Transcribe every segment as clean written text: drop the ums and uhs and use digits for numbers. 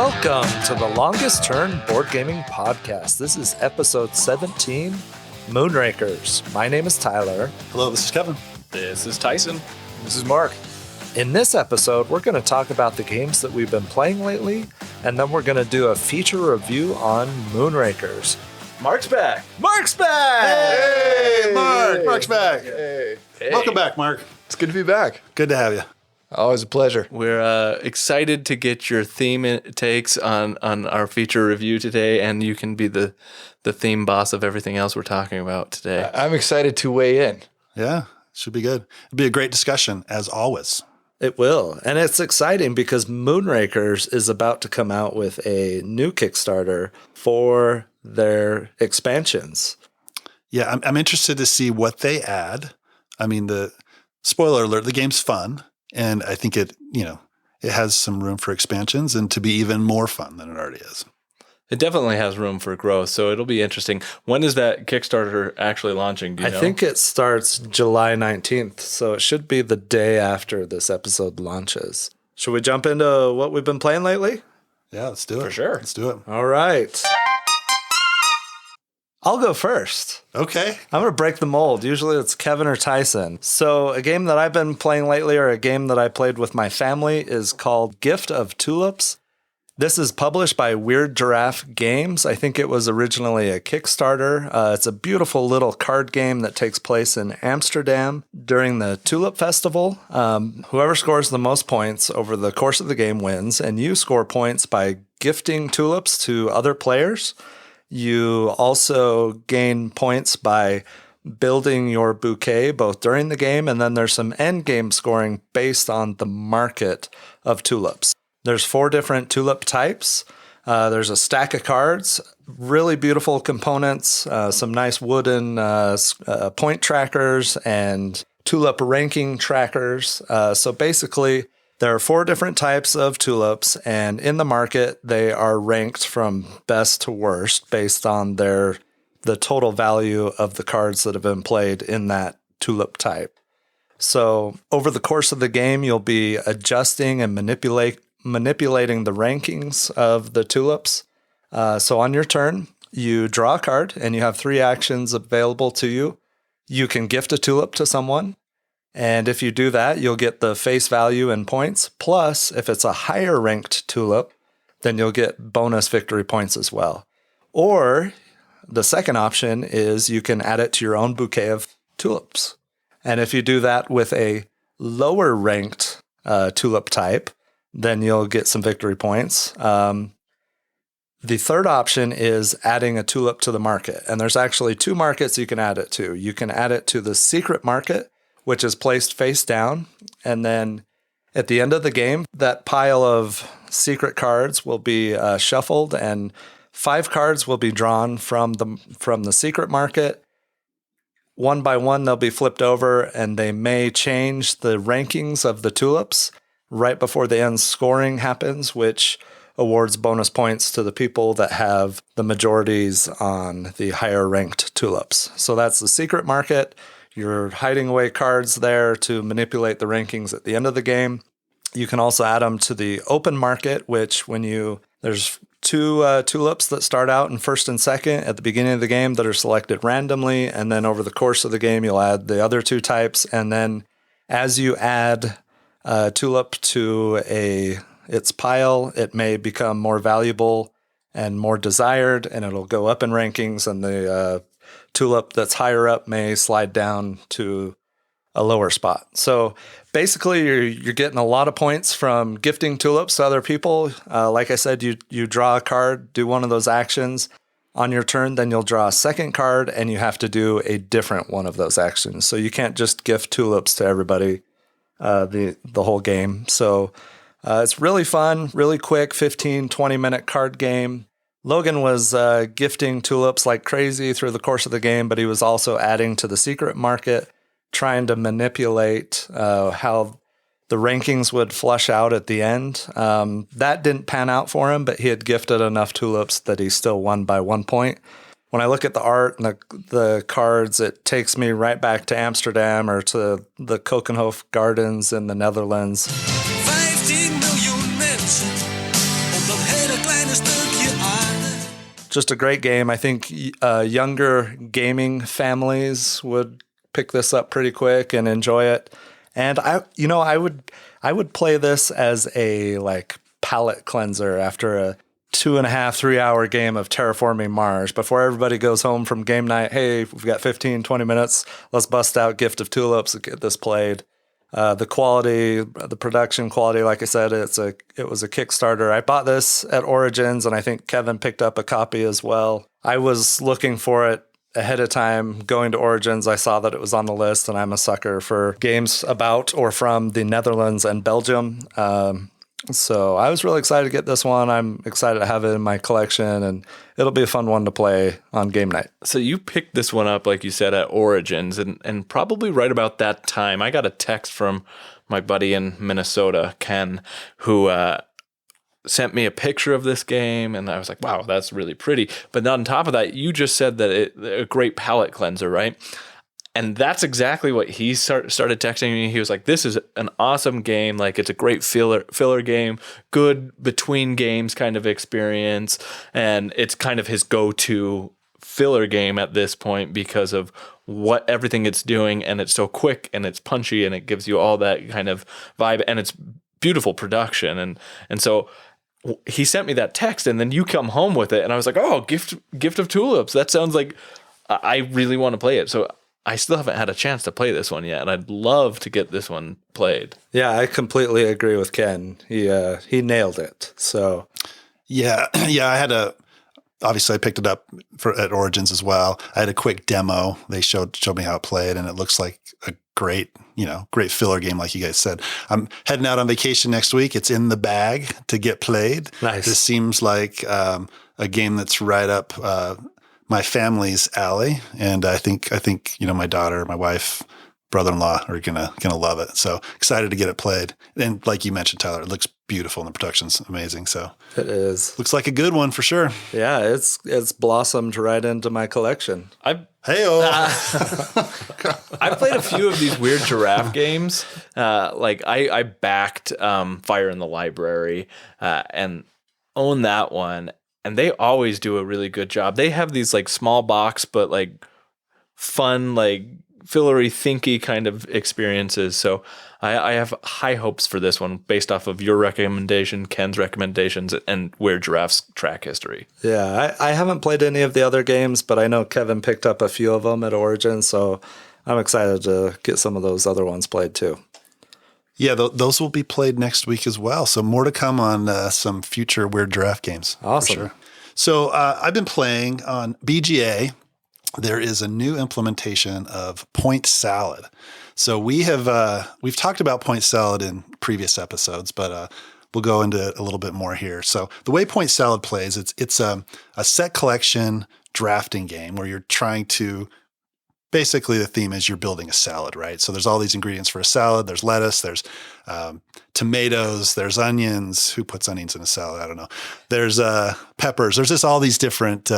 Welcome to the Longest Turn Board Gaming Podcast. This is episode 17, Moonrakers. My name is Tyler. Hello, this is Kevin. This is Tyson. This is Mark. In this episode, we're going to talk about the games that we've been playing lately, and then we're going to do a feature review on Moonrakers. Mark's back. Mark's back! Hey, Mark! Mark's back. Hey. Welcome back, Mark. It's good to be back. Good to have you. Always a pleasure. We're excited to get your theme takes on our feature review today, and you can be the theme boss of everything else we're talking about today. I'm excited to weigh in. Yeah, should be good. It'll be a great discussion, as always. It will. And it's exciting because Moonrakers is about to come out with a new Kickstarter for their expansions. Yeah, I'm interested to see what they add. I mean, the spoiler alert, the game's fun. And I think it has some room for expansions and to be even more fun than it already is. It definitely has room for growth, so it'll be interesting. When is that Kickstarter actually launching? Do you know? I think it starts July 19th, so it should be the day after this episode launches. Should we jump into what we've been playing lately? Yeah, let's do it. For sure. Let's do it. All right. I'll go first. Okay. I'm going to break the mold. Usually it's Kevin or Tyson. So a game that I've been playing lately, or a game that I played with my family, is called Gift of Tulips. This is published by Weird Giraffe Games. I think it was originally a Kickstarter. It's a beautiful little card game that takes place in Amsterdam during the Tulip Festival. Whoever scores the most points over the course of the game wins, and you score points by gifting tulips to other players. You also gain points by building your bouquet both during the game, and then there's some end game scoring based on the market of tulips. There's 4 different tulip types. There's a stack of cards, really beautiful components, some nice wooden point trackers and tulip ranking trackers. So basically, there are 4 different types of tulips, and in the market, they are ranked from best to worst based on the total value of the cards that have been played in that tulip type. So over the course of the game, you'll be adjusting and manipulating the rankings of the tulips. So on your turn, you draw a card, and you have 3 actions available to you. You can gift a tulip to someone. And if you do that, you'll get the face value in points. Plus, if it's a higher ranked tulip, then you'll get bonus victory points as well. Or the second option is you can add it to your own bouquet of tulips. And if you do that with a lower ranked tulip type, then you'll get some victory points. The third option is adding a tulip to the market. And there's actually 2 markets you can add it to. You can add it to the secret market, which is placed face down. And then at the end of the game, that pile of secret cards will be shuffled, and 5 cards will be drawn from the secret market. One by one, they'll be flipped over, and they may change the rankings of the tulips right before the end scoring happens, which awards bonus points to the people that have the majorities on the higher ranked tulips. So that's the secret market. You're hiding away cards there to manipulate the rankings at the end of the game. You can also add them to the open market, which there's 2 tulips that start out in first and second at the beginning of the game that are selected randomly. And then over the course of the game, you'll add the other 2 types. And then as you add a tulip to its pile, it may become more valuable and more desired, and it'll go up in rankings, and the tulip that's higher up may slide down to a lower spot. So basically, you're getting a lot of points from gifting tulips to other people. Like I said, you draw a card, do one of those actions on your turn, then you'll draw a second card, and you have to do a different one of those actions. So you can't just gift tulips to everybody the whole game. So it's really fun, really quick, 15, 20-minute card game. Logan was gifting tulips like crazy through the course of the game, but he was also adding to the secret market, trying to manipulate how the rankings would flush out at the end. That didn't pan out for him, but he had gifted enough tulips that he still won by 1 point. When I look at the art and the cards, it takes me right back to Amsterdam or to the Kokenhof Gardens in the Netherlands. 15 miljoen mensen op dat hele Just a great game. I think younger gaming families would pick this up pretty quick and enjoy it. And I would play this as a like palate cleanser after a 2.5, 3 hour game of Terraforming Mars before everybody goes home from game night. Hey, we've got 15, 20 minutes. Let's bust out Gift of Tulips and get this played. The quality, the production quality, like I said, it was a Kickstarter. I bought this at Origins, and I think Kevin picked up a copy as well. I was looking for it ahead of time. Going to Origins, I saw that it was on the list, and I'm a sucker for games about or from the Netherlands and Belgium. So I was really excited to get this one. I'm excited to have it in my collection, and it'll be a fun one to play on game night. So you picked this one up, like you said, at Origins, and probably right about that time, I got a text from my buddy in Minnesota, Ken, who sent me a picture of this game, and I was like, wow, that's really pretty. But on top of that, you just said that a great palate cleanser, right? And that's exactly what he started texting me. He was like, this is an awesome game. Like, it's a great filler game, good between games kind of experience. And it's kind of his go-to filler game at this point because of everything it's doing. And it's so quick and it's punchy and it gives you all that kind of vibe. And it's beautiful production. And so he sent me that text, and then you come home with it. And I was like, oh, Gift of Tulips. That sounds like I really want to play it. So I still haven't had a chance to play this one yet, and I'd love to get this one played. Yeah, I completely agree with Ken. He nailed it. So, yeah, obviously I picked it up at Origins as well. I had a quick demo. They showed me how it played, and it looks like a great filler game, like you guys said. I'm heading out on vacation next week. It's in the bag to get played. Nice. This seems like a game that's right up my family's alley, and I think my daughter, my wife, brother-in-law are gonna love it. So excited to get it played. And like you mentioned, Tyler, it looks beautiful and the production's amazing. So it is. Looks like a good one for sure. Yeah, it's blossomed right into my collection. I played a few of these weird giraffe games. I backed Fire in the Library and own that one. And they always do a really good job. They have these like small box, but like fun, like fillery, thinky kind of experiences. So I have high hopes for this one based off of your recommendation, Ken's recommendations, and Weird Giraffe's track history. Yeah, I haven't played any of the other games, but I know Kevin picked up a few of them at Origin, so I'm excited to get some of those other ones played too. Yeah, those will be played next week as well. So more to come on some future Weird Giraffe games. Awesome. For sure. So I've been playing on BGA. There is a new implementation of Point Salad. So we've talked about Point Salad in previous episodes, but we'll go into it a little bit more here. So the way Point Salad plays, it's a set collection drafting game where you're trying to. Basically, the theme is you're building a salad, right? So there's all these ingredients for a salad. There's lettuce, there's tomatoes, there's onions. Who puts onions in a salad? I don't know. There's peppers. There's just all these different.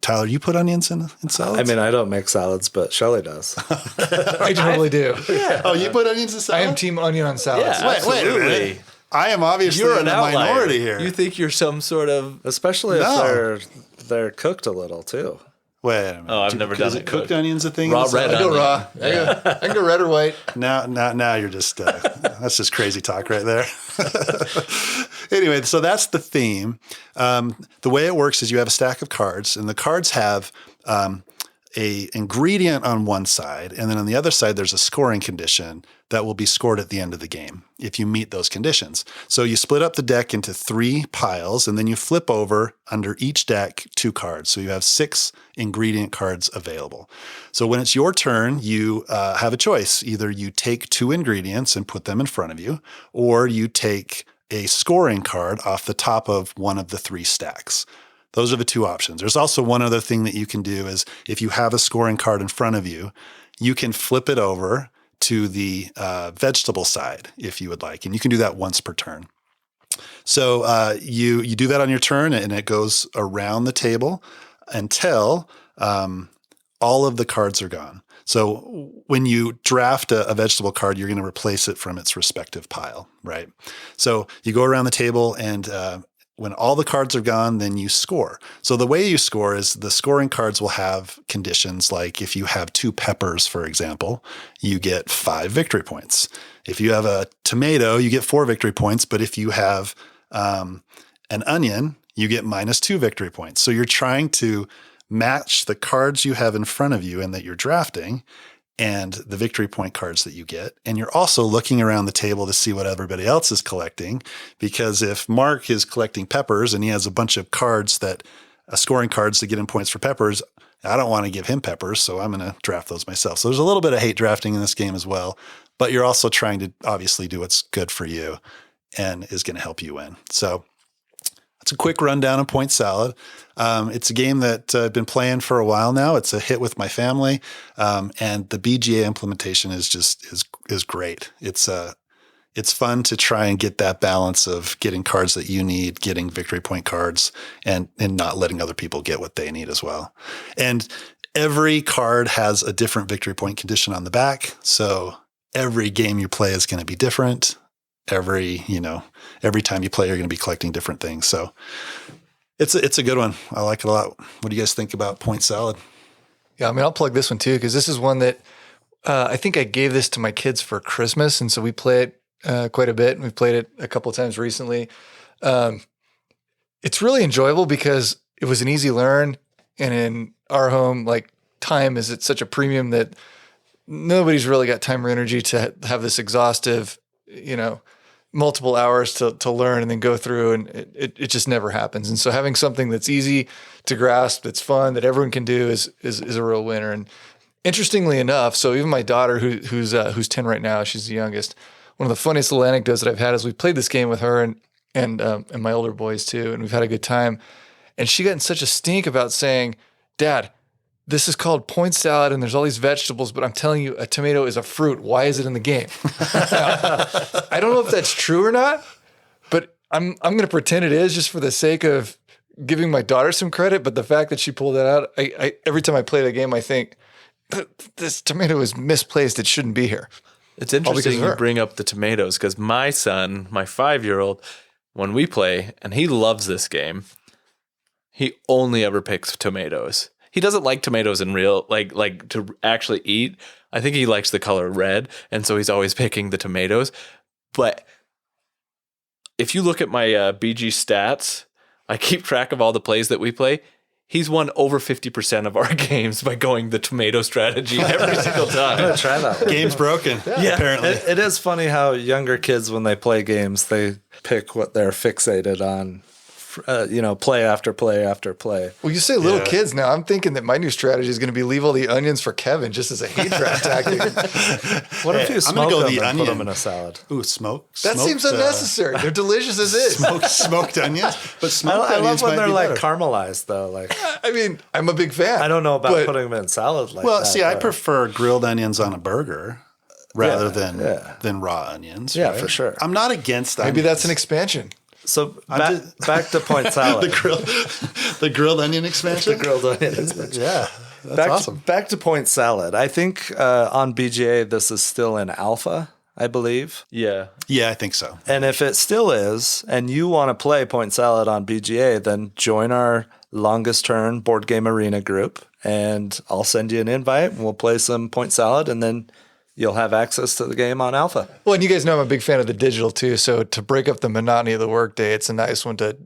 Tyler, you put onions in salads? I mean, I don't make salads, but Shelley does. I totally do. Yeah. Oh, you put onions in I salad? am team onion on salads. Yeah. Wait a minute. I am obviously You're in an the outlier. minority here. You think you're some sort of... Especially No. if they're cooked a little too. Wait a minute. Oh, I've never done Is it it cooked cooked. onions a thing? Raw in the red salad? I go onion. raw. I can go red or white. Now you're just that's just crazy talk right there. Anyway, so that's the theme. The way it works is you have a stack of cards, and the cards have a ingredient on one side, and then on the other side there's a scoring condition that will be scored at the end of the game if you meet those conditions. So you split up the deck into 3 piles, and then you flip over under each deck 2 cards. So you have 6 ingredient cards available. So when it's your turn, you have a choice. Either you take 2 ingredients and put them in front of you, or you take a scoring card off the top of one of the 3 stacks. Those are the 2 options. There's also one other thing that you can do is if you have a scoring card in front of you, you can flip it over to the vegetable side if you would like. And you can do that once per turn. So you do that on your turn, and it goes around the table until all of the cards are gone. So when you draft a vegetable card, you're going to replace it from its respective pile, right? So you go around the table, and when all the cards are gone, then you score. So the way you score is the scoring cards will have conditions like if you have 2 peppers, for example, you get 5 victory points. If you have a tomato, you get 4 victory points. But if you have an onion, you get -2 victory points. So you're trying to match the cards you have in front of you and that you're drafting and the victory point cards that you get. And you're also looking around the table to see what everybody else is collecting. Because if Mark is collecting peppers and he has a bunch of cards scoring cards to get him points for peppers, I don't want to give him peppers, so I'm going to draft those myself. So there's a little bit of hate drafting in this game as well, but you're also trying to obviously do what's good for you and is going to help you win. So it's a quick rundown of Point Salad. It's a game that I've been playing for a while now. It's a hit with my family, and the BGA implementation is great. It's fun to try and get that balance of getting cards that you need, getting victory point cards, and not letting other people get what they need as well. And every card has a different victory point condition on the back, so every game you play is going to be different. Every time you play, you're going to be collecting different things. So it's a good one. I like it a lot. What do you guys think about Point Salad? Yeah, I mean, I'll plug this one too, because this is one that I think I gave this to my kids for Christmas. And so we play it quite a bit. And we've played it a couple of times recently. It's really enjoyable because it was an easy learn. And in our home, like, time is at such a premium that nobody's really got time or energy to have this exhaustive, multiple hours to learn and then go through, and it just never happens. And so having something that's easy to grasp, that's fun, that everyone can do is a real winner. And interestingly enough, so even my daughter who's 10 right now, she's the youngest. One of the funniest little anecdotes that I've had is we played this game with her and my older boys too, and we've had a good time. And she got in such a stink about saying, "Dad, this is called Point Salad and there's all these vegetables, but I'm telling you, a tomato is a fruit. Why is it in the game?" I don't know if that's true or not, but I'm going to pretend it is just for the sake of giving my daughter some credit. But the fact that she pulled that out, I every time I play the game, I think this tomato is misplaced. It shouldn't be here. It's interesting you bring up the tomatoes because my son, my 5-year-old, when we play, and he loves this game, he only ever picks tomatoes. He doesn't like tomatoes in real, like to actually eat. I think he likes the color red, and so he's always picking the tomatoes. But if you look at my BG stats, I keep track of all the plays that we play. He's won over 50% of our games by going the tomato strategy every single time. I'm gonna try that. Game's broken. Yeah, apparently. It is funny how younger kids, when they play games, they pick what they're fixated on. Play after play after play. Well, you say little kids now. I'm thinking that my new strategy is going to be leave all the onions for Kevin just as a hate draft tactic. What if you smoke go them the and onion. put them in a salad? Ooh, smoked. That seems unnecessary. They're delicious as is. Smoked onions, but smoked I onions love when might they're be like better. caramelized though. Like, I mean, I'm a big fan. I don't know about but putting them in salad like Well, that. see, I but- prefer grilled onions on a burger rather than raw onions. Yeah, right? for sure. I'm not against Maybe onions. that's an expansion. So back to Point Salad. the grilled onion expansion. The grilled onion expansion. Yeah, that's awesome. Back to Point Salad. I think on BGA this is still in alpha, I believe. Yeah. Yeah, I think so. And if it still is, and you want to play Point Salad on BGA, then join our Longest Turn Board Game Arena group, and I'll send you an invite, and we'll play some Point Salad, and then you'll have access to the game on alpha. Well, and you guys know I'm a big fan of the digital too. So to break up the monotony of the workday, it's a nice one to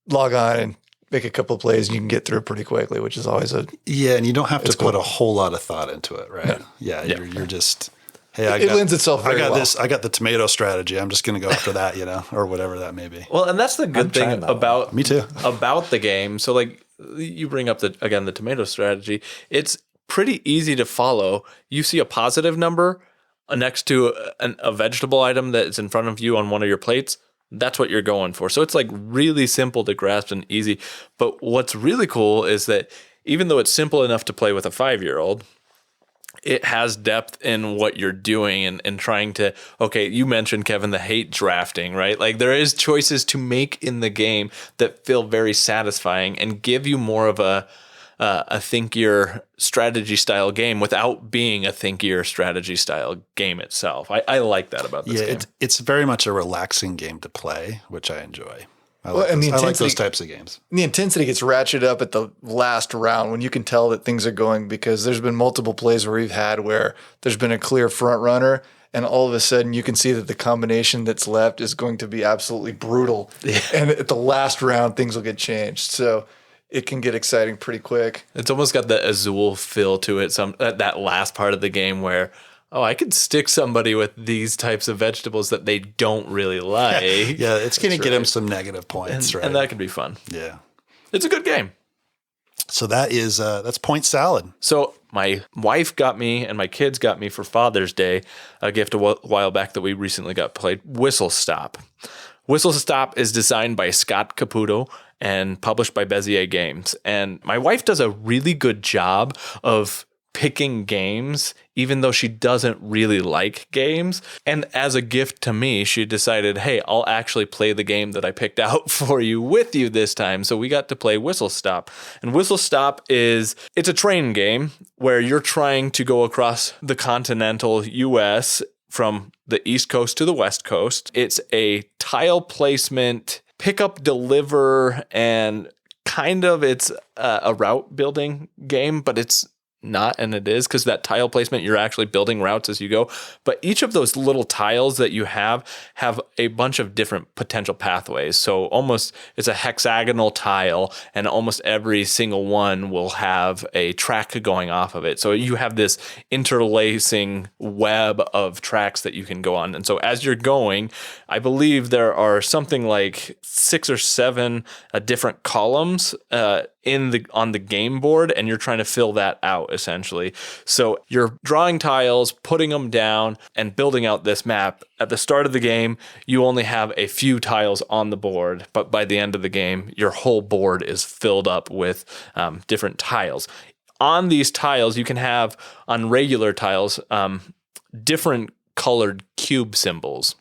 log on and make a couple of plays, and you can get through pretty quickly, which is always Yeah, and you don't have to cool. put a whole lot of thought into it, right? Yeah, you're just, hey, it lends itself very well. I got the tomato strategy. I'm just going to go after that, or whatever that may be. Well, and that's the good thing about Me too. about the game. So, like, you bring up the tomato strategy. It's pretty easy to follow. You see a positive number next to a vegetable item that is in front of you on one of your plates. That's what you're going for. So it's like really simple to grasp and easy. But what's really cool is that even though it's simple enough to play with a 5-year-old, it has depth in what you're doing and trying to, okay, you mentioned, Kevin, the hate drafting, right? Like there is choices to make in the game that feel very satisfying and give you more of a thinkier strategy style game without being a thinkier strategy style game itself. I like that about this game. It's very much a relaxing game to play, which I enjoy. I Well, like, and the I like those intensity- types of games. The intensity gets ratcheted up at the last round when you can tell that things are going, because there's been multiple plays where we've had where there's been a clear front runner and all of a sudden you can see that the combination that's left is going to be absolutely brutal. And at the last round, things will get changed. So it can get exciting pretty quick. It's almost got the Azul feel to it. That last part of the game where, oh, I could stick somebody with these types of vegetables that they don't really like. Yeah, it's going to get them some negative points, right? And that can be fun. Yeah. It's a good game. So that's point salad. So my wife got me and my kids got me for Father's Day a gift a while back that we recently got played, Whistle Stop. Whistle Stop is designed by Scott Caputo and published by Bezier Games. And my wife does a really good job of picking games, even though she doesn't really like games. And as a gift to me, she decided, hey, I'll actually play the game that I picked out for you with you this time. So we got to play Whistle Stop. And Whistle Stop it's a train game where you're trying to go across the continental US from the East Coast to the West Coast. It's a tile placement, pick up, deliver, and it's a route building game, but it's not, and it is, because that tile placement, you're actually building routes as you go. But each of those little tiles that you have a bunch of different potential pathways. So almost it's a hexagonal tile, and almost every single one will have a track going off of it. So you have this interlacing web of tracks that you can go on. And so as you're going, I believe there are something like 6 or 7 different columns on the game board, and you're trying to fill that out essentially. So you're drawing tiles, putting them down, and building out this map. At the start of the game, you only have a few tiles on the board, but by the end of the game, your whole board is filled up with different tiles. On these tiles, you can have, on regular tiles, different colored cube symbols.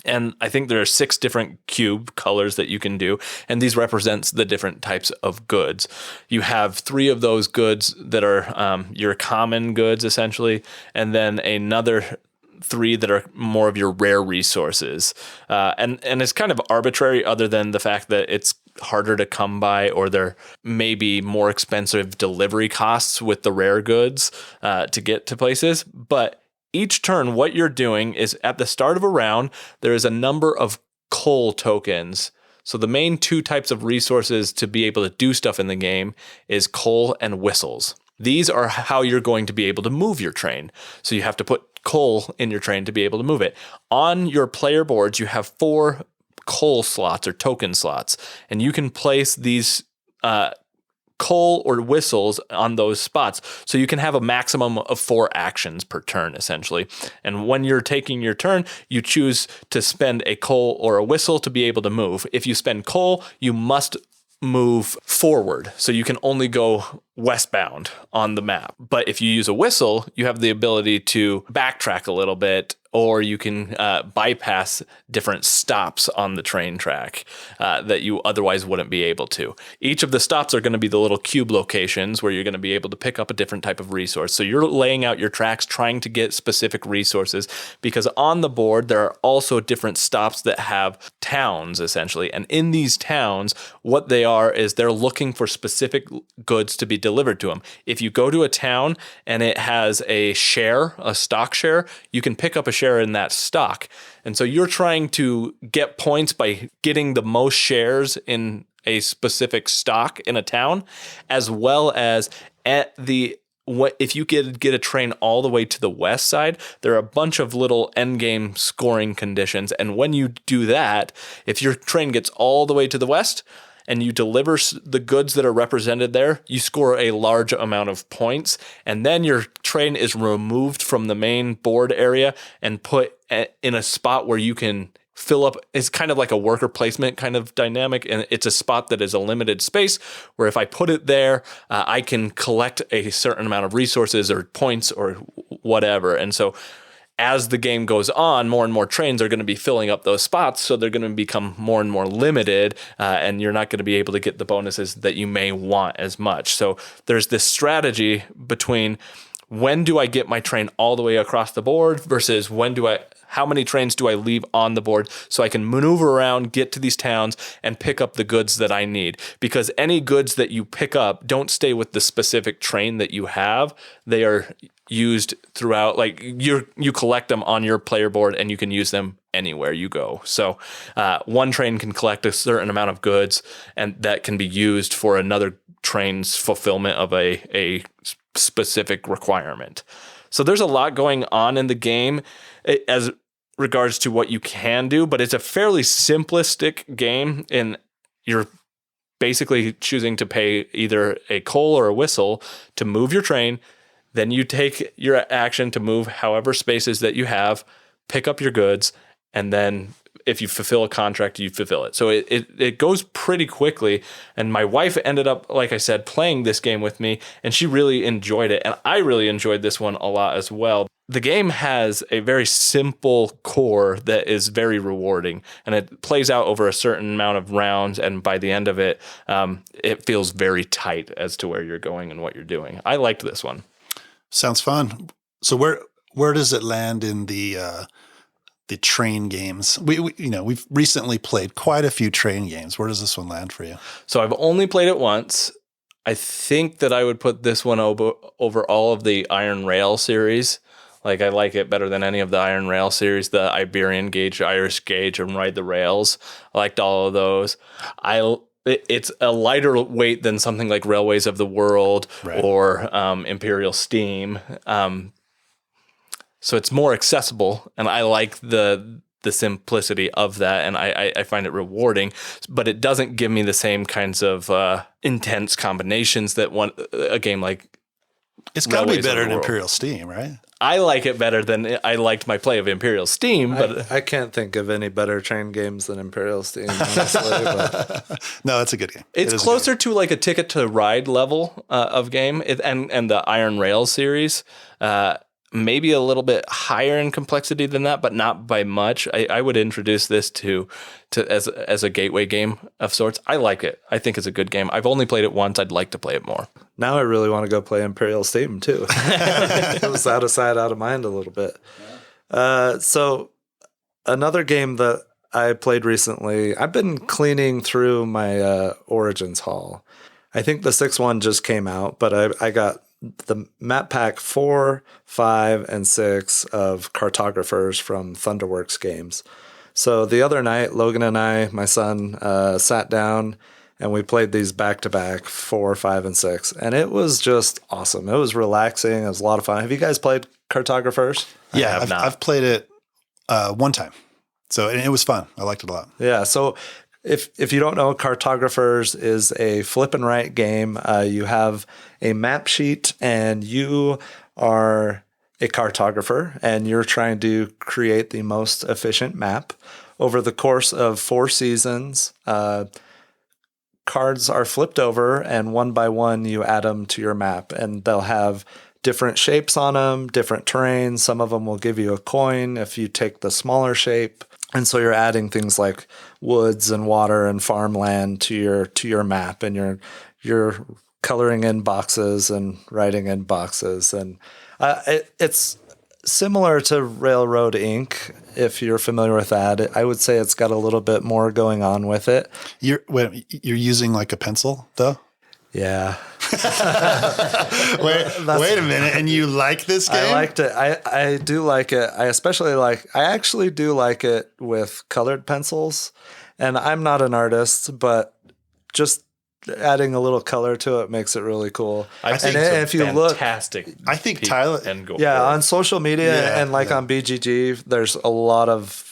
And I think there are 6 different cube colors that you can do, and these represents the different types of goods. You have 3 of those goods that are your common goods, essentially, and then another 3 that are more of your rare resources. And it's kind of arbitrary, other than the fact that it's harder to come by, or there may be more expensive delivery costs with the rare goods to get to places. But each turn, what you're doing is, at the start of a round, there is a number of coal tokens. So the main 2 types of resources to be able to do stuff in the game is coal and whistles. These are how you're going to be able to move your train. So you have to put coal in your train to be able to move it. On your player boards, you have 4 coal slots or token slots, and you can place these coal or whistles on those spots. So you can have a maximum of 4 actions per turn, essentially. And when you're taking your turn, you choose to spend a coal or a whistle to be able to move. If you spend coal, you must move forward. So you can only go westbound on the map. But if you use a whistle, you have the ability to backtrack a little bit, or you can bypass different stops on the train track that you otherwise wouldn't be able to. Each of the stops are going to be the little cube locations where you're going to be able to pick up a different type of resource. So you're laying out your tracks trying to get specific resources, because on the board there are also different stops that have towns, essentially. And in these towns, what they are is they're looking for specific goods to be delivered to them. If you go to a town and it has a stock share, you can pick up a share in that stock. And so you're trying to get points by getting the most shares in a specific stock in a town, as well as if you get a train all the way to the west side, there are a bunch of little end game scoring conditions. And when you do that, if your train gets all the way to the west and you deliver the goods that are represented there, you score a large amount of points. And then your train is removed from the main board area and put in a spot where you can fill up. It's kind of like a worker placement kind of dynamic. And it's a spot that is a limited space where if I put it there, I can collect a certain amount of resources or points or whatever. And so as the game goes on, more and more trains are going to be filling up those spots. So they're going to become more and more limited, and you're not going to be able to get the bonuses that you may want as much. So there's this strategy between when do I get my train all the way across the board versus how many trains do I leave on the board so I can maneuver around, get to these towns, and pick up the goods that I need. Because any goods that you pick up don't stay with the specific train that you have. They are used throughout, like you collect them on your player board and you can use them anywhere you go. So one train can collect a certain amount of goods and that can be used for another train's fulfillment of a specific requirement. So there's a lot going on in the game as regards to what you can do, but it's a fairly simplistic game, and you're basically choosing to pay either a coal or a whistle to move your train. Then you take your action to move however spaces that you have, pick up your goods, and then if you fulfill a contract, you fulfill it. So it goes pretty quickly. And my wife ended up, like I said, playing this game with me, and she really enjoyed it. And I really enjoyed this one a lot as well. The game has a very simple core that is very rewarding, and it plays out over a certain amount of rounds. And by the end of it, it feels very tight as to where you're going and what you're doing. I liked this one. Sounds fun. So where does it land in the train games? We've recently played quite a few train games. Where does this one land for you? So I've only played it once. I think that I would put this one over all of the Iron Rail series. Like, I like it better than any of the Iron Rail series, the Iberian Gauge, Irish Gauge, and Ride the Rails. I liked all of those. It's a lighter weight than something like Railways of the World, right, or Imperial Steam. So it's more accessible, and I like the simplicity of that, and I find it rewarding, but it doesn't give me the same kinds of intense combinations that a game like it's got to be better than Imperial Steam, right? I like it better than I liked my play of Imperial Steam, but I can't think of any better train games than Imperial Steam, honestly. But no, it's a good game. It's closer to like a Ticket to Ride level of game, and the Iron Rail series. Maybe a little bit higher in complexity than that, but not by much. I would introduce this to as a gateway game of sorts. I like it. I think it's a good game. I've only played it once. I'd like to play it more. Now I really want to go play Imperial Steam too. It was out of sight, out of mind a little bit. So another game that I played recently, I've been cleaning through my Origins haul. I think the 6th one just came out, but I got the map pack 4, 5, and 6 of Cartographers from Thunderworks Games. So the other night, Logan and I, my son, sat down and we played these back-to-back 4, 5, and 6. And it was just awesome. It was relaxing. It was a lot of fun. Have you guys played Cartographers? Yeah, I've played it one time. So and it was fun. I liked it a lot. Yeah, so If you don't know, Cartographers is a flip and write game. You have a map sheet and you are a cartographer and you're trying to create the most efficient map. Over the course of 4 seasons, cards are flipped over and one by one you add them to your map, and they'll have different shapes on them, different terrains. Some of them will give you a coin if you take the smaller shape. And so you're adding things like woods and water and farmland to your map, and you're coloring in boxes and writing in boxes, and it's similar to Railroad Ink. If you're familiar with that, I would say it's got a little bit more going on with it. You're using like a pencil though? Yeah. Wait a minute. And you like this game? I liked it. I do like it. I actually do like it with colored pencils. And I'm not an artist, but just adding a little color to it makes it really cool. I think if you look, fantastic. I think Tyler on social media and on BGG, there's a lot of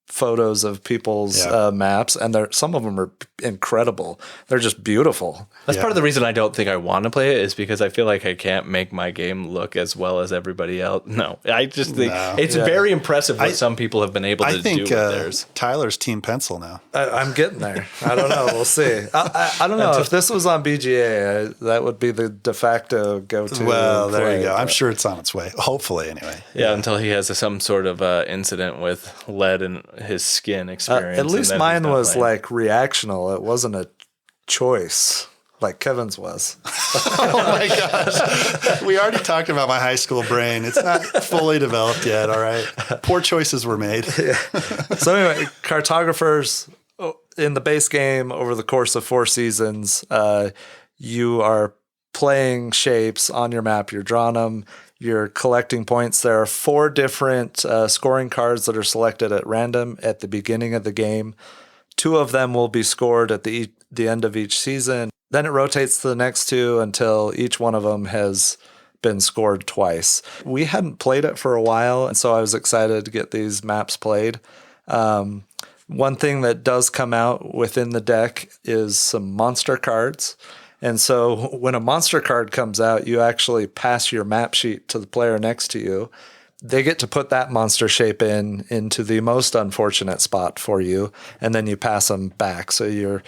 photos of people's maps, and some of them are incredible. They're just beautiful. That's part of the reason I don't think I want to play it, is because I feel like I can't make my game look as well as everybody else. No, I just think it's very impressive what some people have been able to do with theirs. Tyler's team pencil now. I'm getting there. I don't know. We'll see. I don't know. If this was on BGA, that would be the de facto go-to. Well, there you go. I'm sure it's on its way. Hopefully, anyway. Yeah, until he has some sort of incident with lead in his skin experience. At least mine was like reactional. It wasn't a choice. like Kevin's was. Oh my gosh. We already talked about my high school brain. It's not fully developed yet, all right? Poor choices were made. So anyway, Cartographers, in the base game over the course of 4 seasons, you are playing shapes on your map. You're drawing them. You're collecting points. There are 4 different scoring cards that are selected at random at the beginning of the game. 2 of them will be scored at the end of each season. Then it rotates to the next 2 until each one of them has been scored twice. We hadn't played it for a while, and so I was excited to get these maps played. One thing that does come out within the deck is some monster cards. And so when a monster card comes out, you actually pass your map sheet to the player next to you. They get to put that monster shape into the most unfortunate spot for you, and then you pass them back. So you're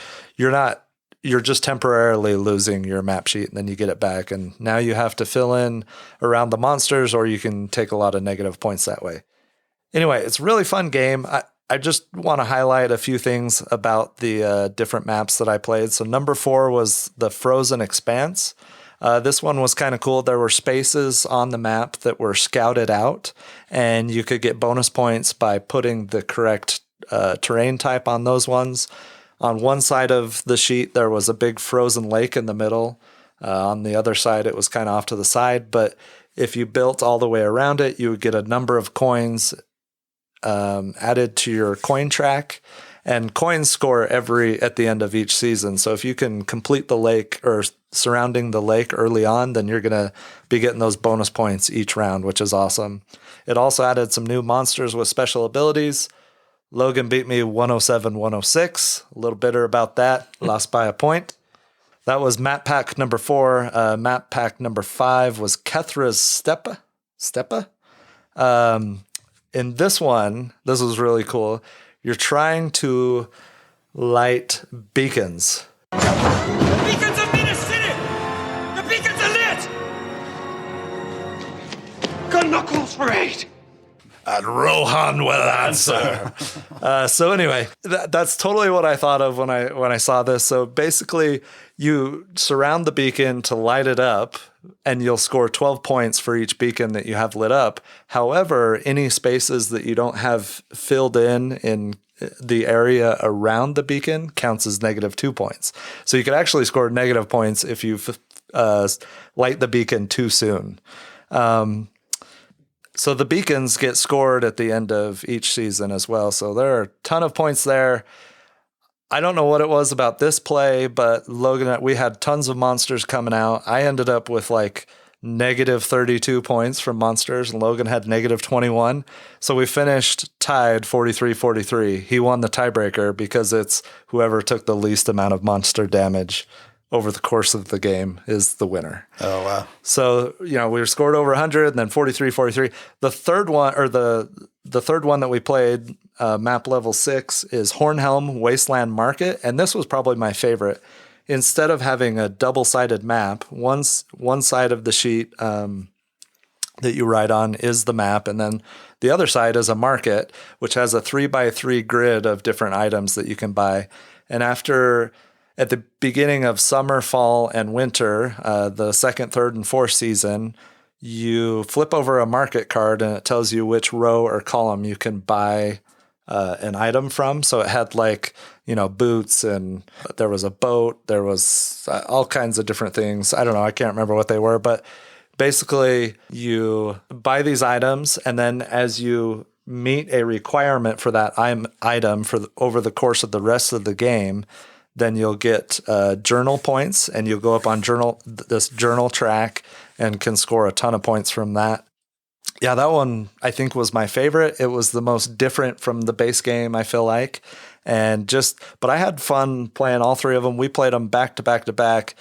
just temporarily losing your map sheet, and then you get it back. And now you have to fill in around the monsters, or you can take a lot of negative points that way. Anyway, it's a really fun game. I just want to highlight a few things about the different maps that I played. So number 4 was the Frozen Expanse. This one was kind of cool. There were spaces on the map that were scouted out, and you could get bonus points by putting the correct terrain type on those ones. On one side of the sheet, there was a big frozen lake in the middle. On the other side, it was kind of off to the side. But if you built all the way around it, you would get a number of coins added to your coin track. And coins score at the end of each season. So if you can complete the lake or surrounding the lake early on, then you're going to be getting those bonus points each round, which is awesome. It also added some new monsters with special abilities. Logan beat me 107-106. A little bitter about that. Lost by a point. That was map pack number 4. Map pack number 5 was Kethra's Steppe. In this one, this was really cool. You're trying to light beacons. The beacons are in a city! The beacons are lit! Gun knuckles for 8! And Rohan will answer. So anyway, that's totally what I thought of when I saw this. So basically, you surround the beacon to light it up, and you'll score 12 points for each beacon that you have lit up. However, any spaces that you don't have filled in the area around the beacon counts as -2 points. So you could actually score negative points if you light the beacon too soon. So the beacons get scored at the end of each season as well. So there are a ton of points there. I don't know what it was about this play, but Logan, we had tons of monsters coming out. I ended up with like -32 points from monsters, and Logan had -21. So we finished tied 43-43. He won the tiebreaker because it's whoever took the least amount of monster damage over the course of the game is the winner. Oh, wow. So, we were scored over 100 and then 43-43. The third one, or the third one that we played, map level 6, is Hornhelm Wasteland Market. And this was probably my favorite. Instead of having a double-sided map, one side of the sheet that you write on is the map, and then the other side is a market, which has a 3x3 grid of different items that you can buy. And at the beginning of summer, fall, and winter, the 2nd, 3rd, and 4th season, you flip over a market card and it tells you which row or column you can buy an item from. So it had boots, and there was a boat, there was all kinds of different things. I don't know, I can't remember what they were, but basically you buy these items, and then as you meet a requirement for that item over the course of the rest of the game, then you'll get journal points, and you'll go up on this journal track and can score a ton of points from that. Yeah, that one I think was my favorite. It was the most different from the base game, I feel like. But I had fun playing all 3 of them. We played them back to back to back,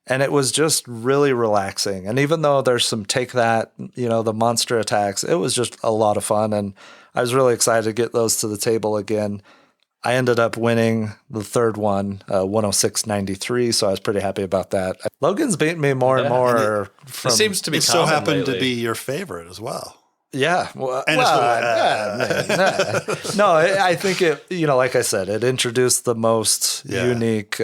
and it was just really relaxing. And even though there's some take that, the monster attacks, it was just a lot of fun. And I was really excited to get those to the table again. I ended up winning the third one, 106-93, so I was pretty happy about that. Logan's beaten me more and more. It seems to be it so happened lately. to be your favorite as well. Yeah. Well, And no, I think it, like I said, it introduced the most unique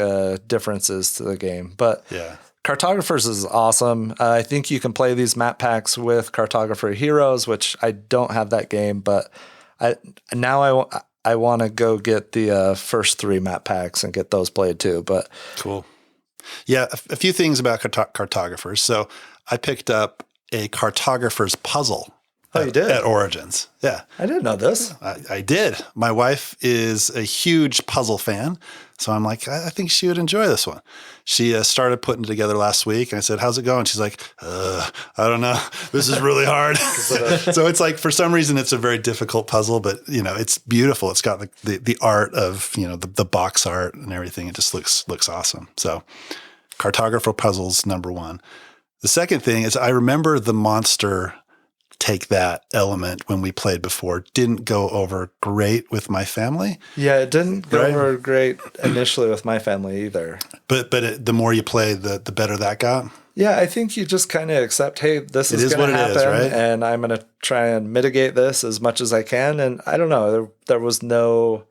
differences to the game. But Yeah. Cartographers is awesome. I think you can play these map packs with Cartographer Heroes, which I don't have that game, but I want to go get the first 3 map packs and get those played too. But Cool. Yeah, a few things about Cartographers. So I picked up a Cartographer's puzzle. Oh, you did? At Origins. Yeah. I didn't know this. I did. My wife is a huge puzzle fan. So I'm like, I think she would enjoy this one. She started putting it together last week. And I said, how's it going? She's like, I don't know. This is really hard. So it's like, for some reason, it's a very difficult puzzle, but it's beautiful. It's got the art of, the box art and everything. It just looks awesome. So Cartographer puzzles, number 1. The second thing is I remember the monster take that element when we played before didn't go over great with my family. Yeah, it didn't go over great initially with my family either. But the more you play, the better that got. Yeah, I think you just kind of accept, hey, this is going to happen, right? And I'm going to try and mitigate this as much as I can. And I don't know, there was no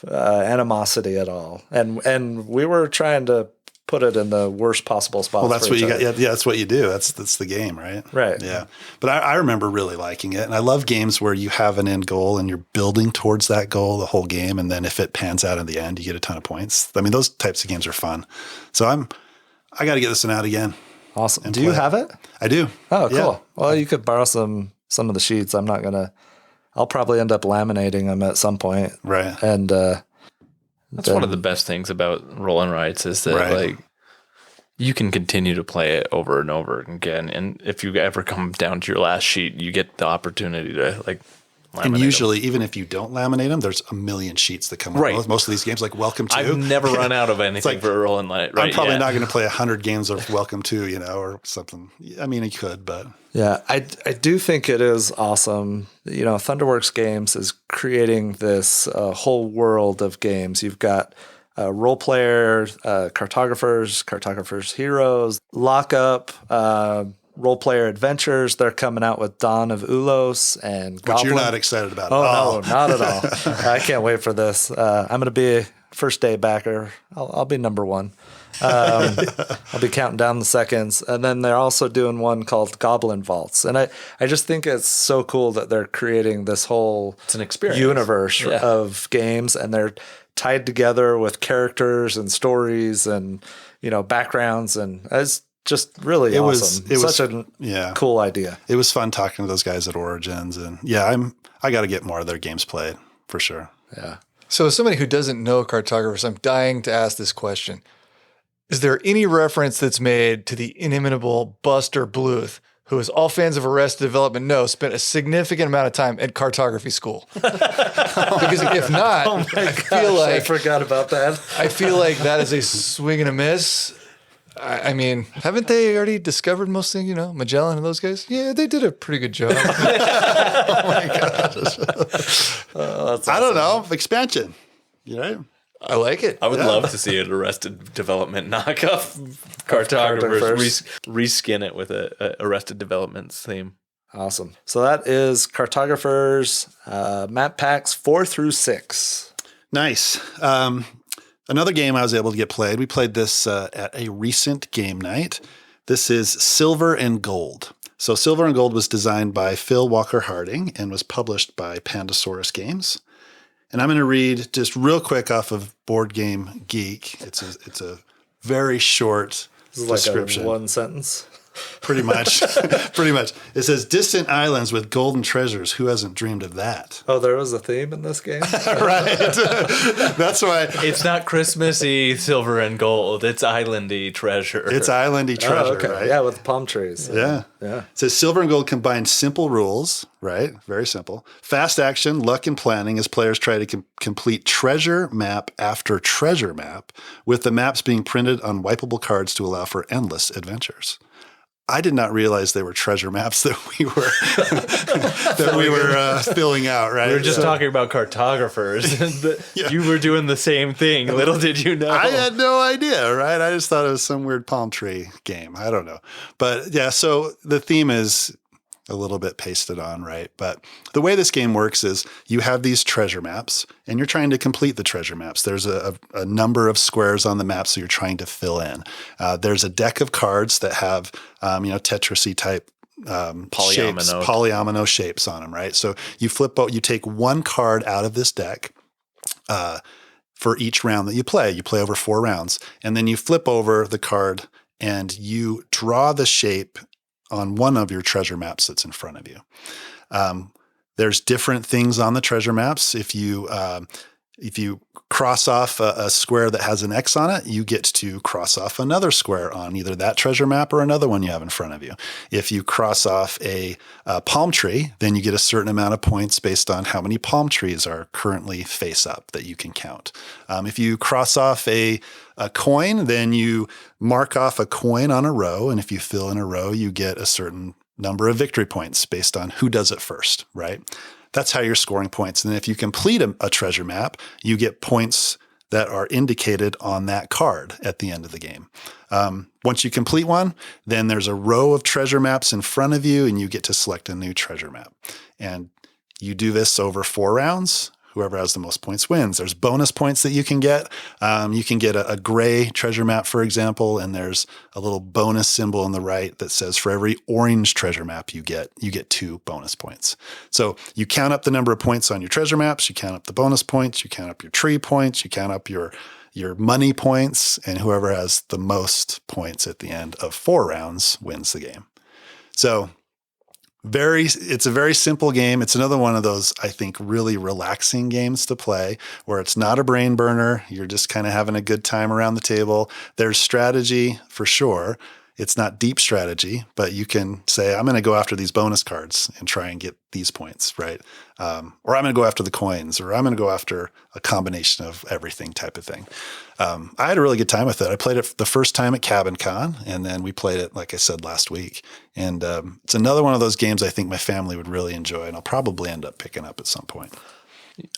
animosity at all, and we were trying to put it in the worst possible spot. Well, that's what you got. Yeah, that's what you do. That's the game, right? Right. Yeah. But I remember really liking it, and I love games where you have an end goal and you're building towards that goal the whole game, and then if it pans out in the end, you get a ton of points. I mean, those types of games are fun. So I got to get this one out again. Awesome. Do you have it? I do. Oh, cool. Yeah. Well, you could borrow some of the sheets. I'll probably end up laminating them at some point. Right. And that's one of the best things about roll and writes is that like you can continue to play it over and over again. And if you ever come down to your last sheet, you get the opportunity to like laminate and usually, them. even if you don't laminate them, there's a million sheets that come with most of these games, like Welcome to. I've never run out of anything for a roll and write. I'm probably not going to play 100 games of Welcome to, or something. I mean, you could, but. Yeah, I do think it is awesome. Thunderworks Games is creating this whole world of games. You've got role player, cartographers, heroes, lockup, role player adventures. They're coming out with Dawn of Ulos and Goblin. Which you're not excited about at all. No, not at all. I can't wait for this. I'm going to be a first day backer. I'll be number 1. I'll be counting down the seconds. And then they're also doing one called Goblin Vaults. And I just think it's so cool that they're creating this whole universe of games, and they're tied together with characters and stories and, backgrounds. And it's just really awesome. It was such a cool idea. It was fun talking to those guys at Origins. And I got to get more of their games played for sure. Yeah. So as somebody who doesn't know Cartographers, I'm dying to ask this question. Is there any reference that's made to the inimitable Buster Bluth, who, as all fans of Arrested Development know, spent a significant amount of time at cartography school? Because if not, I forgot about that. I feel like that is a swing and a miss. I mean, haven't they already discovered most things, Magellan and those guys? Yeah, they did a pretty good job. Oh my gosh. Awesome. I don't know. Expansion. I like it. I would love to see an Arrested Development knockoff Cartographers reskin it with a Arrested Development's theme. Awesome. So that is Cartographers map packs 4 through 6. Nice. Another game I was able to get played. We played this at a recent game night. This is Silver and Gold. So Silver and Gold was designed by Phil Walker Harding and was published by Pandasaurus Games. And I'm going to read just real quick off of Board Game Geek. It's a very short description. Like one sentence. Pretty much. Pretty much. It says, distant islands with golden treasures. Who hasn't dreamed of that? Oh, there was a theme in this game? Right. That's why. It's not Christmassy silver and gold. It's islandy treasure. It's islandy treasure, right? Yeah, with palm trees. Yeah. Yeah. It says silver and gold combine simple rules, right? Very simple. Fast action, luck, and planning as players try to complete treasure map after treasure map, with the maps being printed on wipeable cards to allow for endless adventures. I did not realize they were treasure maps that we were filling out, right? We were just talking about cartographers. You were doing the same thing. Little did you know. I had no idea, right? I just thought it was some weird palm tree game. I don't know. But yeah, so the theme is a little bit pasted on, right? But the way this game works is you have these treasure maps and you're trying to complete the treasure maps. There's a number of squares on the map, so you're trying to fill in. There's a deck of cards that have, Tetris-y type polyomino shapes on them, right? So you take one card out of this deck for each round that you play. You play over 4 rounds, and then you flip over the card and you draw the shape on one of your treasure maps that's in front of you. There's different things on the treasure maps. If you cross off a square that has an X on it, you get to cross off another square on either that treasure map or another one you have in front of you. If you cross off a palm tree, then you get a certain amount of points based on how many palm trees are currently face up that you can count. If you cross off a coin, then you mark off a coin on a row, and if you fill in a row, you get a certain number of victory points based on who does it first, right? That's how you're scoring points. And then if you complete a treasure map, you get points that are indicated on that card at the end of the game. Once you complete one, then there's a row of treasure maps in front of you, and you get to select a new treasure map. And you do this over 4 rounds. Whoever has the most points wins. There's bonus points that you can get. You can get a gray treasure map, for example, and there's a little bonus symbol on the right that says for every orange treasure map you get 2 bonus points. So you count up the number of points on your treasure maps, you count up the bonus points, you count up your tree points, you count up your money points, and whoever has the most points at the end of 4 rounds wins the game. So it's a very simple game. It's another one of those, I think, really relaxing games to play where it's not a brain burner. You're just kind of having a good time around the table. There's strategy for sure. It's not deep strategy, but you can say, I'm going to go after these bonus cards and try and get these points, right? Or I'm going to go after the coins, or I'm going to go after a combination of everything type of thing. I had a really good time with it. I played it the first time at Cabin Con, and then we played it, like I said, last week. And it's another one of those games I think my family would really enjoy, and I'll probably end up picking up at some point.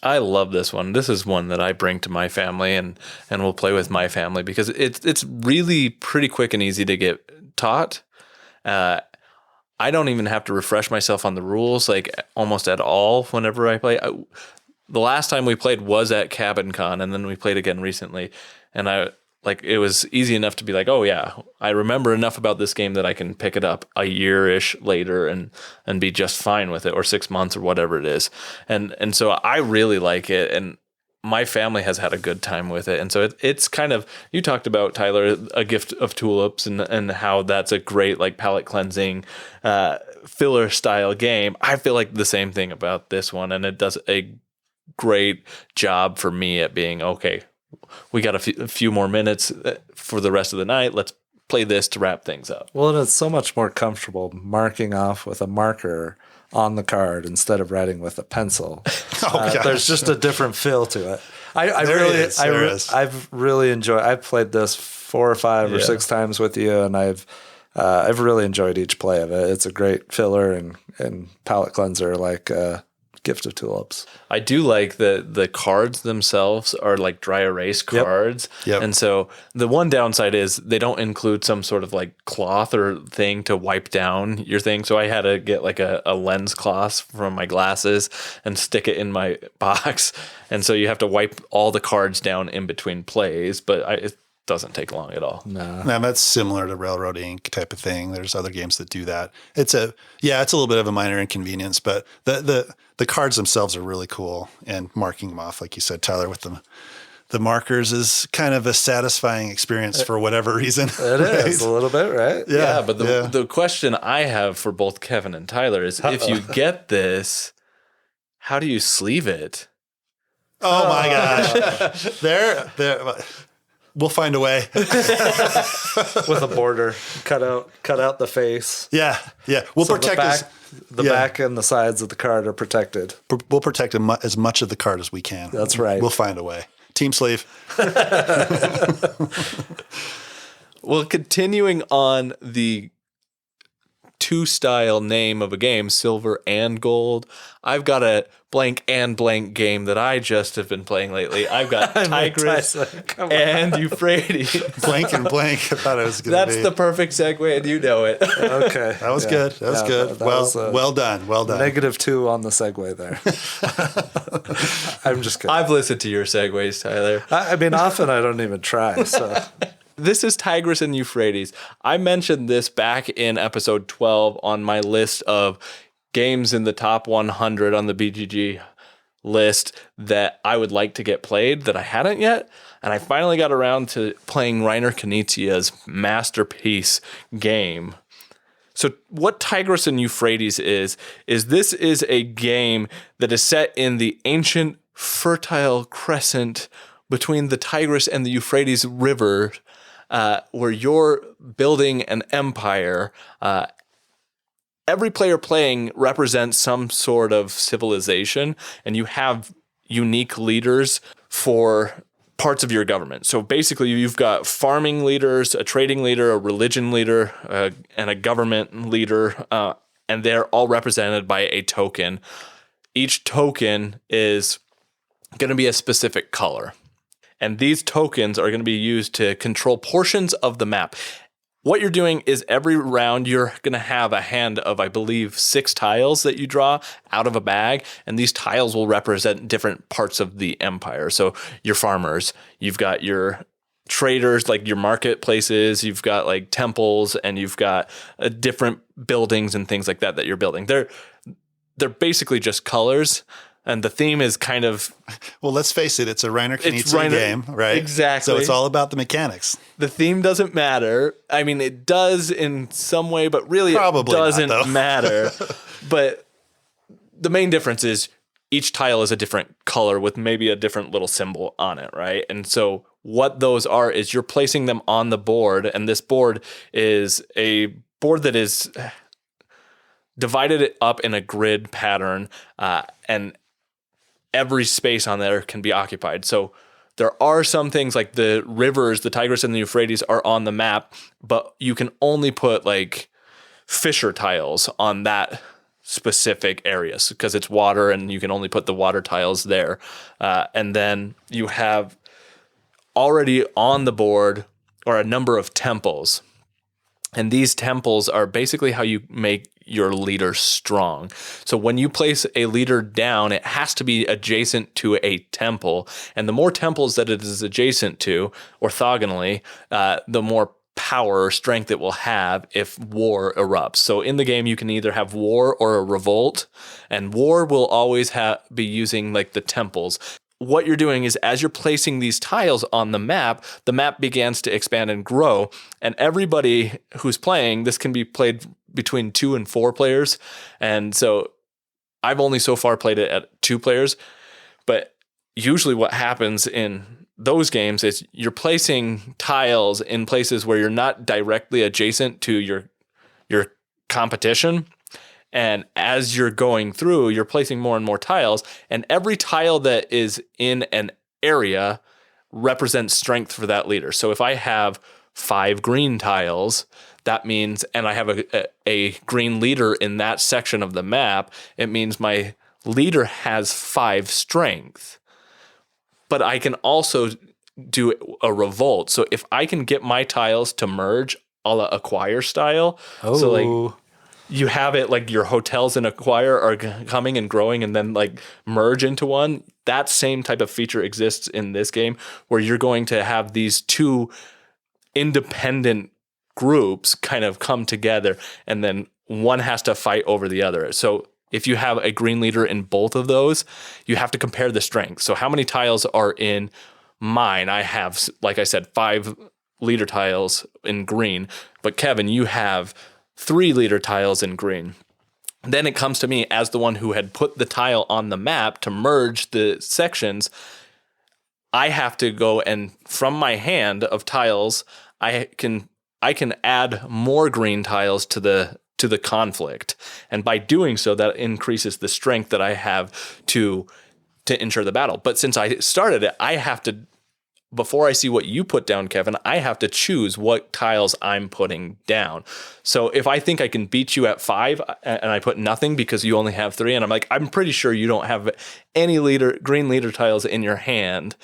I love this one. This is one that I bring to my family and will play with my family because it's really pretty quick and easy to get taught. I don't even have to refresh myself on the rules like almost at all whenever I play. The last time we played was at Cabin Con, and then we played again recently, and it was easy enough to be like, oh yeah, I remember enough about this game that I can pick it up a year-ish later and be just fine with it, or 6 months or whatever it is. And so I really like it, and my family has had a good time with it. And so it's kind of, you talked about, Tyler, A Gift of Tulips and how that's a great like palate cleansing filler style game. I feel like the same thing about this one, and it does a great job for me at being, okay, we got a few more minutes for the rest of the night. Let's play this to wrap things up. Well, and it's so much more comfortable marking off with a marker on the card instead of writing with a pencil. There's just a different feel to it. I've really enjoyed. I've played this 4 or 5 or 6 times with you, and I've really enjoyed each play of it. It's a great filler and palate cleanser, like Gift of Tulips. I do like the cards themselves are like dry erase cards. Yep. And so the one downside is they don't include some sort of like cloth or thing to wipe down your thing. So I had to get like a lens cloth from my glasses and stick it in my box. And so you have to wipe all the cards down in between plays, but it doesn't take long at all. No, that's similar to Railroad Ink type of thing. There's other games that do that. It's a little bit of a minor inconvenience, but the cards themselves are really cool, and marking them off, like you said, Tyler, with the markers is kind of a satisfying experience for whatever reason. It is a little bit, right? Yeah, but the question I have for both Kevin and Tyler is, if you get this, how do you sleeve it? Oh my gosh. There. We'll find a way. With a border, cut out the face. Yeah. We'll so protect the back and the sides of the card are protected. We'll protect as much of the card as we can. That's right. We'll find a way. Team sleeve. Well, continuing on the two-style name of a game, silver and gold. I've got a blank and blank game that I just have been playing lately. I've got Tigris and Euphrates. Blank and blank. I thought it was going to be. That's the perfect segue, and you know it. Okay. That was good. That was good. that Well, was, well done. Well done. -2 on the segue there. I'm just kidding. I've listened to your segues, Tyler. I mean, often I don't even try. So This is Tigris and Euphrates. I mentioned this back in episode 12 on my list of games in the top 100 on the BGG list that I would like to get played that I hadn't yet. And I finally got around to playing Reiner Knizia's masterpiece game. So what Tigris and Euphrates is this is a game that is set in the ancient fertile crescent between the Tigris and the Euphrates River, where you're building an empire. Every player playing represents some sort of civilization, and you have unique leaders for parts of your government. So basically, you've got farming leaders, a trading leader, a religion leader, and a government leader, and they're all represented by a token. Each token is going to be a specific color. And these tokens are going to be used to control portions of the map. What you're doing is every round you're going to have a hand of, I believe, 6 tiles that you draw out of a bag. And these tiles will represent different parts of the empire. So your farmers, you've got your traders, like your marketplaces, you've got like temples, and you've got different buildings and things like that that you're building. They're basically just colors. And the theme is kind of... Well, let's face it. It's a Reiner Knizia game, right? Exactly. So it's all about the mechanics. The theme doesn't matter. I mean, it does in some way, but really Probably it doesn't not, though. matter. But the main difference is each tile is a different color with maybe a different little symbol on it, right? And so what those are is you're placing them on the board, and this board is a board that is divided up in a grid pattern, and every space on there can be occupied. So there are some things like the rivers, the Tigris and the Euphrates are on the map, but you can only put like fisher tiles on that specific areas because it's water and you can only put the water tiles there. And then you have already on the board are a number of temples. And these temples are basically how you make your leader strong. So when you place a leader down, it has to be adjacent to a temple. And the more temples that it is adjacent to, orthogonally, the more power or strength it will have if war erupts. So in the game, you can either have war or a revolt. And war will always be using like the temples. What you're doing is as you're placing these tiles on the map begins to expand and grow. And everybody who's playing, this can be played between 2 and 4 players. And so I've only so far played it at 2 players. But usually what happens in those games is you're placing tiles in places where you're not directly adjacent to your competition. And as you're going through, you're placing more and more tiles. And every tile that is in an area represents strength for that leader. So if I have 5 green tiles, that means, and I have a green leader in that section of the map, it means my leader has 5 strength. But I can also do a revolt. So if I can get my tiles to merge a la Acquire style, so like you have it like your hotels in Acquire are coming and growing and then like merge into one. That same type of feature exists in this game where you're going to have these 2 independent groups kind of come together and then one has to fight over the other. So if you have a green leader in both of those, you have to compare the strength. So how many tiles are in mine? I have, like I said, 5 leader tiles in green, but Kevin, you have 3 leader tiles in green. Then it comes to me as the one who had put the tile on the map to merge the sections. I have to go and from my hand of tiles, I can add more green tiles to the conflict. And by doing so, that increases the strength that I have to ensure the battle. But since I started it, I have to before I see what you put down, Kevin, I have to choose what tiles I'm putting down. So if I think I can beat you at 5 and I put nothing because you only have 3, and I'm like, I'm pretty sure you don't have any green leader tiles in your hand,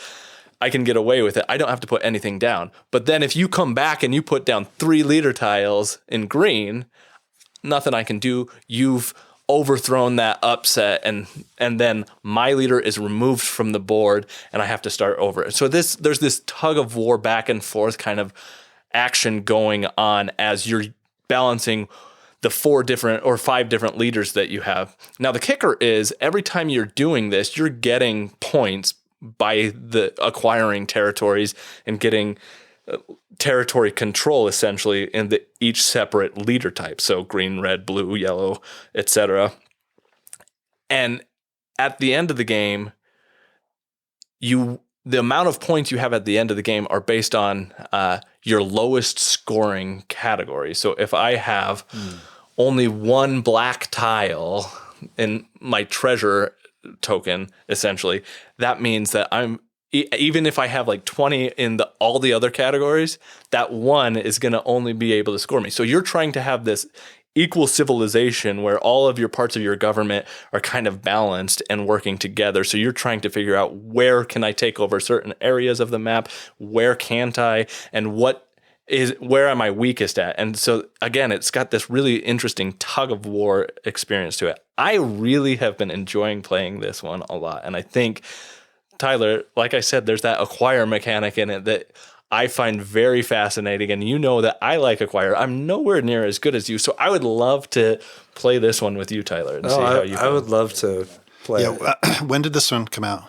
I can get away with it. I don't have to put anything down. But then if you come back and you put down 3 leader tiles in green, nothing I can do. You've overthrown that upset, and then my leader is removed from the board and I have to start over. So there's this tug of war back and forth kind of action going on as you're balancing the 4 different or 5 different leaders that you have. Now the kicker is every time you're doing this, you're getting points by the acquiring territories and getting territory control essentially in each separate leader type. So green, red, blue, yellow, etc. And at the end of the game, the amount of points you have at the end of the game are based on your lowest scoring category. So if I have only 1 black tile in my treasure token, essentially, that means that even if I have like 20 in all the other categories, that 1 is going to only be able to score me. So you're trying to have this equal civilization where all of your parts of your government are kind of balanced and working together. So you're trying to figure out where can I take over certain areas of the map, where can't I, and where am I weakest at? And so again, it's got this really interesting tug of war experience to it. I really have been enjoying playing this one a lot. And I think, Tyler, like I said, there's that acquire mechanic in it that I find very fascinating. And you know that I like acquire. I'm nowhere near as good as you. So I would love to play this one with you, Tyler, and see how you feel. I would love to play it. When did this one come out?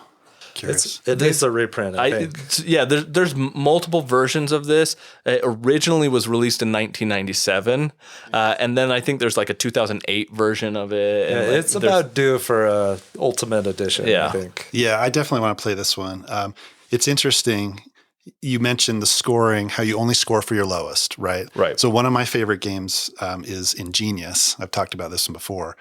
Curious. It is a reprint, I think. There's multiple versions of this. It originally was released in 1997. And then I think there's like a 2008 version of it. Yeah, it's about due for a Ultimate Edition, I think. Yeah, I definitely want to play this one. It's interesting. You mentioned the scoring, how you only score for your lowest, right? Right. So one of my favorite games is Ingenious. I've talked about this one before.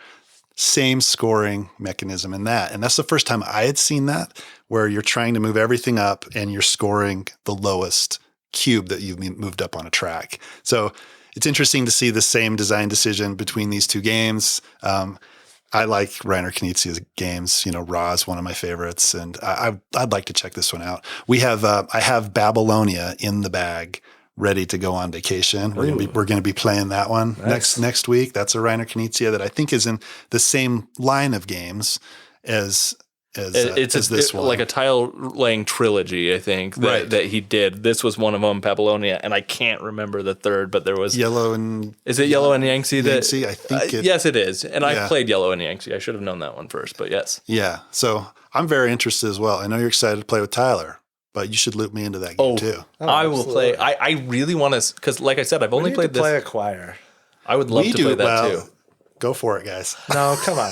Same scoring mechanism in that. And that's the first time I had seen that, where you're trying to move everything up and you're scoring the lowest cube that you've moved up on a track. So it's interesting to see the same design decision between these 2 games. I like Reiner Knizia's games. Ra is one of my favorites, and I'd like to check this one out. I have Babylonia in the bag, ready to go on vacation. We're going to be playing that one next week. That's a Reiner Knizia that I think is in the same line of games as this one. Like a tile laying trilogy, I think, that he did. This was one of them, Babylonia, and I can't remember the third, but there was Yellow and Is it Yellow and Yangtze? Yangtze, I think yes, it is. And I played Yellow and Yangtze. I should have known that one first, but yes. Yeah. So I'm very interested as well. I know you're excited to play with Tyler, but you should loop me into that game too. I will play. I really want to, because like I said, I've only played this. Play Acquire. I would love to play that too. Go for it, guys. No, come on.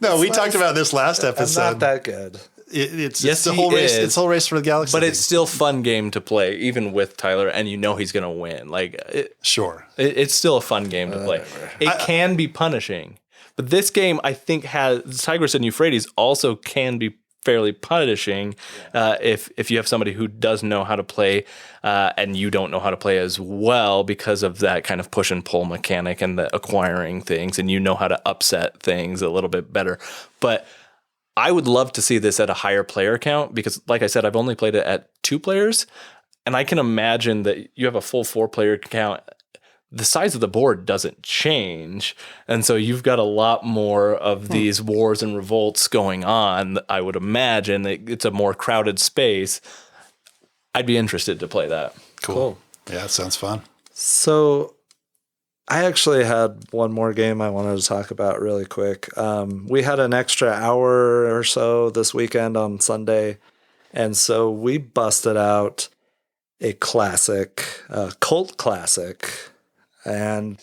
No, we talked about this last episode. I'm not that good. It's the whole race. It's the whole race for the galaxy. But it's still a fun game to play, even with Tyler, and he's going to win. Sure. It's still a fun game to play. It can be punishing, but this game I think has Tigris and Euphrates also can be fairly punishing if you have somebody who does know how to play and you don't know how to play as well, because of that kind of push and pull mechanic and the acquiring things, and you know how to upset things a little bit better. But I would love to see this at a higher player count, because like I said, I've only played it at 2 players, and I can imagine that you have a full 4-player count. The size of the board doesn't change. And so you've got a lot more of these wars and revolts going on. I would imagine that it's a more crowded space. I'd be interested to play that. Cool. Yeah, it sounds fun. So I actually had one more game I wanted to talk about really quick. We had an extra hour or so this weekend on Sunday. And so we busted out a classic, a cult classic, and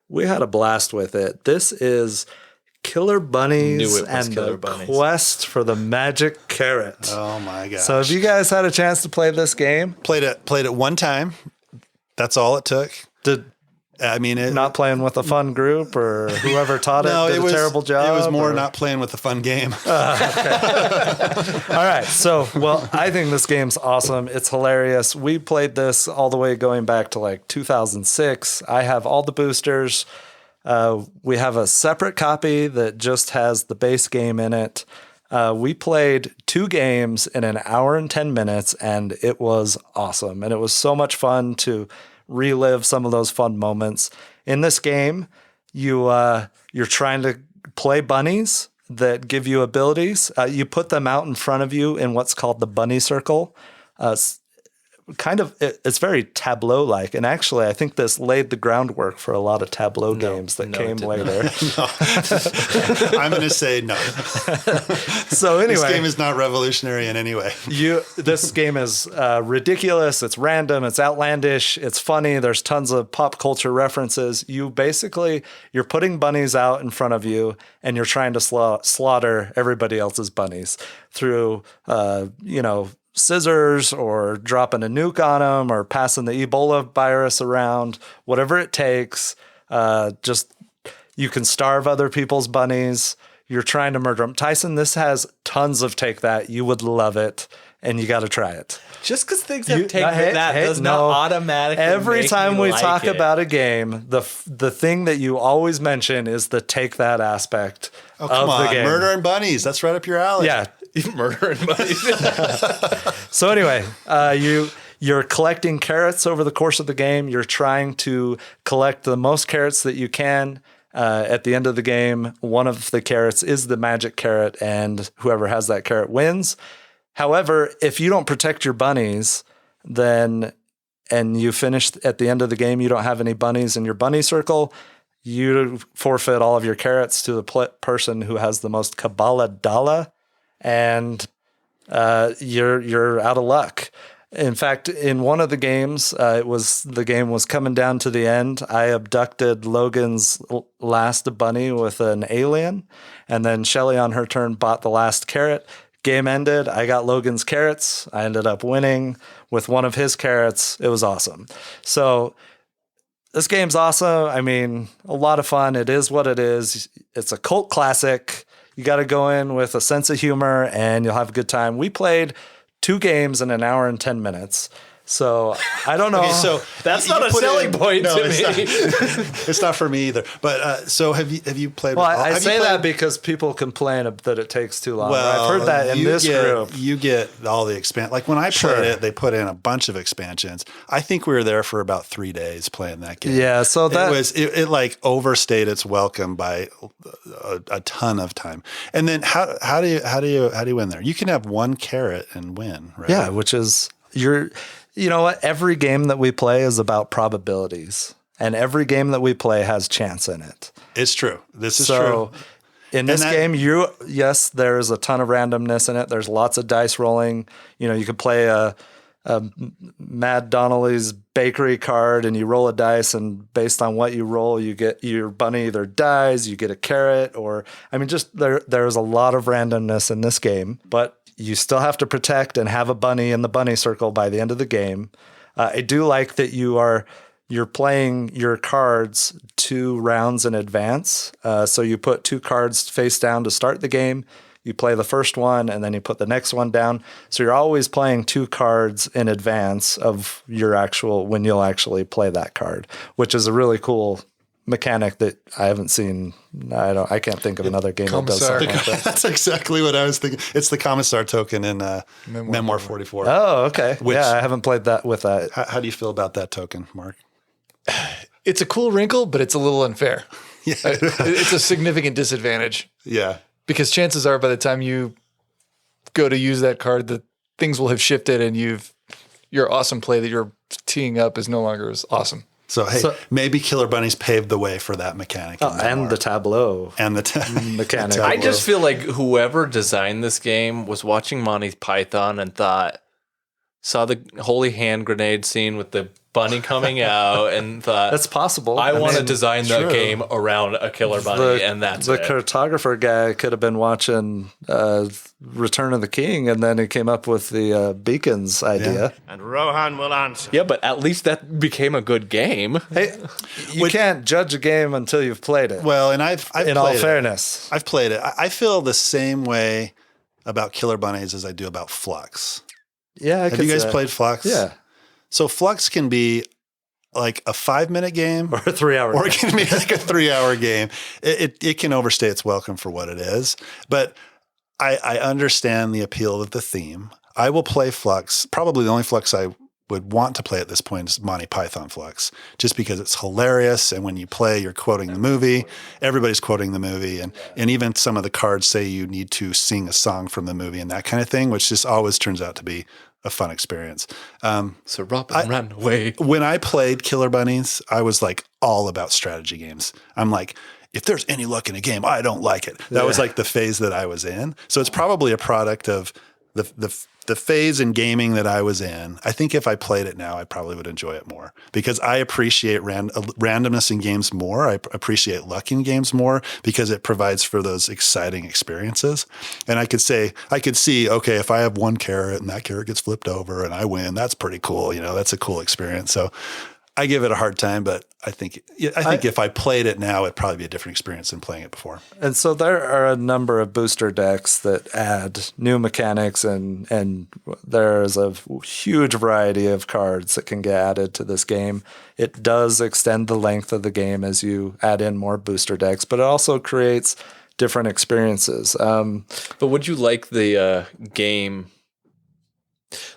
we had a blast with it. This is Killer Bunnies and the Quest for the Magic Carrot. Oh my gosh. So have you guys had a chance to play this game? Played it one time. That's all it took. I mean, Not playing with a fun group, or whoever taught it did a terrible job? It was more or? not playing with a fun game. All right. So, well, I think this game's awesome. It's hilarious. We played this all the way going back to like 2006. I have all the boosters. We have a separate copy that just has the base game in it. We played 2 games in an hour and 10 minutes, and it was awesome. And it was so much fun to relive some of those fun moments. In this game, you're trying to play bunnies that give you abilities. You put them out in front of you in what's called the bunny circle. It's very Tableau-like. And actually, I think this laid the groundwork for a lot of Tableau games that came later. I'm going to say no. So anyway. This game is not revolutionary in any way. This game is ridiculous. It's random. It's outlandish. It's funny. There's tons of pop culture references. You're putting bunnies out in front of you, and you're trying to slaughter everybody else's bunnies through, scissors or dropping a nuke on them or passing the Ebola virus around, whatever it takes. You can starve other people's bunnies. You're trying to murder them. Tyson, this has tons of take that. You would love it, and you got to try it. Just because things have take that does not automatically Every make time me we like talk it. about a game, the thing that you always mention is the take that aspect Oh, come of the on. game. Murder and bunnies. That's right up your alley. Yeah. Murder and bunnies. So anyway, you're collecting carrots over the course of the game. You're trying to collect the most carrots that you can. At the end of the game, one of the carrots is the magic carrot, and whoever has that carrot wins. However, if you don't protect your bunnies, and you finish at the end of the game, you don't have any bunnies in your bunny circle, you forfeit all of your carrots to the person who has the most Kabbalah Dala, and you're out of luck. In fact, in one of the games, the game was coming down to the end. I abducted Logan's last bunny with an alien, and then Shelly on her turn bought the last carrot. Game ended. I got Logan's carrots. I ended up winning with one of his carrots. It was awesome. So this game's awesome. I mean, a lot of fun. It is what it is. It's a cult classic. You got to go in with a sense of humor, and you'll have a good time. We played 2 games in an hour and 10 minutes. So I don't know. Okay, so That's not a selling point to me. It's not for me either. But so have you played? Well, I have say you played, that because people complain that it takes too long. Well, I've heard that in this group. You get all the Like when I played it, they put in a bunch of expansions. I think we were there for about 3 days playing that game. Yeah, so that it like overstayed its welcome by a ton of time. And then how do you win there? You can have 1 carrot and win, right? Yeah, which is you know what? Every game that we play is about probabilities, and every game that we play has chance in it. It's true. This is true. In this game, yes, there's a ton of randomness in it. There's lots of dice rolling. You could play a Mad Donnelly's bakery card, and you roll a dice, and based on what you roll, you get your bunny either dies, you get a carrot, just there's a lot of randomness in this game, but you still have to protect and have a bunny in the bunny circle by the end of the game. I do like that you're playing your cards 2 rounds in advance. So you put 2 cards face down to start the game. You play the first one, and then you put the next one down. So you're always playing 2 cards in advance of when you'll actually play that card, which is a really cool mechanic that I haven't seen. I can't think of another game that does something like that. That's exactly what I was thinking. It's the Commissar token in Memoir 44. Oh, okay. I haven't played that with that. How do you feel about that token, Mark? It's a cool wrinkle, but it's a little unfair. Yeah. It's a significant disadvantage. Yeah. Because chances are by the time you go to use that card, that things will have shifted, and your awesome play that you're teeing up is no longer as awesome. So, maybe Killer Bunnies paved the way for that mechanic. And the Tableau. And the mechanic. I just feel like whoever designed this game was watching Monty Python and thought, saw the holy hand grenade scene with the bunny coming out and thought, That's possible. I want to mean, design the game around a killer bunny, and that's the it. cartographer guy could have been watching Return of the King, and then he came up with the beacons idea. And Rohan will answer. Yeah, but at least that became a good game. Hey, you can't judge a game until you've played it. Well, and I've in played all it. fairness, I've played it. I feel the same way about Killer Bunnies as I do about Flux. yeah. Have you guys played Flux? Yeah, So Flux can be like a 5-minute game, or a 3-hour. or it can be like a 3-hour game. It can overstay its welcome for what it is. But I understand the appeal of the theme. I will play Flux. Probably the only Flux I would want to play at this point is Monty Python Flux, just because it's hilarious. And when you play, you're quoting the movie. Everybody's quoting the movie. And even some of the cards say you need to sing a song from the movie and that kind of thing, which just always turns out to be a fun experience. So Robin ran away. When I played Killer Bunnies, I was like all about strategy games. I'm like, if there's any luck in a game, I don't like it. That was like the phase that I was in. So it's probably a product of the phase in gaming that I was in. I think if I played it now, I probably would enjoy it more because I appreciate randomness in games more. I appreciate luck in games more because it provides for those exciting experiences. And I could see, okay, if I have one carrot and that carrot gets flipped over and I win, that's pretty cool. That's a cool experience. So I give it a hard time, but I think if I played it now, it'd probably be a different experience than playing it before. And so there are a number of booster decks that add new mechanics, and there's a huge variety of cards that can get added to this game. It does extend the length of the game as you add in more booster decks, but it also creates different experiences. But would you like the game?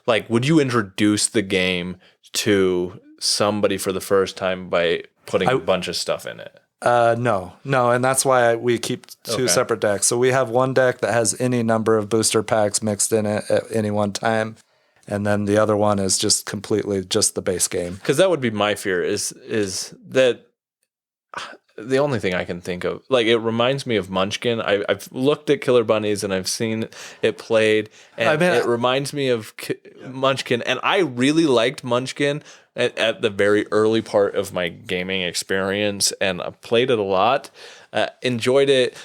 Like, would you introduce the game to somebody for the first time by putting a bunch of stuff in it? No, and that's why we keep two separate decks. So we have one deck that has any number of booster packs mixed in it at any one time, and then the other one is just completely just the base game. Because that would be my fear is that the only thing I can think of, like, it reminds me of Munchkin. I've looked at Killer Bunnies and I've seen it played, and it reminds me of Munchkin. And I really liked Munchkin at the very early part of my gaming experience, and I played it a lot, enjoyed it.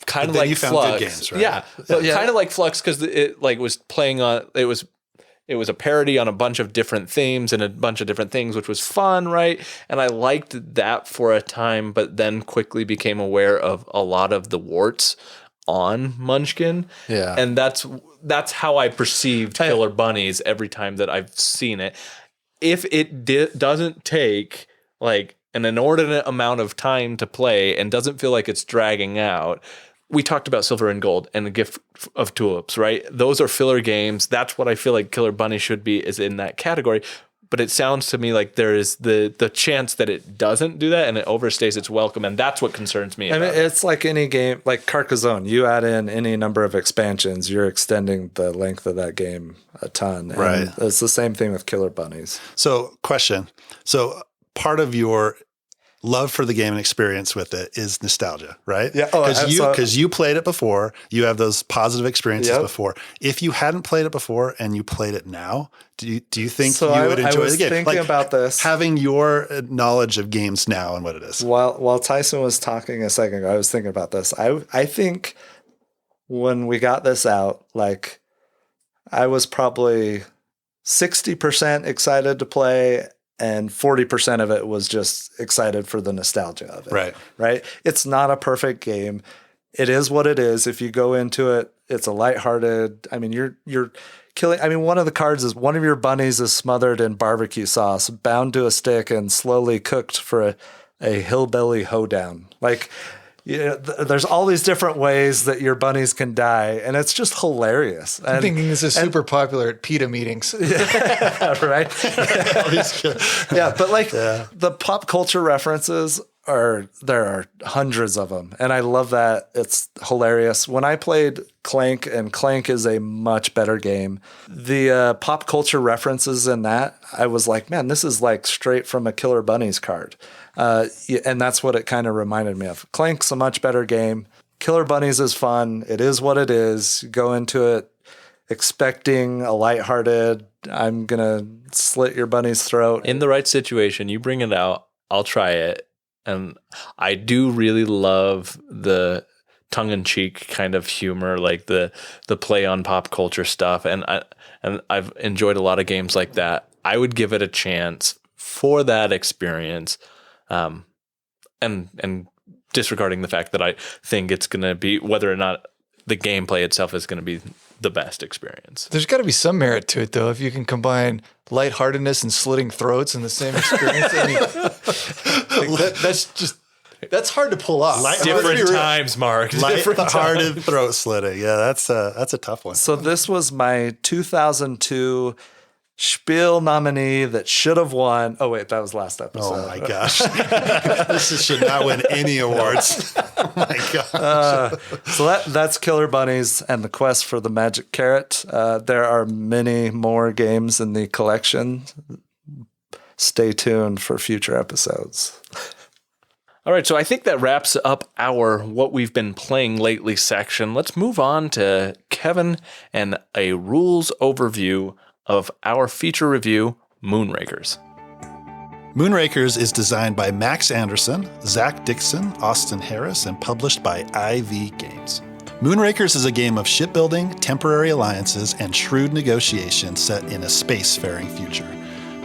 Kind of like you found Flux, good games, right? Yeah. Kind of like Flux because it like was playing on it was a parody on a bunch of different themes and a bunch of different things, which was fun, right? And I liked that for a time, but then quickly became aware of a lot of the warts on Munchkin. Yeah. And that's how I perceived Killer Bunnies every time that I've seen it. If it doesn't take like an inordinate amount of time to play and doesn't feel like it's dragging out. We talked about Silver and Gold and the Gift of Tulips, right? Those are filler games. That's what I feel like Killer Bunny should be, is in that category. But it sounds to me like there is the chance that it doesn't do that and it overstays its welcome, and that's what concerns me. I mean, it's like any game, like Carcassonne. You add in any number of expansions, you're extending the length of that game a ton. And right. It's the same thing with Killer Bunnies. So, question. So, part of your love for the game and experience with it is nostalgia, right? Yeah. Because you played it before, you have those positive experiences Yep. before. If you hadn't played it before and you played it now, do you think So you would enjoy I was the game? thinking about this. Having your knowledge of games now and what it is. While Tyson was talking a second ago, I was thinking about this. I think when we got this out, like, I was probably 60% excited to play, and 40% of it was just excited for the nostalgia of it. Right. It's not a perfect game. It is what it is. If you go into it, it's a lighthearted. I mean, you're killing. I mean, one of the cards is one of your bunnies is smothered in barbecue sauce, bound to a stick, and slowly cooked for a hillbilly hoedown. Like, there's all these different ways that your bunnies can die, and it's just hilarious. I'm thinking this is super popular at PETA meetings. Right? Yeah, but like the pop culture references there are hundreds of them, and I love that. It's hilarious. When I played Clank, and Clank is a much better game, the pop culture references in that, I was like, man, this is like straight from a Killer Bunnies card. And that's what it kind of reminded me of. Clank's a much better game. Killer Bunnies is fun. It is what it is. You go into it. expecting a lighthearted, I'm going to slit your bunny's throat. In the right situation, you bring it out, I'll try it. And I do really love the tongue-in-cheek kind of humor, like the play on pop culture stuff. And I've enjoyed a lot of games like that. I would give it a chance for that experience. And disregarding the fact that I think it's going to be, whether or not the gameplay itself is going to be the best experience. There's got to be some merit to it, though, if you can combine lightheartedness and slitting throats in the same experience. I mean, that's hard to pull off. Different times, Mark. Light-hearted throat slitting. Yeah, that's a tough one. So this was my 2002 Spiel nominee that should have won. Oh, wait, that was last episode. Oh, my gosh. This should not win any awards. Oh, my gosh. So that's Killer Bunnies and the Quest for the Magic Carrot. There are many more games in the collection. Stay tuned for future episodes. All right, so I think that wraps up our what we've been playing lately section. Let's move on to Kevin and a rules overview of our feature review, Moonrakers. Moonrakers is designed by Max Anderson, Zach Dixon, Austin Harris, and published by IV Games. Moonrakers is a game of shipbuilding, temporary alliances, and shrewd negotiation set in a spacefaring future.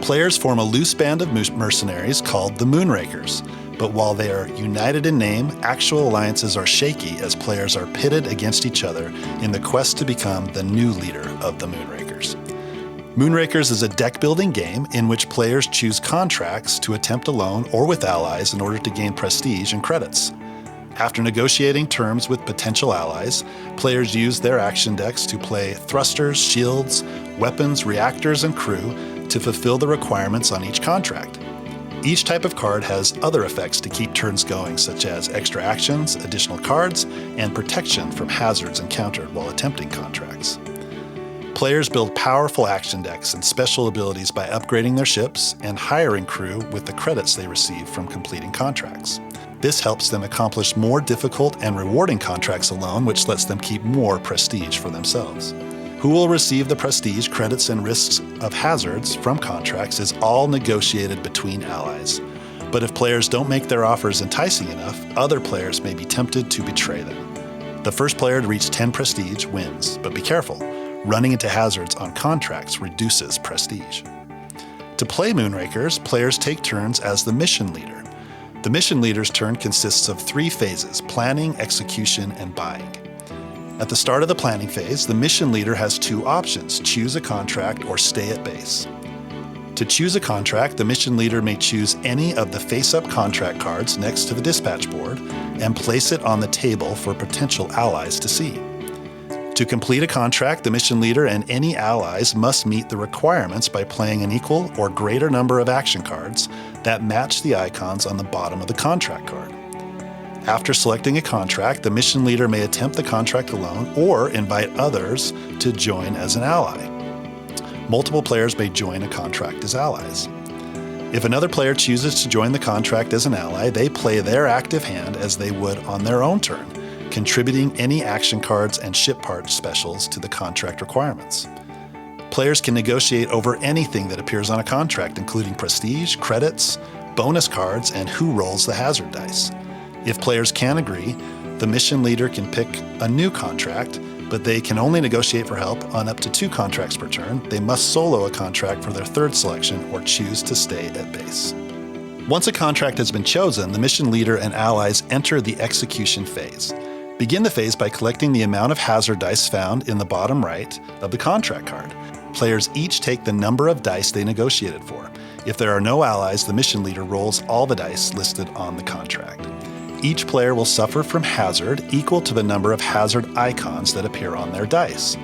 Players form a loose band of mercenaries called the Moonrakers, but while they are united in name, actual alliances are shaky as players are pitted against each other in the quest to become the new leader of the Moonrakers. Moonrakers is a deck-building game in which players choose contracts to attempt alone or with allies in order to gain prestige and credits. After negotiating terms with potential allies, players use their action decks to play thrusters, shields, weapons, reactors, and crew to fulfill the requirements on each contract. Each type of card has other effects to keep turns going, such as extra actions, additional cards, and protection from hazards encountered while attempting contracts. Players build powerful action decks and special abilities by upgrading their ships and hiring crew with the credits they receive from completing contracts. This helps them accomplish more difficult and rewarding contracts alone, which lets them keep more prestige for themselves. Who will receive the prestige, credits, and risks of hazards from contracts is all negotiated between allies. But if players don't make their offers enticing enough, other players may be tempted to betray them. The first player to reach 10 prestige wins, but be careful. Running into hazards on contracts reduces prestige. To play Moonrakers, players take turns as the mission leader. The mission leader's turn consists of 3 phases: planning, execution, and buying. At the start of the planning phase, the mission leader has 2 options: choose a contract or stay at base. To choose a contract, the mission leader may choose any of the face-up contract cards next to the dispatch board and place it on the table for potential allies to see. To complete a contract, the mission leader and any allies must meet the requirements by playing an equal or greater number of action cards that match the icons on the bottom of the contract card. After selecting a contract, the mission leader may attempt the contract alone or invite others to join as an ally. Multiple players may join a contract as allies. If another player chooses to join the contract as an ally, they play their active hand as they would on their own turn, contributing any action cards and ship part specials to the contract requirements. Players can negotiate over anything that appears on a contract, including prestige, credits, bonus cards, and who rolls the hazard dice. If players can agree, the mission leader can pick a new contract, but they can only negotiate for help on up to 2 contracts per turn. They must solo a contract for their third selection or choose to stay at base. Once a contract has been chosen, the mission leader and allies enter the execution phase. Begin the phase by collecting the amount of hazard dice found in the bottom right of the contract card. Players each take the number of dice they negotiated for. If there are no allies, the mission leader rolls all the dice listed on the contract. Each player will suffer from hazard equal to the number of hazard icons that appear on their dice.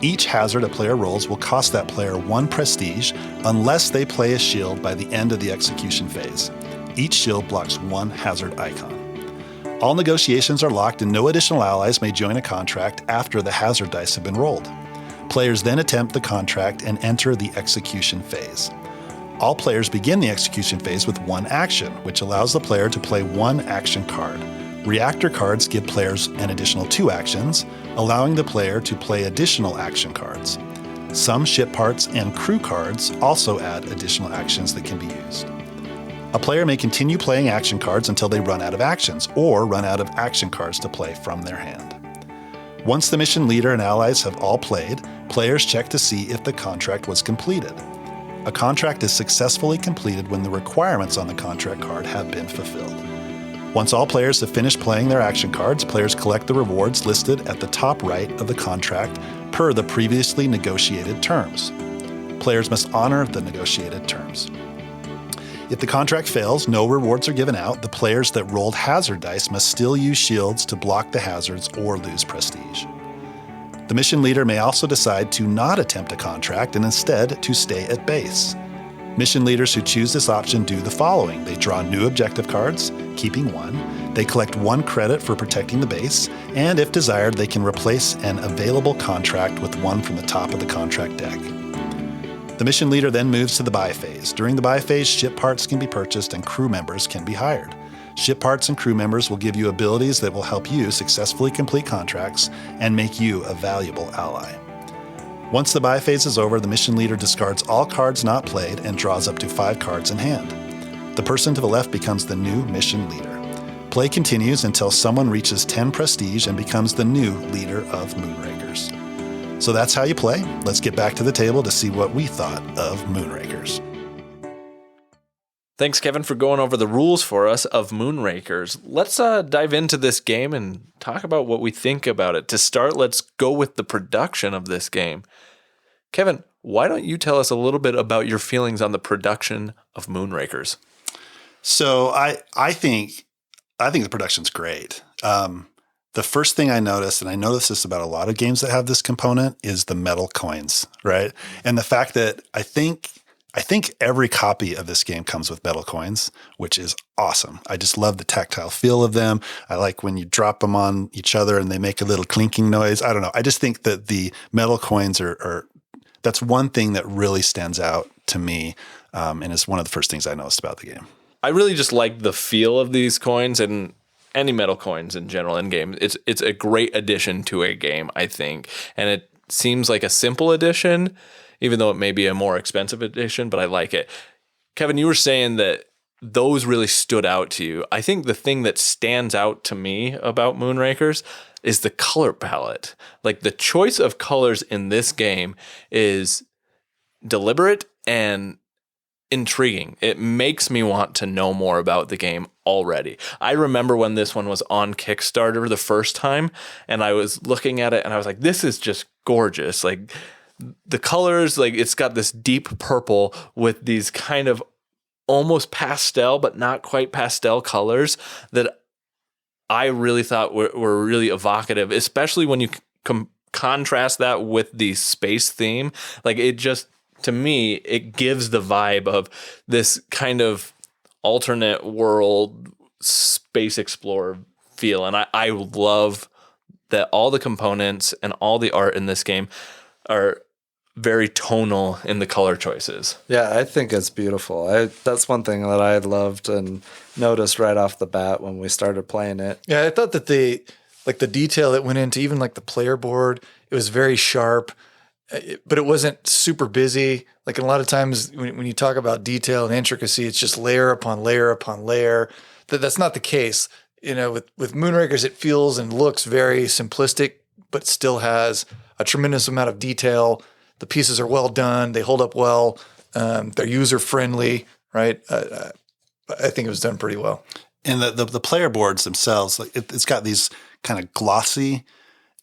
Each hazard a player rolls will cost that player 1 prestige unless they play a shield by the end of the execution phase. Each shield blocks 1 hazard icon. All negotiations are locked and no additional allies may join a contract after the hazard dice have been rolled. Players then attempt the contract and enter the execution phase. All players begin the execution phase with 1 action, which allows the player to play 1 action card. Reactor cards give players an additional 2 actions. allowing the player to play additional action cards. Some ship parts and crew cards also add additional actions that can be used. A player may continue playing action cards until they run out of actions or run out of action cards to play from their hand. Once the mission leader and allies have all played, players check to see if the contract was completed. A contract is successfully completed when the requirements on the contract card have been fulfilled. Once all players have finished playing their action cards, players collect the rewards listed at the top right of the contract per the previously negotiated terms. Players must honor the negotiated terms. If the contract fails, no rewards are given out. The players that rolled hazard dice must still use shields to block the hazards or lose prestige. The mission leader may also decide to not attempt a contract and instead to stay at base. Mission leaders who choose this option do the following. They draw new objective cards, keeping one. They collect 1 credit for protecting the base, and if desired, they can replace an available contract with one from the top of the contract deck. The mission leader then moves to the buy phase. During the buy phase, ship parts can be purchased and crew members can be hired. Ship parts and crew members will give you abilities that will help you successfully complete contracts and make you a valuable ally. Once the buy phase is over, the mission leader discards all cards not played and draws up to 5 cards in hand. The person to the left becomes the new mission leader. Play continues until someone reaches 10 prestige and becomes the new leader of Moonrakers. So that's how you play. Let's get back to the table to see what we thought of Moonrakers. Thanks, Kevin, for going over the rules for us of Moonrakers. Let's dive into this game and talk about what we think about it. To start, let's go with the production of this game. Kevin, why don't you tell us a little bit about your feelings on the production of Moonrakers? So I think the production's great. The first thing I noticed, and I noticed this about a lot of games that have this component, is the metal coins, right? And the fact that I think every copy of this game comes with metal coins, which is awesome. I just love the tactile feel of them. I like when you drop them on each other and they make a little clinking noise. I don't know. I just think that the metal coins that's one thing that really stands out to me, and is one of the first things I noticed about the game. I really just like the feel of these coins and any metal coins in general in games. It's a great addition to a game, I think. And it seems like a simple addition, even though it may be a more expensive edition, but I like it. Kevin, you were saying that those really stood out to you. I think the thing that stands out to me about Moonrakers is the color palette. Like, the choice of colors in this game is deliberate and intriguing. It makes me want to know more about the game already. I remember when this one was on Kickstarter the first time, and I was looking at it and I was like, this is just gorgeous. Like, the colors, like, it's got this deep purple with these kind of almost pastel, but not quite pastel colors that I really thought were really evocative, especially when you contrast that with the space theme. Like, it just, to me, it gives the vibe of this kind of alternate world space explorer feel. And I love that all the components and all the art in this game are very tonal in the color choices. Yeah, I think it's beautiful. That's one thing that I loved and noticed right off the bat when we started playing it. Yeah, I thought that the detail that went into even like the player board, it was very sharp, but it wasn't super busy. Like, a lot of times when you talk about detail and intricacy, it's just layer upon layer upon layer. That's not the case. You know, with Moonrakers, it feels and looks very simplistic, but still has a tremendous amount of detail. The pieces are well done. They hold up well. They're user friendly, right? I think it was done pretty well. And the player boards themselves, like it's got these kind of glossy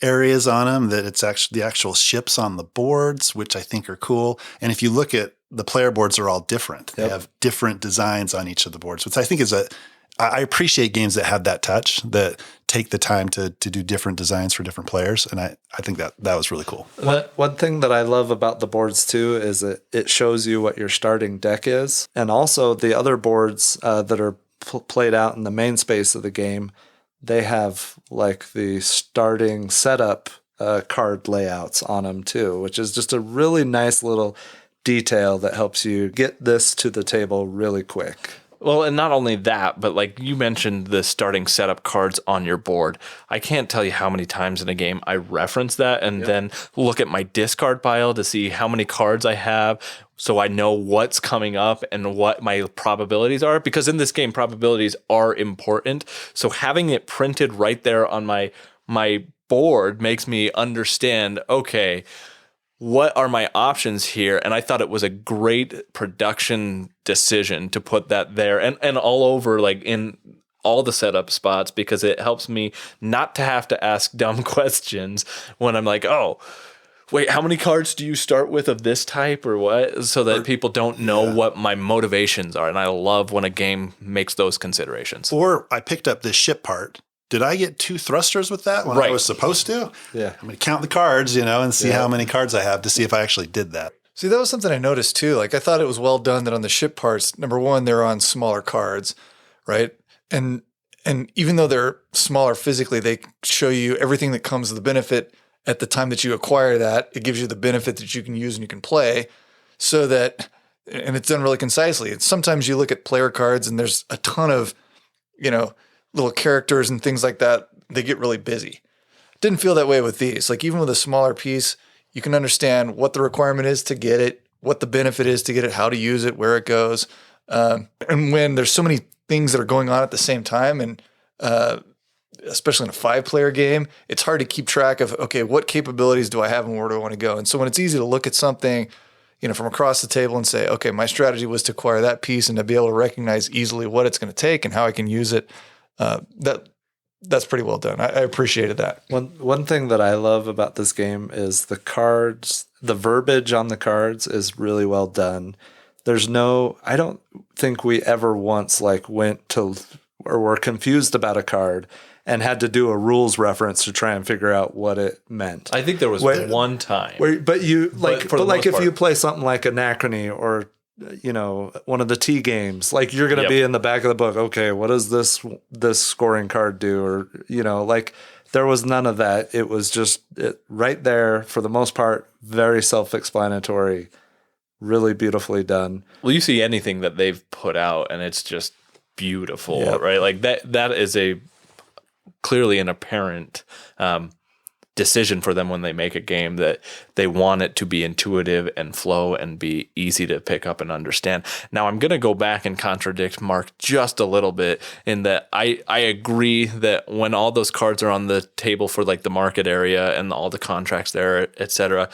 areas on them that it's actually the actual ships on the boards, which I think are cool. And if you look at the player boards, are all different. Yep. They have different designs on each of the boards, which I think I appreciate games that have that touch, that take the time to do different designs for different players. And I think that was really cool. One thing that I love about the boards too is it shows you what your starting deck is. And also the other boards that are played out in the main space of the game, they have like the starting setup card layouts on them too, which is just a really nice little detail that helps you get this to the table really quick. Well, and not only that, but like you mentioned the starting setup cards on your board. I can't tell you how many times in a game I reference that and then look at my discard pile to see how many cards I have so I know what's coming up and what my probabilities are. Because in this game, probabilities are important. So having it printed right there on my board makes me understand, okay, what are my options here? And I thought it was a great production decision to put that there and all over, like in all the setup spots, because it helps me not to have to ask dumb questions when I'm like, oh, wait, how many cards do you start with of this type or what? So that people don't know what my motivations are. And I love when a game makes those considerations. Or I picked up this ship part. Did I get 2 thrusters with that when I was supposed to? Yeah. I'm going to count the cards, and see how many cards I have to see if I actually did that. See, that was something I noticed too. Like I thought it was well done that on the ship parts, number one, they're on smaller cards, right? And even though they're smaller physically, they show you everything that comes with the benefit at the time that you acquire that. It gives you the benefit that you can use and you can play so that, and it's done really concisely. And sometimes you look at player cards and there's a ton of, little characters and things like that. They get really busy. Didn't feel that way with these. Like even with a smaller piece, you can understand what the requirement is to get it, what the benefit is to get it, how to use it, where it goes. And when there's so many things that are going on at the same time, and especially in a 5-player game, it's hard to keep track of, okay, what capabilities do I have and where do I want to go? And so when it's easy to look at something, from across the table and say, okay, my strategy was to acquire that piece and to be able to recognize easily what it's going to take and how I can use it, that's pretty well done. I appreciated that. One thing that I love about this game is the cards, the verbiage on the cards is really well done. I don't think we ever once went to or were confused about a card and had to do a rules reference to try and figure out what it meant. I think there was one time. If you play something like Anachrony or one of the T games, you're going to be in the back of the book. Okay, what does this scoring card do? Or, there was none of that. It was just right there for the most part, very self-explanatory, really beautifully done. Well, you see anything that they've put out and it's just beautiful, right? Like that is clearly an apparent, decision for them when they make a game that they want it to be intuitive and flow and be easy to pick up and understand. Now I'm going to go back and contradict Mark just a little bit in that I agree that when all those cards are on the table for the market area and all the contracts there, etc.,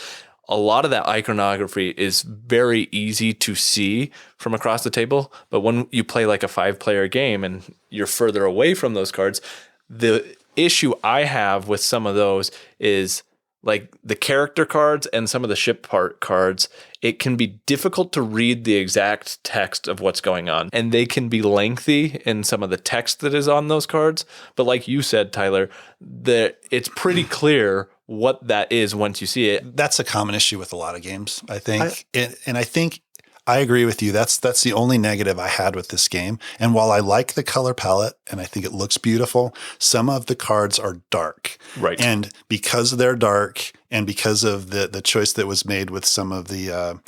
a lot of that iconography is very easy to see from across the table. But when you play a 5-player game and you're further away from those cards, the issue I have with some of those is the character cards and some of the ship part cards, it can be difficult to read the exact text of what's going on. And they can be lengthy in some of the text that is on those cards. But like you said, Tyler, it's pretty clear what that is once you see it. That's a common issue with a lot of games, I think. And I think I agree with you. That's the only negative I had with this game. And while I like the color palette and I think it looks beautiful, some of the cards are dark. Right. And because they're dark and because of the choice that was made with some of the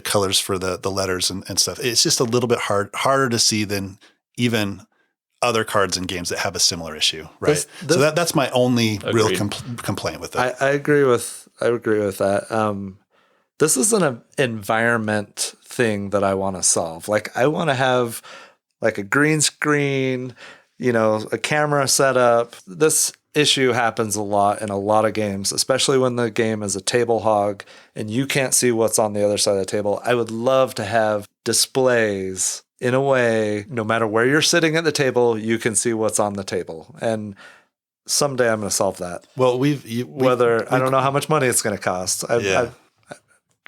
colors for the letters and stuff, it's just a little bit harder to see than even other cards in games that have a similar issue. Right. So that's my only real complaint with it. I agree with that. This is an environment thing that I want to solve. I want to have a green screen, a camera set up. This issue happens a lot in a lot of games, especially when the game is a table hog and you can't see what's on the other side of the table. I would love to have displays in a way, no matter where you're sitting at the table, you can see what's on the table. And someday I'm going to solve that. Well, I don't know how much money it's going to cost.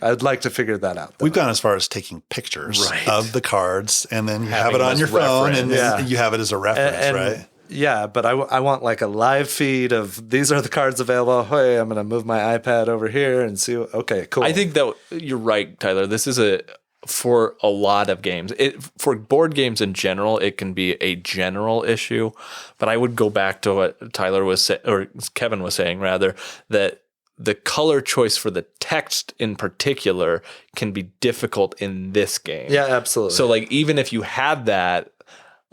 I'd like to figure that out, though. We've gone as far as taking pictures of the cards and then you have it on your phone and you have it as a reference, right? Yeah, but I want a live feed of these are the cards available. Hey, I'm going to move my iPad over here and see. Okay, cool. I think that you're right, Tyler. This is for a lot of games. For board games in general, it can be a general issue. But I would go back to what Tyler was or Kevin was saying, rather, that the color choice for the text in particular can be difficult in this game. Yeah, absolutely. So even if you had that,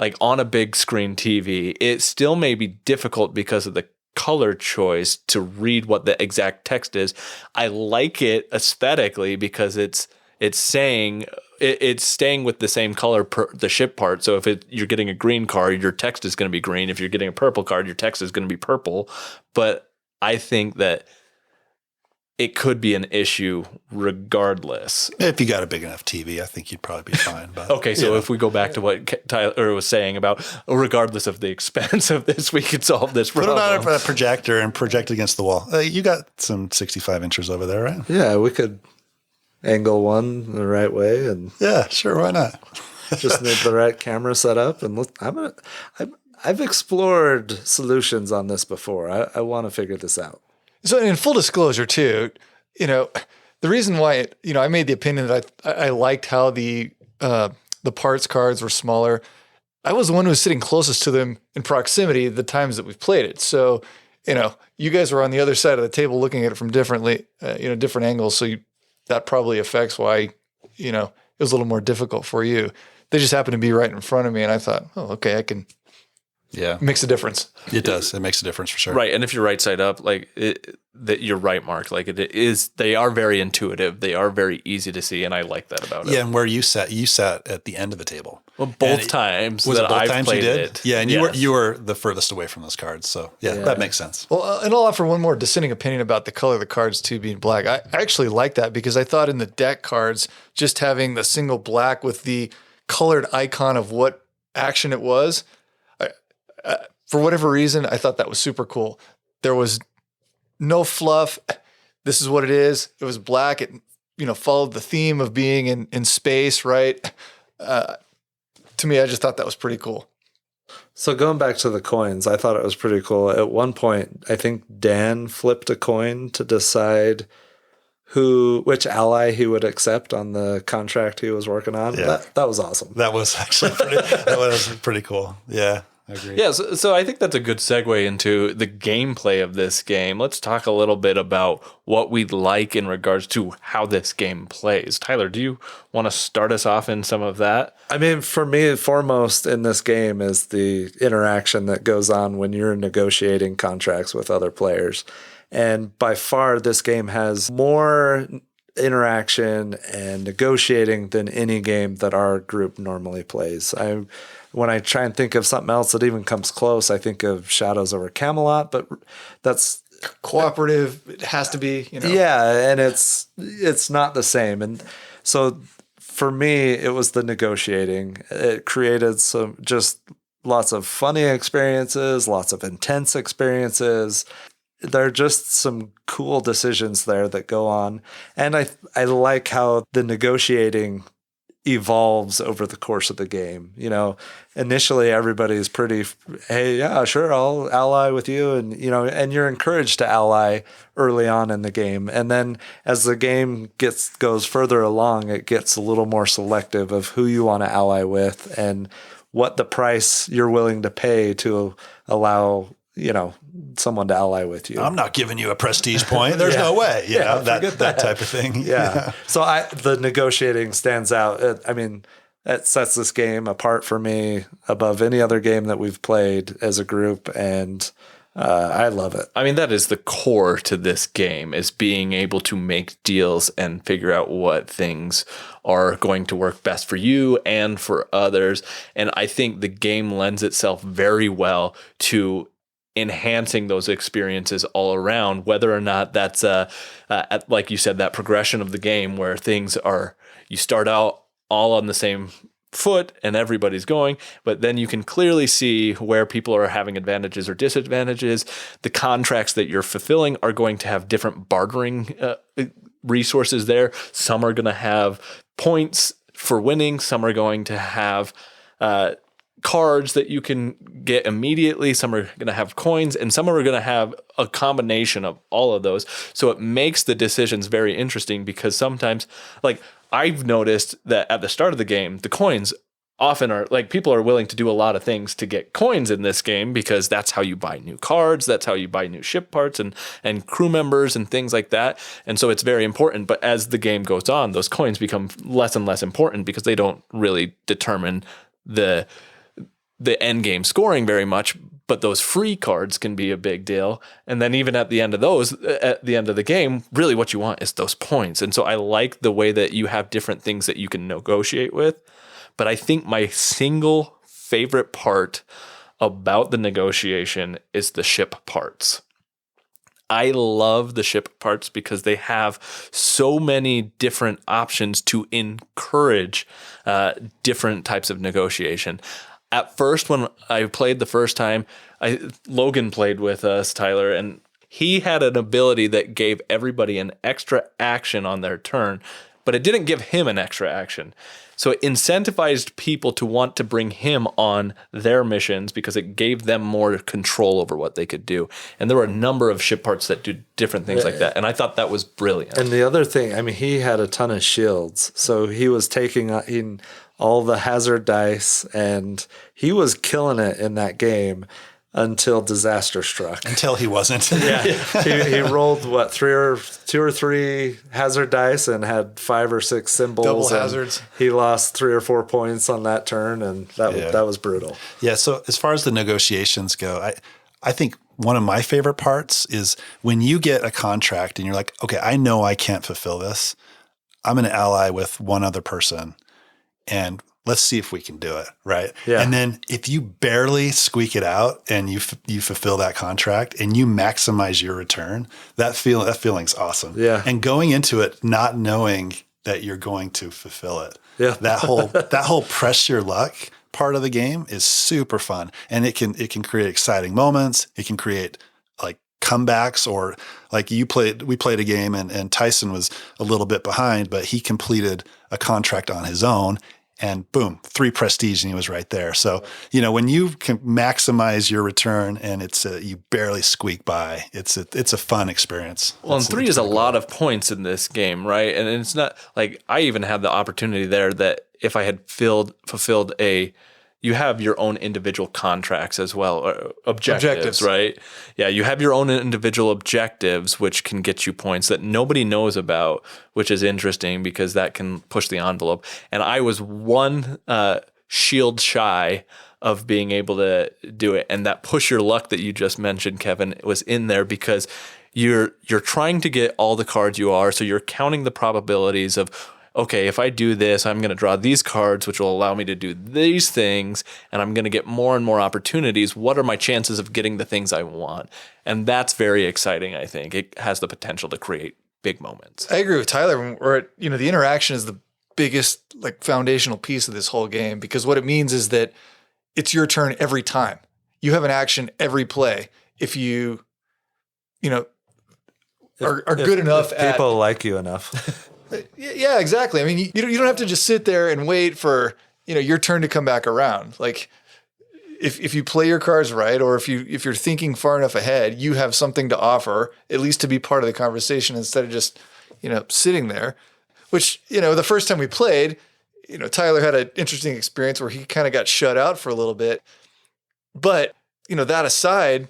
like on a big screen TV, it still may be difficult because of the color choice to read what the exact text is. I like it aesthetically because it's staying with the same color per the ship part. So if you're getting a green card, your text is going to be green. If you're getting a purple card, your text is going to be purple. But I think that it could be an issue regardless. If you got a big enough TV, I think you'd probably be fine. But, okay, so if we go back to what Tyler was saying about, regardless of the expense of this, we could solve this problem. Put it on a projector and project against the wall. You got some 65 inches over there, right? Yeah, we could angle one the right way, and yeah, sure, why not? just need the right camera set up. And look, I've explored solutions on this before. I want to figure this out. So in full disclosure too, the reason why I made the opinion that I liked how the parts cards were smaller. I was the one who was sitting closest to them in proximity the times that we've played it. So, you guys were on the other side of the table looking at it from different angles. So that probably affects why, it was a little more difficult for you. They just happened to be right in front of me. And I thought, oh, okay, I can makes a difference. It does. It makes a difference for sure. Right. And if you're right side up, that you're right, Mark. Like they are very intuitive. They are very easy to see. And I like that about it. Yeah. And where you sat at the end of the table. Well, both times that I've played it. Yeah. And you were the furthest away from those cards. So yeah. That makes sense. Well, and I'll offer one more dissenting opinion about the color of the cards too being black. I actually like that because I thought in the deck cards, just having the single black with the colored icon of what action it was, for whatever reason, I thought that was super cool. There was no fluff. This is what it is. It was black. It, followed the theme of being in space, right? To me, I just thought that was pretty cool. So going back to the coins, I thought it was pretty cool. At one point, I think Dan flipped a coin to decide which ally he would accept on the contract he was working on. Yeah. That was awesome. That was actually pretty cool. Yeah. I agree. Yeah, so I think that's a good segue into the gameplay of this game. Let's talk a little bit about what we like in regards to how this game plays. Tyler, do you want to start us off in some of that? I mean, for me, foremost in this game is the interaction that goes on when you're negotiating contracts with other players. And by far, this game has more interaction and negotiating than any game that our group normally plays. When I try and think of something else that even comes close, I think of Shadows over Camelot, but that's cooperative. It has to be, Yeah, and it's not the same. And so for me, it was the negotiating. It created just lots of funny experiences, lots of intense experiences. There are just some cool decisions there that go on. And I like how the negotiating evolves over the course of the game. Initially everybody's pretty, hey, yeah, sure, I'll ally with you. And, and you're encouraged to ally early on in the game. And then as the game goes further along, it gets a little more selective of who you want to ally with and what the price you're willing to pay to allow, someone to ally with you. I'm not giving you a prestige point. There's no way. That type of thing. Yeah. So the negotiating stands out. It sets this game apart for me above any other game that we've played as a group, and I love it. I mean, that is the core to this game, is being able to make deals and figure out what things are going to work best for you and for others. And I think the game lends itself very well to enhancing those experiences all around, whether or not that's like you said, that progression of the game where you start out all on the same foot and everybody's going, but then you can clearly see where people are having advantages or disadvantages. The contracts that you're fulfilling are going to have different bartering resources there. Some are going to have points for winning. Some are going to have cards that you can get immediately. Some are going to have coins, and some are going to have a combination of all of those. So it makes the decisions very interesting because sometimes, like I've noticed that at the start of the game, the coins often are like people are willing to do a lot of things to get coins in this game because that's how you buy new cards. That's how you buy new ship parts and crew members and things like that. And so it's very important. But as the game goes on, those coins become less and less important because they don't really determine the the end game scoring very much, but those free cards can be a big deal. And then even at the end of the game, really what you want is those points. And so I like the way that you have different things that you can negotiate with. But I think my single favorite part about the negotiation is the ship parts. I love the ship parts because they have so many different options to encourage different types of negotiation. At first, when I played the first time, Logan played with us, Tyler, and he had an ability that gave everybody an extra action on their turn, but it didn't give him an extra action. So it incentivized people to want to bring him on their missions because it gave them more control over what they could do. And there were a number of ship parts that do different things like that. And I thought that was brilliant. And the other thing, I mean, he had a ton of shields. So he was taking in all the hazard dice, and he was killing it in that game until disaster struck. Until he wasn't. Yeah. he rolled, what, two or three hazard dice and had 5 or 6 symbols. Double hazards. He lost 3 or 4 points on that turn, and that was brutal. Yeah, so as far as the negotiations go, I think one of my favorite parts is when you get a contract and you're like, okay, I know I can't fulfill this. I'm going to ally with one other person, and let's see if we can do it, right? Yeah. And then if you barely squeak it out and you fulfill that contract and you maximize your return, that feeling's awesome. Yeah. And going into it not knowing that you're going to fulfill it. Yeah. That whole press your luck part of the game is super fun, and it can create exciting moments. It can create like comebacks, or like we played a game and Tyson was a little bit behind, but he completed a contract on his own. And boom, 3 prestige, and he was right there. So, when you can maximize your return and you barely squeak by, it's a fun experience. Well, and 3 is a lot of points in this game, right? And it's not like I even had the opportunity there that if I had fulfilled you have your own individual contracts as well, or objectives, right? Yeah, you have your own individual objectives, which can get you points that nobody knows about, which is interesting because that can push the envelope. And I was one shield shy of being able to do it. And that push your luck that you just mentioned, Kevin, was in there because you're trying to get all the cards you are, so you're counting the probabilities of, okay, if I do this, I'm going to draw these cards, which will allow me to do these things, and I'm going to get more and more opportunities. What are my chances of getting the things I want? And that's very exciting, I think. It has the potential to create big moments. I agree with Tyler. The interaction is the biggest foundational piece of this whole game, because what it means is that it's your turn every time. You have an action every play. If you are good enough if people like you enough. Yeah, exactly. I mean, you don't have to just sit there and wait for, your turn to come back around. Like if you play your cards right, or if you're thinking far enough ahead, you have something to offer, at least to be part of the conversation instead of just, sitting there. Which, the first time we played, Tyler had an interesting experience where he kind of got shut out for a little bit. But, that aside,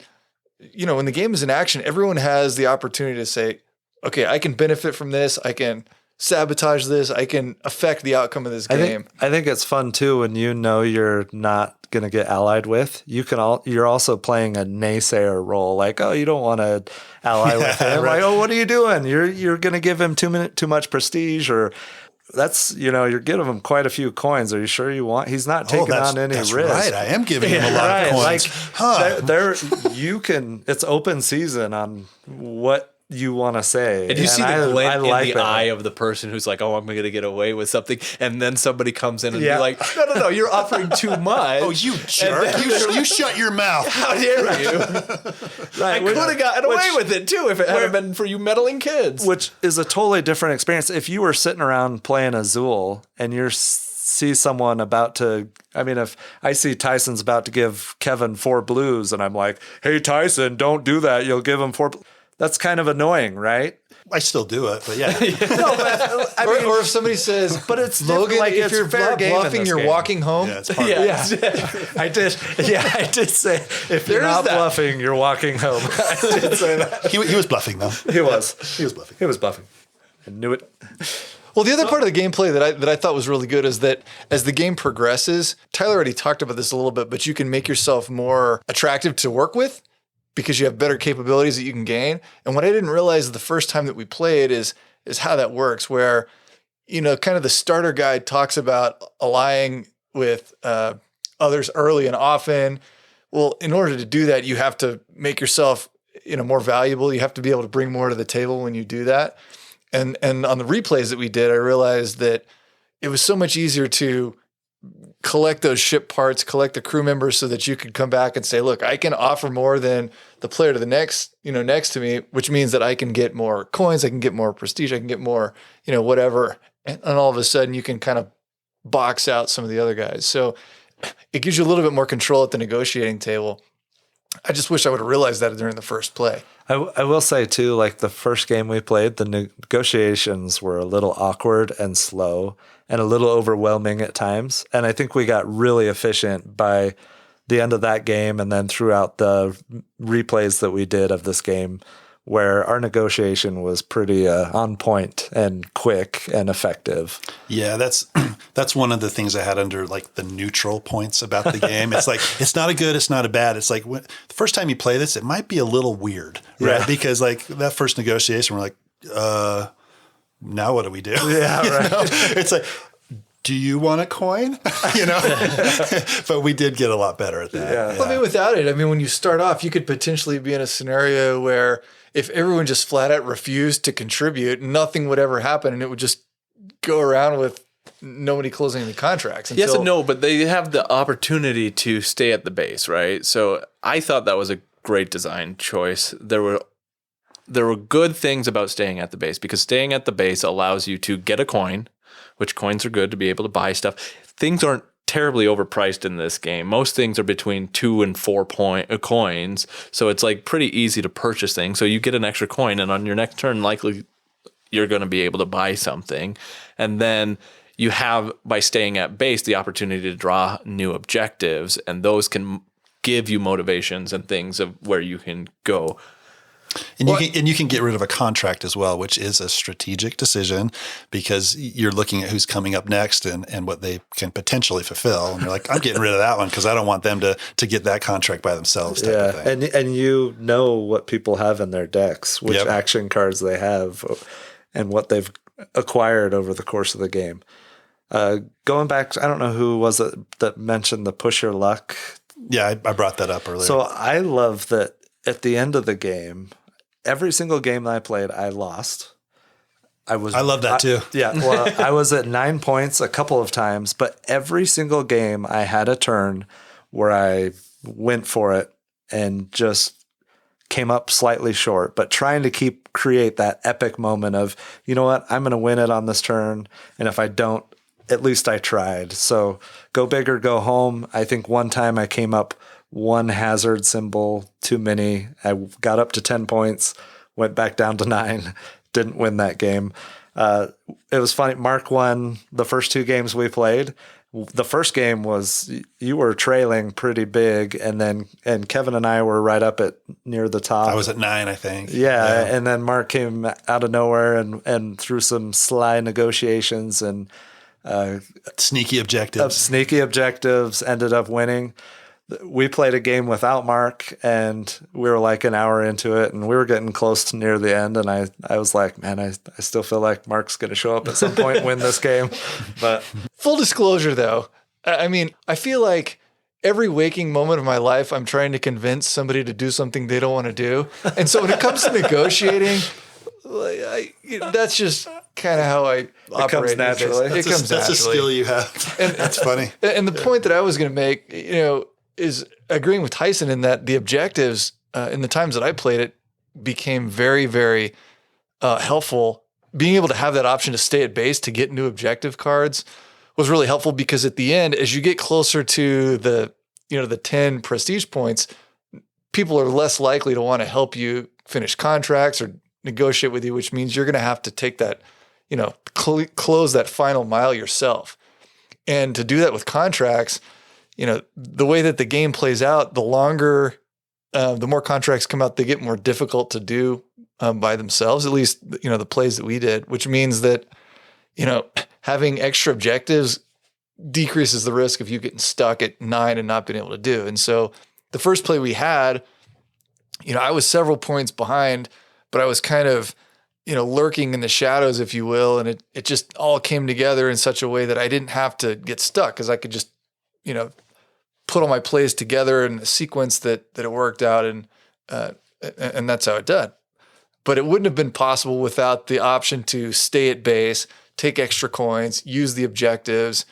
when the game is in action, everyone has the opportunity to say, okay, I can benefit from this. I can sabotage this. I can affect the outcome of this game. I think it's fun too when you're not going to get allied with. You're also playing a naysayer role. Like, oh, you don't want to ally with him. Right. Like, oh, what are you doing? You're going to give him too much prestige, or that's you're giving him quite a few coins. Are you sure you want? He's not taking on any risk. Right, I am giving him a lot of coins. It's open season on what you want to say. And you see the glint in the eye of the person who's like, oh, I'm going to get away with something. And then somebody comes in and be like, no, you're offering too much. Oh, you jerk. You shut your mouth. How dare you? Right. I could have gotten away with it too if it hadn't been for you meddling kids. Which is a totally different experience. If you were sitting around playing Azul and you see someone about to, if I see Tyson's about to give Kevin 4 blues and I'm like, hey, Tyson, don't do that. You'll give him 4 blues. That's kind of annoying, right? I still do it, but yeah. No, but, or if somebody says, but it's Logan, like if you're bluffing, you're walking home. Yeah, it's part of it. I did say, if you're not bluffing, you're walking home. I did say that. He was bluffing, though. He was. He was bluffing. He was bluffing. I knew it. Well, the other part of the gameplay that I thought was really good is that as the game progresses, Tyler already talked about this a little bit, but you can make yourself more attractive to work with because you have better capabilities that you can gain. And what I didn't realize the first time that we played is how that works, where, kind of the starter guide talks about allying with others early and often. Well, in order to do that, you have to make yourself, more valuable. You have to be able to bring more to the table when you do that. And on the replays that we did, I realized that it was so much easier to collect those ship parts, collect the crew members so that you could come back and say, look, I can offer more than the player to the next to me, which means that I can get more coins, I can get more prestige, I can get more, whatever. And all of a sudden you can kind of box out some of the other guys. So it gives you a little bit more control at the negotiating table. I just wish I would have realized that during the first play. I will say too, like the first game we played, the negotiations were a little awkward and slow and a little overwhelming at times. And I think we got really efficient by the end of that game and then throughout the replays that we did of this game, where our negotiation was pretty on point and quick and effective. Yeah, that's one of the things I had under like the neutral points about the game. It's like, it's not a good, it's not a bad. It's like the first time you play this, it might be a little weird, right? Yeah. Because like that first negotiation, we're like, now what do we do? Yeah, right. It's like, do you want a coin? But we did get a lot better at that. Yeah. Well, I mean, without it, when you start off, you could potentially be in a scenario where if everyone just flat out refused to contribute, nothing would ever happen, and it would just go around with nobody closing any contracts. Yes and no, but they have the opportunity to stay at the base, right? So I thought that was a great design choice. There were good things about staying at the base, because staying at the base allows you to get a coin, which coins are good to be able to buy stuff. Things aren't terribly overpriced in this game. Most things are between 2 and 4 coins, so it's like pretty easy to purchase things. So you get an extra coin, and on your next turn, likely you're going to be able to buy something. And then you have, by staying at base, the opportunity to draw new objectives, and those can give you motivations and things of where you can go. And you can get rid of a contract as well, which is a strategic decision, because you're looking at who's coming up next and what they can potentially fulfill. And you're like, I'm getting rid of that one because I don't want them to get that contract by themselves. Type of thing. And you know what people have in their decks, which action cards they have, and what they've acquired over the course of the game. Going back, I don't know who was it that mentioned the push your luck. Yeah, I brought that up earlier. So I love that at the end of the game, every single game that I played, I lost. I love that too. Well, I was at 9 points a couple of times, but every single game I had a turn where I went for it and just came up slightly short, but trying to create that epic moment of, you know what, I'm going to win it on this turn. And if I don't, at least I tried. So go big or go home. I think one time I came up one hazard symbol too many. I got up to 10 points, went back down to 9, didn't win that game. It was funny. Mark won the first 2 games we played. The first game was you were trailing pretty big, and Kevin and I were right up at near the top. I was at 9, I think. Yeah, and then Mark came out of nowhere and through some sly negotiations and sneaky objectives ended up winning. We played a game without Mark, and we were like an hour into it, and we were getting close to near the end. And I was like, man, I still feel like Mark's going to show up at some point and win this game. But full disclosure, though, I feel like every waking moment of my life, I'm trying to convince somebody to do something they don't want to do. And so when it comes to negotiating, that's just kind of how I operate. It comes naturally. That's a skill you have. And that's funny. And the point that I was going to make, is agreeing with Tyson in that the objectives in the times that I played it became very, very helpful. Being able to have that option to stay at base to get new objective cards was really helpful, because at the end, as you get closer to the 10 prestige points, people are less likely to want to help you finish contracts or negotiate with you, which means you're going to have to take that, close that final mile yourself. And to do that with contracts, the way that the game plays out, the more contracts come out, they get more difficult to do by themselves, at least, the plays that we did, which means that, having extra objectives decreases the risk of you getting stuck at 9 and not being able to do. And so the first play we had, I was several points behind, but I was kind of, lurking in the shadows, if you will. And it just all came together in such a way that I didn't have to get stuck, because I could just, put all my plays together in a sequence that it worked out. And that's how it did. But it wouldn't have been possible without the option to stay at base, take extra coins, use the objectives,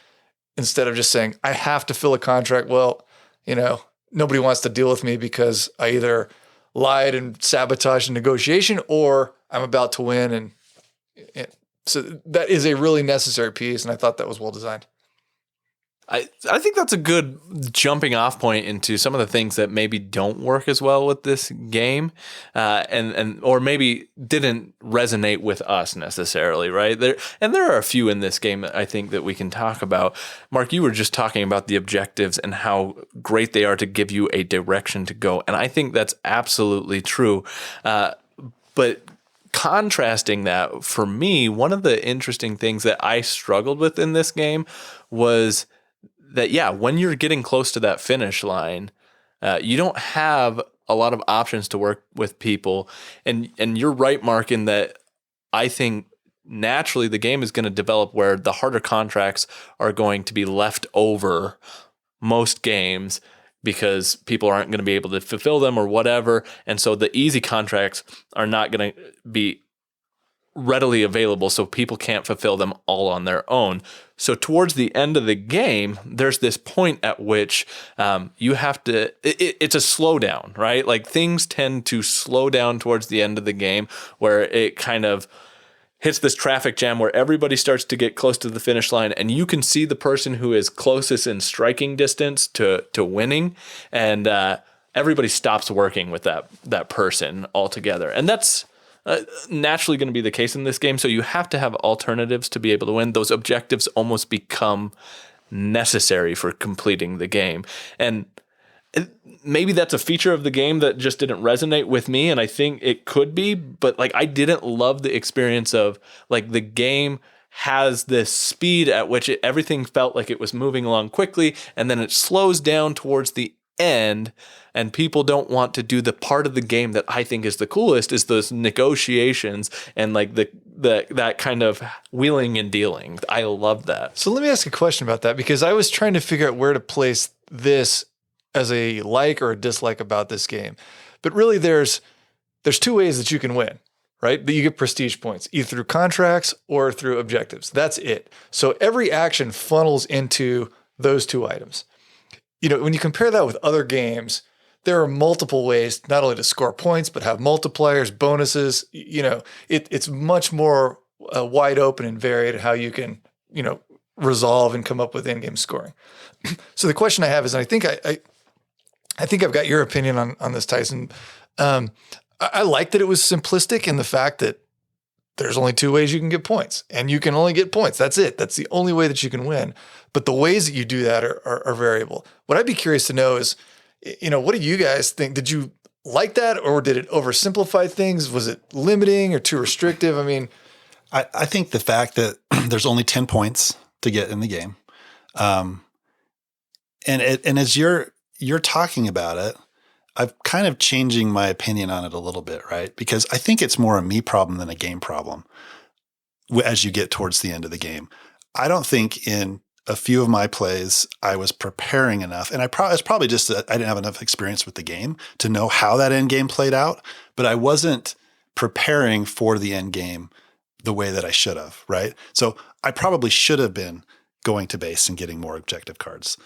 instead of just saying, I have to fill a contract. Well, nobody wants to deal with me because I either lied and sabotaged a negotiation, or I'm about to win. And so that is a really necessary piece. And I thought that was well designed. I think that's a good jumping off point into some of the things that maybe don't work as well with this game, or maybe didn't resonate with us necessarily, right? There are a few in this game that I think that we can talk about. Mark, you were just talking about the objectives and how great they are to give you a direction to go, and I think that's absolutely true. But contrasting that, for me, one of the interesting things that I struggled with in this game was that, when you're getting close to that finish line, you don't have a lot of options to work with people. And you're right, Mark, in that I think naturally the game is going to develop where the harder contracts are going to be left over most games, because people aren't going to be able to fulfill them or whatever. And so the easy contracts are not going to be readily available, so people can't fulfill them all on their own. So towards the end of the game, there's this point at which you have to, it's a slowdown, right? Like things tend to slow down towards the end of the game, where it kind of hits this traffic jam where everybody starts to get close to the finish line, and you can see the person who is closest in striking distance to winning, and everybody stops working with that person altogether. And that's naturally going to be the case in this game. So you have to have alternatives to be able to win. Those objectives almost become necessary for completing the game. And maybe that's a feature of the game that just didn't resonate with me. And I think it could be, but I didn't love the experience of the game has this speed at which everything felt like it was moving along quickly, and then it slows down towards the end, and people don't want to do the part of the game that I think is the coolest, is those negotiations and that kind of wheeling and dealing. I love that. So let me ask a question about that, because I was trying to figure out where to place this as a like or a dislike about this game. But really there's two ways that you can win, right? That you get prestige points, either through contracts or through objectives. That's it. So every action funnels into those two items. When you compare that with other games, there are multiple ways not only to score points, but have multipliers, bonuses. It's much more wide open and varied how you can, resolve and come up with in-game scoring. So the question I have is, and I think I've got your opinion on this, Tyson. I like that it was simplistic in the fact that there's only two ways you can get points, and you can only get points. That's it. That's the only way that you can win. But the ways that you do that are variable. What I'd be curious to know is, what do you guys think? Did you like that, or did it oversimplify things? Was it limiting or too restrictive? I mean, I think the fact that there's only 10 points to get in the game, and as you're talking about it, I'm kind of changing my opinion on it a little bit, right? Because I think it's more a me problem than a game problem as you get towards the end of the game. I don't think in a few of my plays I was preparing enough, and it's probably just that I didn't have enough experience with the game to know how that end game played out, but I wasn't preparing for the end game the way that I should have, right? So I probably should have been going to base and getting more objective cards,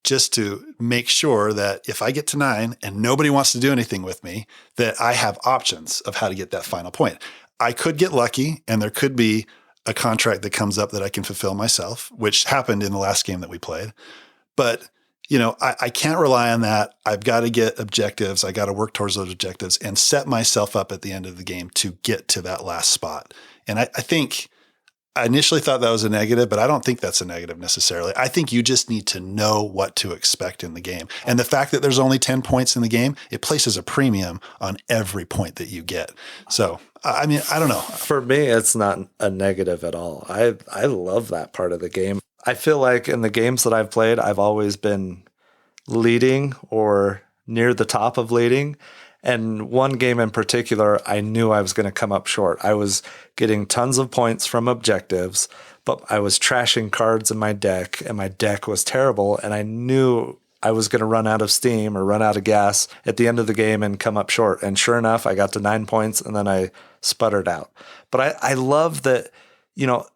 just to make sure that if I get to 9 and nobody wants to do anything with me, that I have options of how to get that final point. I could get lucky, and there could be a contract that comes up that I can fulfill myself, which happened in the last game that we played. But, I can't rely on that. I've got to get objectives. I got to work towards those objectives and set myself up at the end of the game to get to that last spot. And I think I initially thought that was a negative, but I don't think that's a negative necessarily. I think you just need to know what to expect in the game. And the fact that there's only 10 points in the game, it places a premium on every point that you get. So, I mean, I don't know. For me, it's not a negative at all. I love that part of the game. I feel like in the games that I've played, I've always been leading or near the top of leading. And one game in particular, I knew I was going to come up short. I was getting tons of points from objectives, but I was trashing cards in my deck, and my deck was terrible. And I knew I was going to run out of steam or run out of gas at the end of the game and come up short. And sure enough, I got to 9 points, and then I sputtered out. But I love that,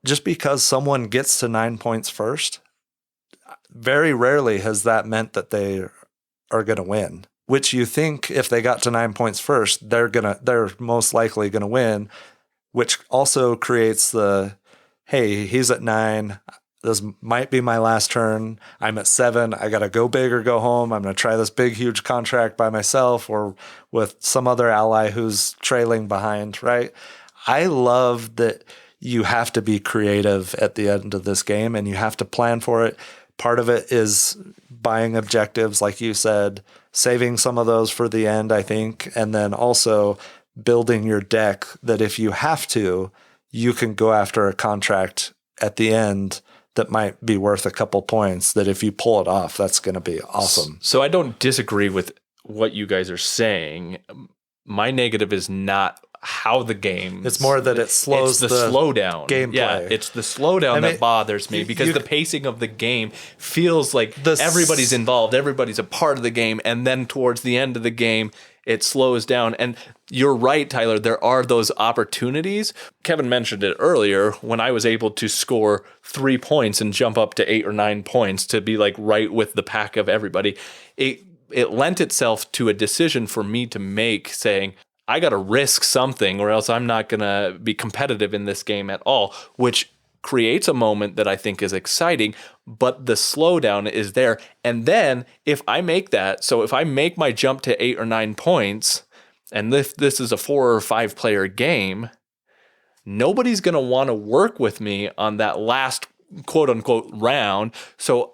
just because someone gets to 9 points first, very rarely has that meant that they are going to win. Which you think if they got to 9 points first, they're most likely gonna win, which also creates the, hey, he's at 9. This might be my last turn. I'm at 7. I gotta go big or go home. I'm gonna try this big, huge contract by myself or with some other ally who's trailing behind, right? I love that you have to be creative at the end of this game and you have to plan for it. Part of it is buying objectives, like you said, saving some of those for the end, I think, and then also building your deck that if you have to, you can go after a contract at the end that might be worth a couple points, that if you pull it off, that's going to be awesome. So I don't disagree with what you guys are saying. My negative is not how the game. It's more that it slows the slowdown gameplay. Yeah, it's the slowdown that bothers me because the pacing of the game feels like everybody's involved, everybody's a part of the game, and then towards the end of the game, it slows down. And you're right, Tyler, there are those opportunities. Kevin mentioned it earlier when I was able to score 3 points and jump up to 8 or 9 points to be like right with the pack of everybody. It lent itself to a decision for me to make saying, I got to risk something or else I'm not going to be competitive in this game at all, which creates a moment that I think is exciting, but the slowdown is there. And then if I make that, so if I make my jump to 8 or 9 points, and this is a 4 or 5 player game, nobody's going to want to work with me on that last quote unquote round. So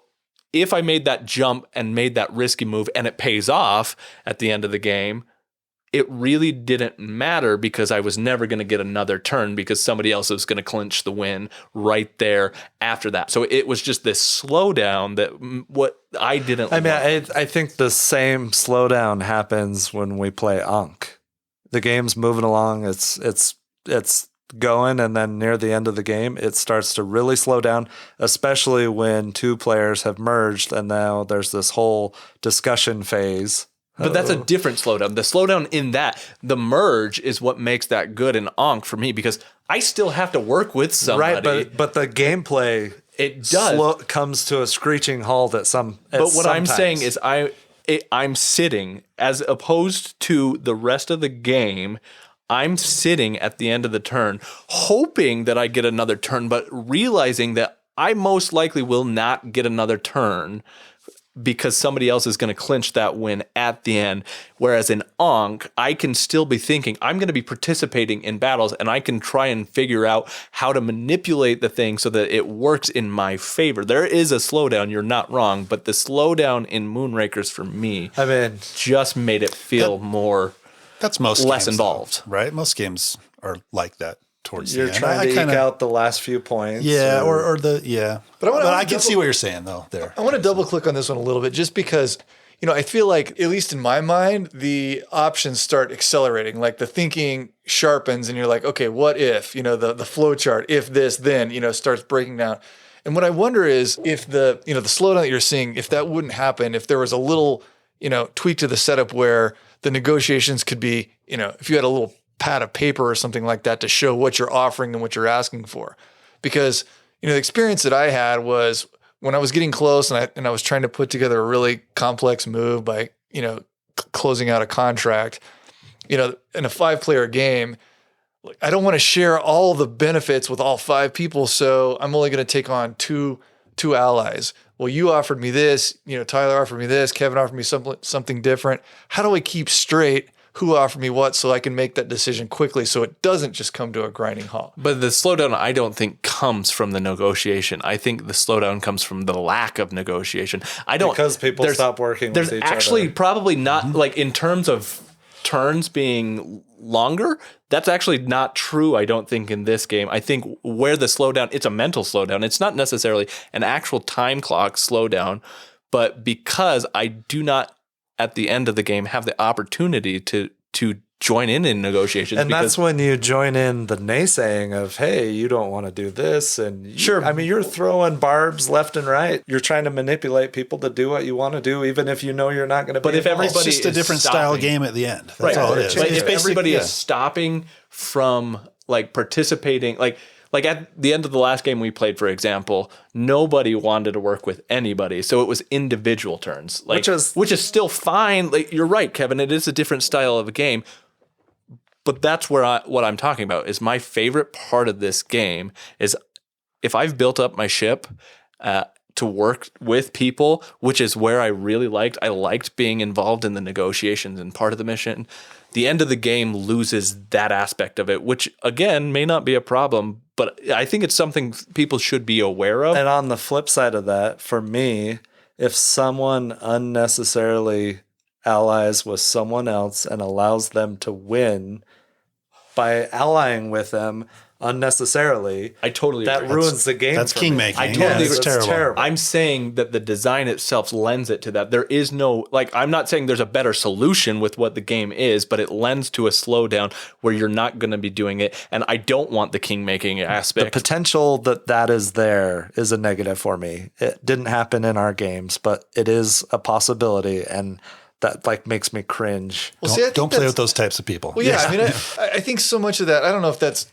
if I made that jump and made that risky move and it pays off at the end of the game, it really didn't matter because I was never going to get another turn because somebody else was going to clinch the win right there after that. So it was just this slowdown that what I didn't like. I think the same slowdown happens when we play Ankh. The game's moving along, it's going, and then near the end of the game, it starts to really slow down, especially when 2 players have merged and now there's this whole discussion phase. But that's a different slowdown. The slowdown in that, the merge is what makes that good in Ankh for me because I still have to work with somebody. Right, but the gameplay comes to a screeching halt at some. But what I'm saying is I'm sitting as opposed to the rest of the game. I'm sitting at the end of the turn, hoping that I get another turn, but realizing that I most likely will not get another turn because somebody else is going to clinch that win at the end. Whereas in Ankh, I can still be thinking, I'm going to be participating in battles and I can try and figure out how to manipulate the thing so that it works in my favor. There is a slowdown, you're not wrong, but the slowdown in Moonrakers for me just made it feel less games, involved. Right? Most games are like that. Towards you're the end. trying to eke out the last few points. Yeah, But I can see what you're saying, though, there. I want to double click on this one a little bit just because, I feel like, at least in my mind, the options start accelerating. Like the thinking sharpens and you're like, okay, what if, the flow chart, if this, then, starts breaking down. And what I wonder is if the slowdown that you're seeing, if that wouldn't happen, if there was a little, tweak to the setup where the negotiations could be, if you had a little pad of paper or something like that to show what you're offering and what you're asking for. Because, the experience that I had was when I was getting close and I was trying to put together a really complex move by, closing out a contract, in a 5-player game, I don't want to share all the benefits with all 5 people. So I'm only going to take on two allies. Well, you offered me this, Tyler offered me this, Kevin offered me something different. How do I keep straight who offered me what, so I can make that decision quickly so it doesn't just come to a grinding halt. But the slowdown, I don't think, comes from the negotiation. I think the slowdown comes from the lack of negotiation. Because people stop working with each other. There's actually probably not, like in terms of turns being longer, that's actually not true, I don't think, in this game. I think where the slowdown, it's a mental slowdown. It's not necessarily an actual time clock slowdown, but because I do not, at the end of the game, have the opportunity to join in negotiations. And that's when you join in the naysaying of, hey, you don't want to do this. And sure. I mean, you're throwing barbs left and right. You're trying to manipulate people to do what you want to do, even if you know you're not going to be. But if involved. everybody It's just a different style game at the end. That's all it is. But if everybody is stopping from like participating, like at the end of the last game we played, for example, nobody wanted to work with anybody. So it was individual turns, like, which is still fine. Like, you're right, Kevin. It is a different style of a game. But that's where what I'm talking about is my favorite part of this game is if I've built up my ship to work with people, which is where I really liked. I liked being involved in the negotiations and part of the mission. The end of the game loses that aspect of it, which again may not be a problem, but I think it's something people should be aware of. And on the flip side of that, for me, if someone unnecessarily allies with someone else and allows them to win by allying with them unnecessarily, I totally that agree. ruins the game. That's for king me. making. I totally agree. It's terrible. I'm saying that the design itself lends it to that. There is no, like, I'm not saying there's a better solution with what the game is, but it lends to a slowdown where you're not going to be doing it. And I don't want the king making aspect. The potential that is there is a negative for me. It didn't happen in our games, but it is a possibility, and that like makes me cringe. Well, see, Don't play with those types of people. Well, yeah, I mean, I think so much of that, I don't know if that's,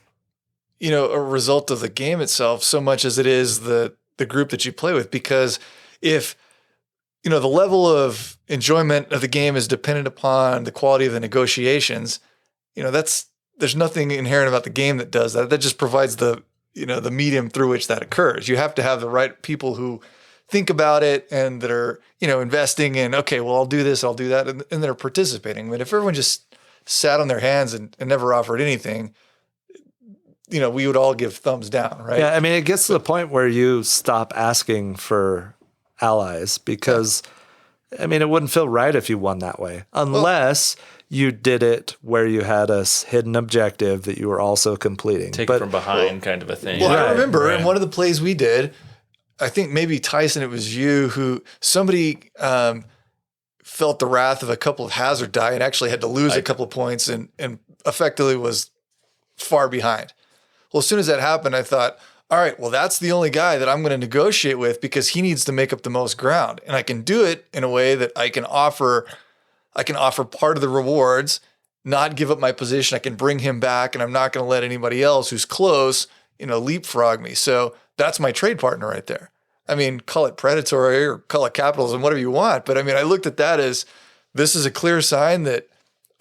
a result of the game itself so much as it is the group that you play with. Because if, the level of enjoyment of the game is dependent upon the quality of the negotiations, there's nothing inherent about the game that does that. That just provides the medium through which that occurs. You have to have the right people who think about it and that are, investing in, okay, well, I'll do this, I'll do that, and they're participating. But if everyone just sat on their hands and never offered anything, we would all give thumbs down, right? Yeah, I mean, it gets to the point where you stop asking for allies because, I mean, it wouldn't feel right if you won that way unless you did it where you had a hidden objective that you were also completing. Take it from behind kind of a thing. Well, I remember in one of the plays we did, I think maybe Tyson, it was you who somebody felt the wrath of a couple of hazard die and actually had to lose a couple of points and effectively was far behind. Well, as soon as that happened, I thought, all right, well, that's the only guy that I'm going to negotiate with because he needs to make up the most ground. And I can do it in a way that I can offer part of the rewards, not give up my position. I can bring him back, and I'm not going to let anybody else who's close, leapfrog me. So that's my trade partner right there. I mean, call it predatory or call it capitalism, whatever you want. But I mean, I looked at that as this is a clear sign that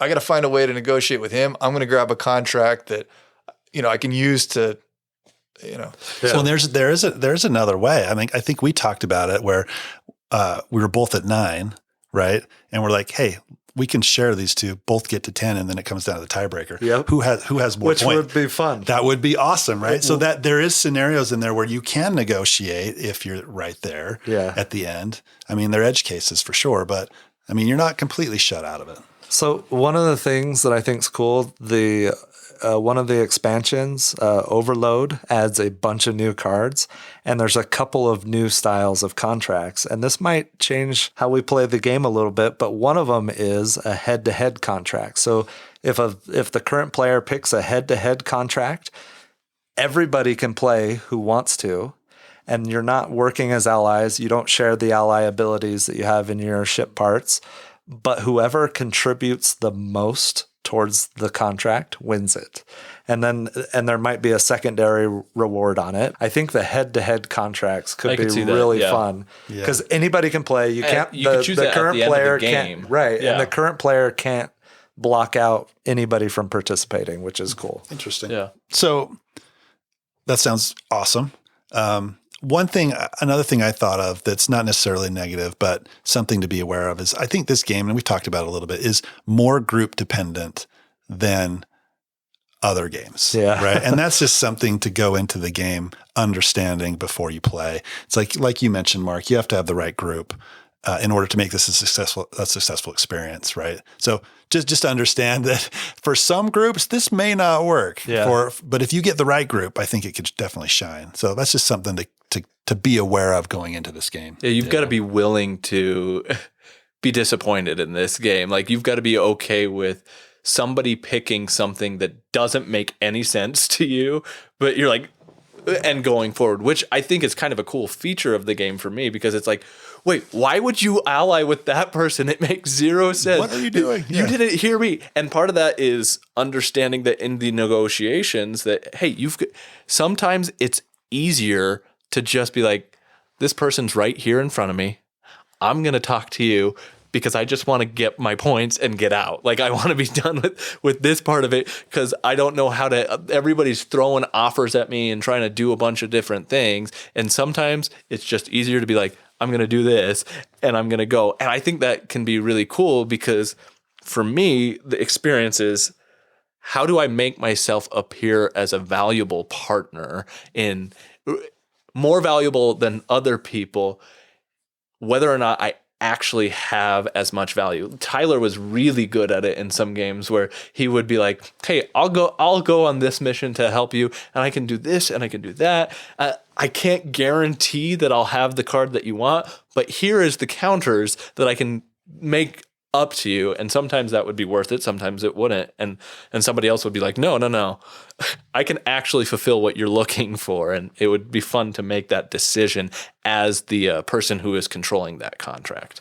I got to find a way to negotiate with him. I'm going to grab a contract that, I can use to, So there's another way. I mean, I think we talked about it where we were both at 9, right? And we're like, hey, we can share these two, both get to 10, and then it comes down to the tiebreaker. Yep. Who has more Which would be fun. That would be awesome, right? So that there is scenarios in there where you can negotiate if you're right there at the end. I mean, there are edge cases for sure, but I mean, you're not completely shut out of it. So one of the things that I think is cool, one of the expansions, Overload, adds a bunch of new cards, and there's a couple of new styles of contracts. And this might change how we play the game a little bit, but one of them is a head-to-head contract. So if the current player picks a head-to-head contract, everybody can play who wants to, and you're not working as allies. You don't share the ally abilities that you have in your ship parts, but whoever contributes the most towards the contract wins it. And there might be a secondary reward on it. I think the head-to-head contracts could be really fun because anybody can play. You can't. You can choose the that current at the end player of the game. can't. Right, Yeah. and the current player can't block out anybody from participating, which is cool. Interesting. Yeah. So that sounds awesome. Another thing I thought of that's not necessarily negative, but something to be aware of is I think this game, and we've talked about it a little bit, is more group dependent than other games. Yeah. Right. And that's just something to go into the game understanding before you play. It's like you mentioned, Mark, you have to have the right group in order to make this a successful experience. Right. So just understand that for some groups, this may not work. Yeah. But if you get the right group, I think it could definitely shine. So that's just something to be aware of going into this game. Yeah, you've got to be willing to be disappointed in this game. Like, you've got to be okay with somebody picking something that doesn't make any sense to you, but you're like, and going forward, which I think is kind of a cool feature of the game for me, because it's like, wait, why would you ally with that person? It makes zero sense. What are you doing? You didn't hear me. And part of that is understanding that in the negotiations that, hey, sometimes it's easier to just be like, this person's right here in front of me. I'm going to talk to you because I just want to get my points and get out. Like, I want to be done with this part of it, because I don't know how to, everybody's throwing offers at me and trying to do a bunch of different things. And sometimes it's just easier to be like, I'm going to do this and I'm going to go. And I think that can be really cool, because for me, the experience is, how do I make myself appear as a valuable partner, in more valuable than other people, whether or not I actually have as much value. Tyler was really good at it in some games where he would be like, hey, I'll go on this mission to help you, and I can do this and I can do that. I can't guarantee that I'll have the card that you want, but here is the counters that I can make up to you. And sometimes that would be worth it, sometimes it wouldn't. And somebody else would be like, no. I can actually fulfill what you're looking for. And it would be fun to make that decision as the person who is controlling that contract.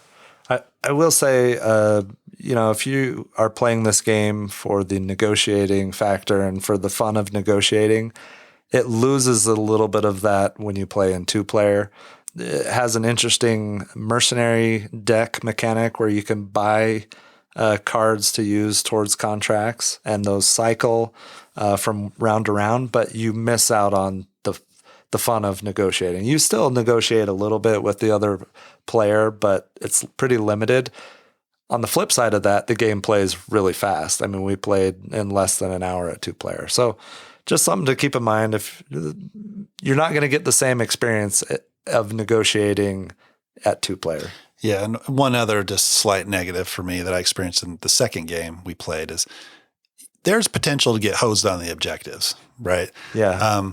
I will say, if you are playing this game for the negotiating factor and for the fun of negotiating, it loses a little bit of that when you play in 2-player. It has an interesting mercenary deck mechanic where you can buy cards to use towards contracts, and those cycle from round to round, but you miss out on the fun of negotiating. You still negotiate a little bit with the other player, but it's pretty limited. On the flip side of that, the game plays really fast. I mean, we played in less than an hour at 2-player. So just something to keep in mind. If you're not going to get the same experience of negotiating at 2-player. Yeah, and one other just slight negative for me that I experienced in the second game we played is there's potential to get hosed on the objectives, right? Yeah.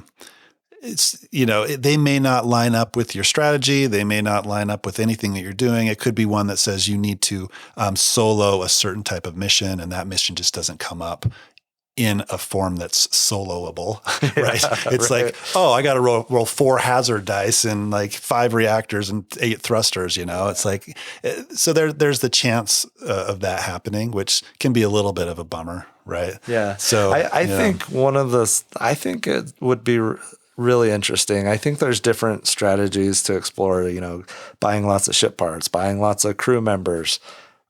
It's, they may not line up with your strategy. They may not line up with anything that you're doing. It could be one that says you need to solo a certain type of mission, and that mission just doesn't come up in a form that's soloable, right? It's right. like, oh, I got to roll 4 hazard dice and like 5 reactors and 8 thrusters, It's like, so there's the chance of that happening, which can be a little bit of a bummer, right? Yeah. So I think I think it would be really interesting. I think there's different strategies to explore, buying lots of ship parts, buying lots of crew members.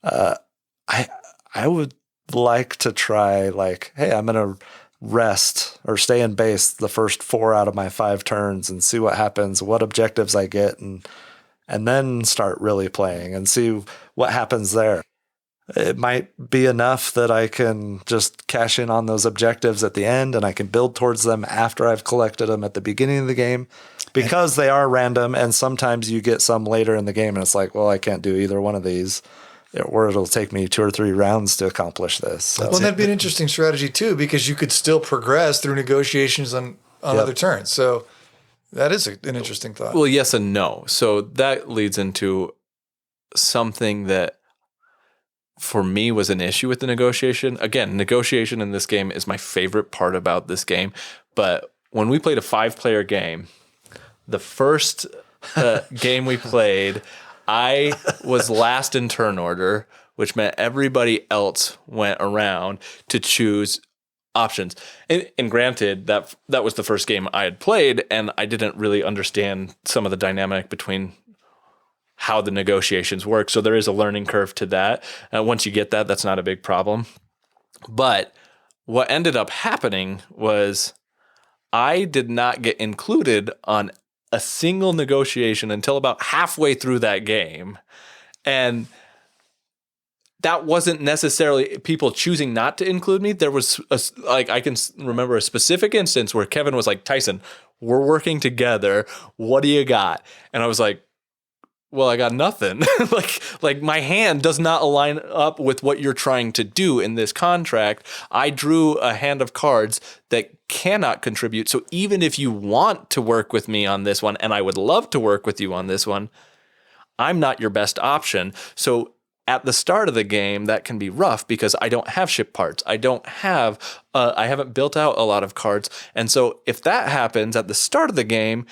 I would like to try, like, hey, I'm going to rest or stay in base the first 4 out of my 5 turns and see what happens, what objectives I get, and then start really playing and see what happens there. It might be enough that I can just cash in on those objectives at the end, and I can build towards them after I've collected them at the beginning of the game, because they are random, and sometimes you get some later in the game and it's like, well, I can't do either one of these, or it'll take me 2 or 3 rounds to accomplish this. So. Well, that'd be an interesting strategy too, because you could still progress through negotiations on other turns. So that is an interesting thought. Well, yes and no. So that leads into something that for me was an issue with the negotiation. Again, negotiation in this game is my favorite part about this game. But when we played a 5-player game, the first game we played, I was last in turn order, which meant everybody else went around to choose options. And granted, that was the first game I had played, and I didn't really understand some of the dynamic between how the negotiations work. So there is a learning curve to that. Once you get that, that's not a big problem. But what ended up happening was I did not get included on a single negotiation until about halfway through that game. And that wasn't necessarily people choosing not to include me. There was I can remember a specific instance where Kevin was like, Tyson, we're working together. What do you got? And I was like, well, I got nothing. like my hand does not align up with what you're trying to do in this contract. I drew a hand of cards that cannot contribute. So even if you want to work with me on this one, and I would love to work with you on this one, I'm not your best option. So at the start of the game, that can be rough because I don't have ship parts. I haven't built out a lot of cards. And so if that happens at the start of the game,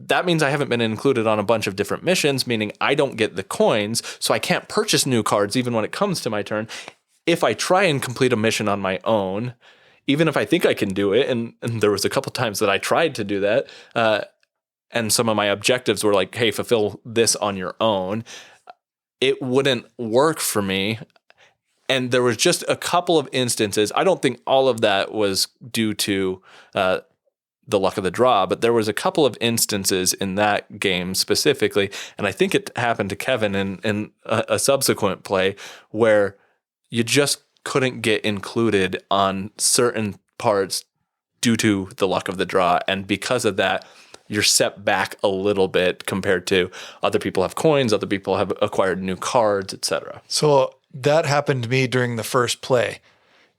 that means I haven't been included on a bunch of different missions, meaning I don't get the coins, so I can't purchase new cards even when it comes to my turn. If I try and complete a mission on my own, even if I think I can do it, and there was a couple times that I tried to do that, and some of my objectives were like, hey, fulfill this on your own, it wouldn't work for me. And there was just a couple of instances. I don't think all of that was due to the luck of the draw, but there was a couple of instances in that game specifically, and I think it happened to Kevin in a subsequent play where you just couldn't get included on certain parts due to the luck of the draw, and because of that, you're set back a little bit compared to other people have coins, other people have acquired new cards, etc. So that happened to me during the first play,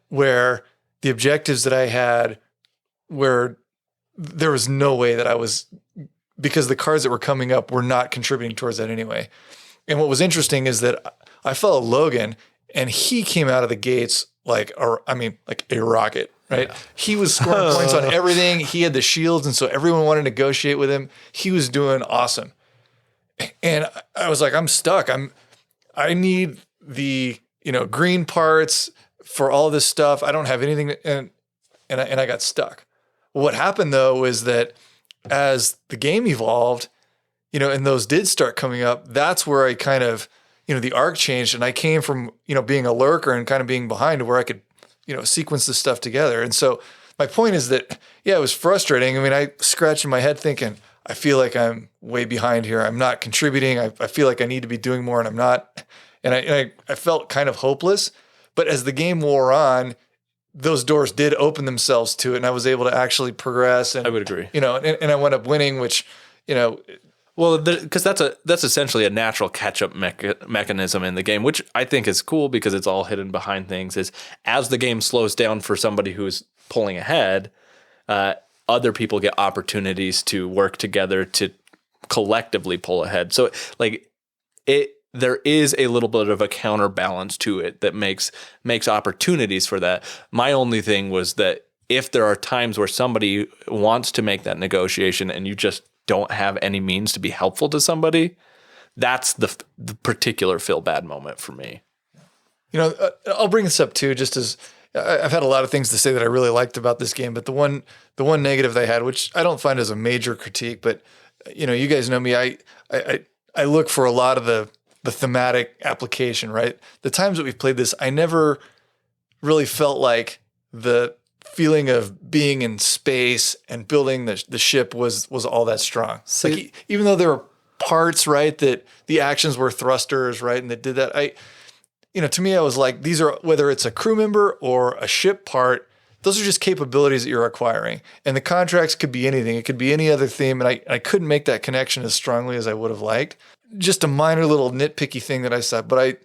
where the objectives that I had, where there was no way that I was, because the cards that were coming up were not contributing towards that anyway. And what was interesting is that I followed Logan, and he came out of the gates like a rocket, right? Yeah. He was scoring points on everything. He had the shields, and so everyone wanted to negotiate with him. He was doing awesome. And I was like, I'm stuck. I need the, green parts for all this stuff. I don't have anything, and I got stuck. What happened though is that as the game evolved, and those did start coming up, that's where I kind of, the arc changed, and I came from, being a lurker and kind of being behind to where I could, sequence this stuff together. And so my point is that, yeah, it was frustrating. I mean, I scratched in my head thinking, I feel like I'm way behind here. I'm not contributing. I feel like I need to be doing more, and I'm not. And I felt kind of hopeless. But as the game wore on, those doors did open themselves to it, and I was able to actually progress. And I would agree. And I wound up winning, which, well, because that's essentially a natural catch-up mechanism in the game, which I think is cool because it's all hidden behind things. Is as the game slows down for somebody who's pulling ahead, other people get opportunities to work together to collectively pull ahead. So, there is a little bit of a counterbalance to it that makes opportunities for that. My only thing was that if there are times where somebody wants to make that negotiation and you just don't have any means to be helpful to somebody, that's the particular feel bad moment for me. I'll bring this up too, just as I've had a lot of things to say that I really liked about this game, but the one negative they had, which I don't find as a major critique, but you guys know me, I look for a lot of the thematic application, right? The times that we've played this, I never really felt like the feeling of being in space and building the ship was all that strong. Like, even though there were parts, right, that the actions were thrusters, right, and that did that, to me, I was like, these are, whether it's a crew member or a ship part, those are just capabilities that you're acquiring. And the contracts could be anything. It could be any other theme. And I couldn't make that connection as strongly as I would have liked. Just a minor little nitpicky thing that I said, but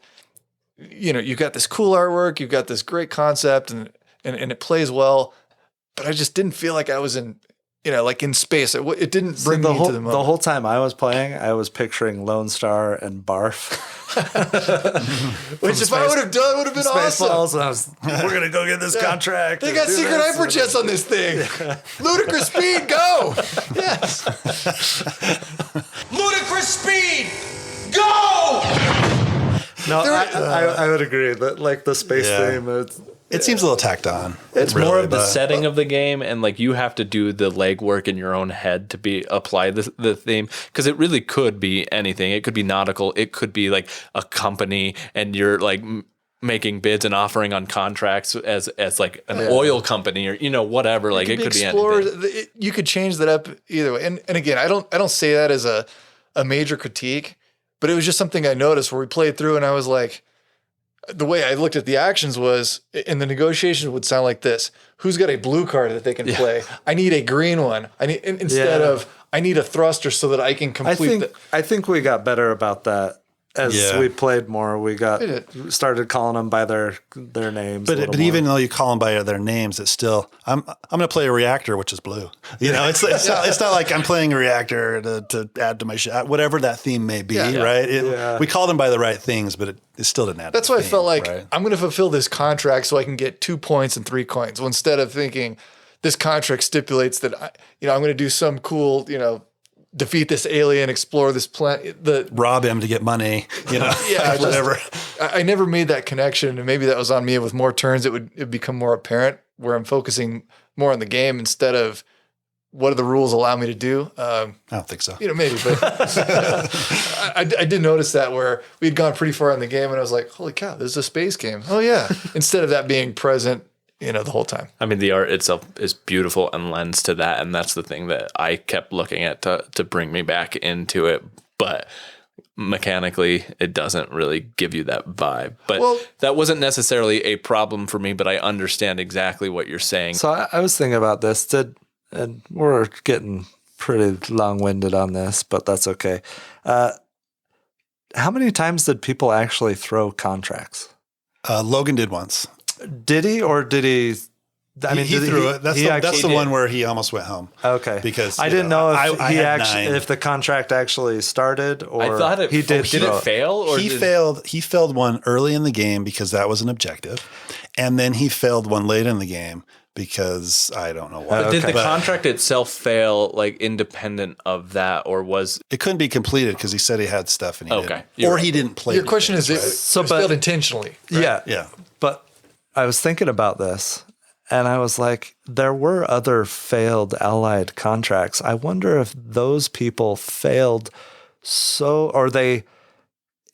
you've got this cool artwork, you've got this great concept, and it plays well, but I just didn't feel like I was in, in space. It didn't bring me into the moment. The whole time I was playing, I was picturing Lone Star and Barf. Which if I would have done, would have been awesome. Balls, we're going to go get this contract. They got secret hyperjets on this thing. Ludicrous speed, go! Yes. Ludicrous speed, go! No, I would agree that the space theme. It seems a little tacked on. It's really more of the setting of the game, and you have to do the legwork in your own head to apply the theme, because it really could be anything. It could be nautical. It could be a company, and you're making bids and offering on contracts as like an oil company or whatever. Like it could be anything. You could change that up either way. And again, I don't say that as a major critique, but it was just something I noticed where we played through and I was like, the way I looked at the actions was, and the negotiations would sound like this: who's got a blue card that they can play? I need a green one. I need instead of I need a thruster so that I can complete. I think we got better about that as we played more. We started calling them by their names. But even though you call them by their names, it's still I'm going to play a reactor, which is blue. It's not like I'm playing a reactor to add to my shot, whatever that theme may be, right? We call them by the right things, but it still didn't add. That's why I felt like I'm going to fulfill this contract so I can get 2 points and 3 coins. Well, instead of thinking this contract stipulates that I'm going to do some cool, defeat this alien, explore this planet, rob him to get money, whatever. I never made that connection, and maybe that was on me. With more turns, it would become more apparent where I'm focusing more on the game instead of what do the rules allow me to do. I don't think so. Maybe, but I did notice that where we'd gone pretty far in the game, and I was like, "Holy cow, this is a space game!" Oh yeah, instead of that being present. The whole time. I mean, the art itself is beautiful and lends to that. And that's the thing that I kept looking at to bring me back into it. But mechanically, it doesn't really give you that vibe. But that wasn't necessarily a problem for me, but I understand exactly what you're saying. So I was thinking about this, and we're getting pretty long-winded on this, but that's okay. How many times did people actually throw contracts? Logan did once. Did he, or did he? I mean, he threw it. That's the one where he almost went home. Okay, because I didn't know if if the contract actually started, or I thought he did. Did it fail? Or he failed? He failed one early in the game because that was an objective, and then he failed one late in the game because I don't know why. But did the contract itself fail, like independent of that, or was it couldn't be completed because he said he had stuff and he didn't, or he didn't play. Your question is, it was failed intentionally? Right? Yeah. But I was thinking about this, and I was like, there were other failed Allied contracts. I wonder if those people failed or they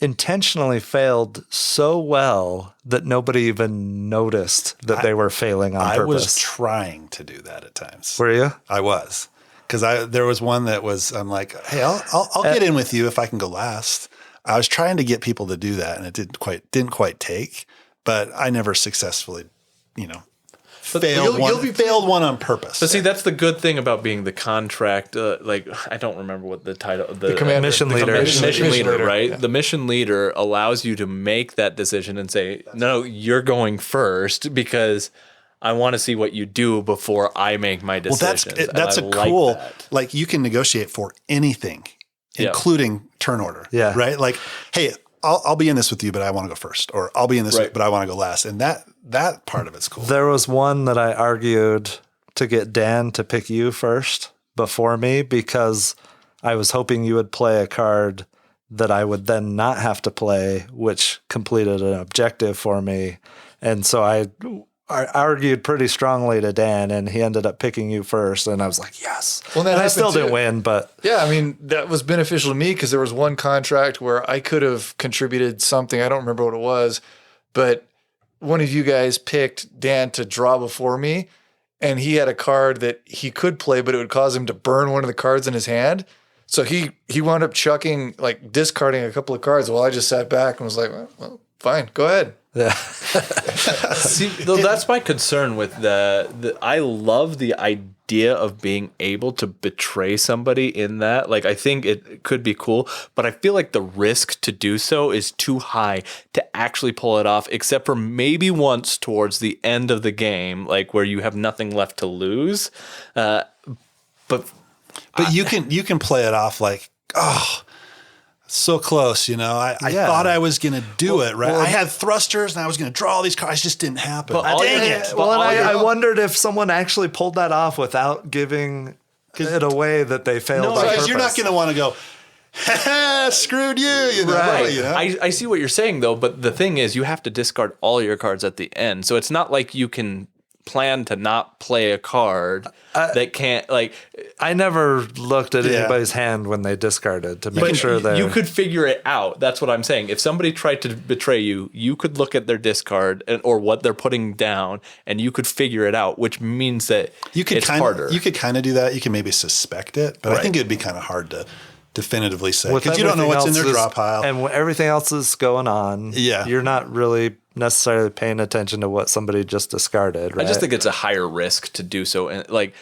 intentionally failed so well that nobody even noticed that they were failing on purpose. I was trying to do that at times. Were you? I was. Because there was one that was, I'm like, hey, I'll get in with you if I can go last. I was trying to get people to do that, and it didn't quite take. But I never successfully, failed one on purpose. But see, that's the good thing about being the contract. I don't remember what the title. The commander, mission leader. Mission leader, right? Yeah. The mission leader allows you to make that decision and say, no, you're going first because I want to see what you do before I make my decisions. Well, that's a cool. That. Like you can negotiate for anything, including turn order. Yeah. Right. Like, hey, I'll be in this with you, but I want to go first, or I'll be in this, but I want to go last. And that part of it's cool. There was one that I argued to get Dan to pick you first before me because I was hoping you would play a card that I would then not have to play, which completed an objective for me. And so I argued pretty strongly to Dan, and he ended up picking you first. And I was like, yes. Well, and I still didn't win, but yeah, I mean, that was beneficial to me because there was one contract where I could have contributed something. I don't remember what it was, but one of you guys picked Dan to draw before me, and he had a card that he could play, but it would cause him to burn one of the cards in his hand. So he wound up discarding a couple of cards while I just sat back and was like, well fine, go ahead. yeah. See, that's my concern with the. I love the idea of being able to betray somebody in that. Like, I think it could be cool, but I feel like the risk to do so is too high to actually pull it off, except for maybe once towards the end of the game, like where you have nothing left to lose. But you can play it off like, oh, so close, I thought I was going to do it, right? I had thrusters and I was going to draw all these cards. It just didn't happen. Dang it. Well, I wondered if someone actually pulled that off without giving it away that they failed on purpose. You're not going to want to go, screwed you, Right. Right. I see what you're saying, though, but the thing is you have to discard all your cards at the end. So it's not like you can plan to not play a card that can't like. I never looked at Yeah. anybody's hand when they discarded to make sure that you could figure it out. That's what I'm saying. If somebody tried to betray you, you could look at their discard or what they're putting down, and you could figure it out. Which means that it's harder. You could kind of do that. You can maybe suspect it, but I think it'd be kind of hard to definitively say with because you don't know what's in their everything draw else pile. and everything else is going on. Yeah. You're not really necessarily paying attention to what somebody just discarded. Right? I just think it's a higher risk to do so, and like,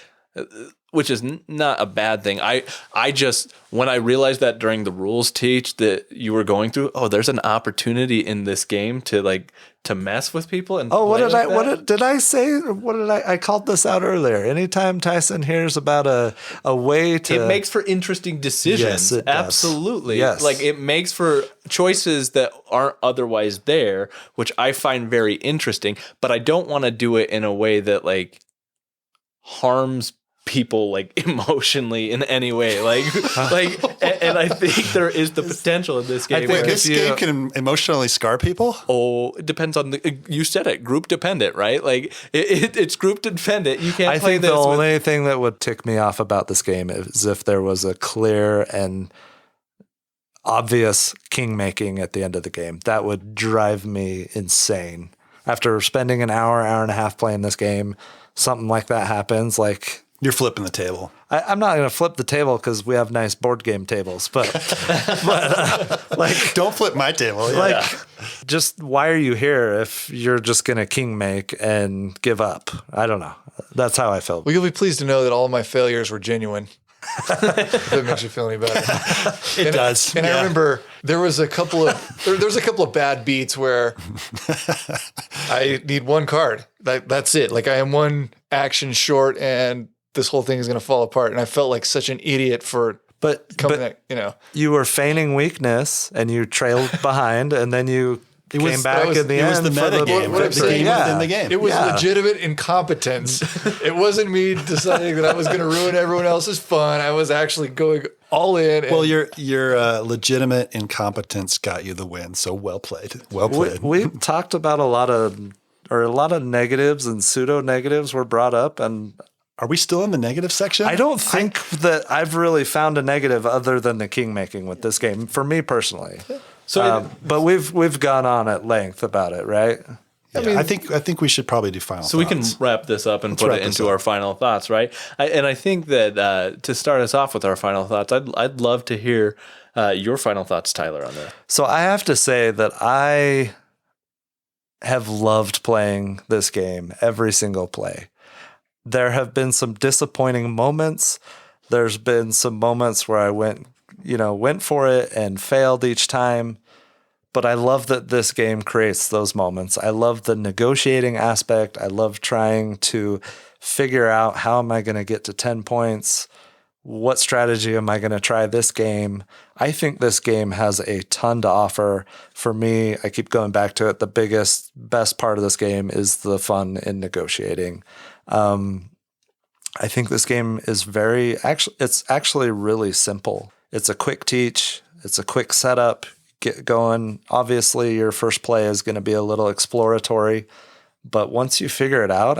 which is not a bad thing. I just when I realized that during the rules teach that you were going through, there's an opportunity in this game to mess with people. And what play did like I that. did I say? What did I called this out earlier? Anytime Tyson hears about a way to It makes for interesting decisions. Yes, it does. Absolutely. Yes. Like it makes for choices that aren't otherwise there, which I find very interesting, but I don't want to do it in a way that like harms people like emotionally in any way. And I think there is the potential in this game. think where- if This game can emotionally scar people. it depends on you said it, group dependent, right? Like it's group dependent. You can't I play think this the with only thing that would tick me off about this game is if there was a clear and obvious king making at the end of the game. That would drive me insane. After spending an hour and a half playing this game, something like that happens. Like You're flipping the table. I'm not going to flip the table because we have nice board game tables, but Don't flip my table. Yeah. like, just why are you here if you're just going to king make and give up? I don't know. That's how I felt. Well, you'll be pleased to know that all my failures were genuine. If that makes you feel any better. It does. And I Yeah. remember there was a couple of bad beats where I need one card. That's it. Like I am one action short, and this whole thing is going to fall apart. And I felt like such an idiot for coming. You were feigning weakness and you trailed behind, and then you came back in the it was end. the for meta game. what I'm The saying, game yeah. within the game. It was Yeah. legitimate incompetence. It wasn't me deciding that I was going to ruin everyone else's fun. I was actually going all in. And Well, your legitimate incompetence got you the win. So well played. Well played. We talked about a lot of negatives and pseudo negatives were brought up, and Are we still in the negative section? I don't think that I've really found a negative other than the king making with this game for me personally. so But we've gone on at length about it, right? Yeah, I think we should probably do final. So we can thoughts. wrap this up and put wrap it this into up. our final thoughts, right? I think that to start us off with our final thoughts, I'd love to hear your final thoughts, Tyler, on that. So I have to say that I have loved playing this game every single play. There have been some disappointing moments. There's been some moments where I went for it and failed each time. But I love that this game creates those moments. I love the negotiating aspect. I love trying to figure out how am I going to get to 10 points? What strategy am I going to try this game? I think this game has a ton to offer. For me, I keep going back to it. The best part of this game is the fun in negotiating. I think this game is it's actually really simple. It's a quick teach. It's a quick setup. Get going. Obviously, your first play is going to be a little exploratory, but once you figure it out,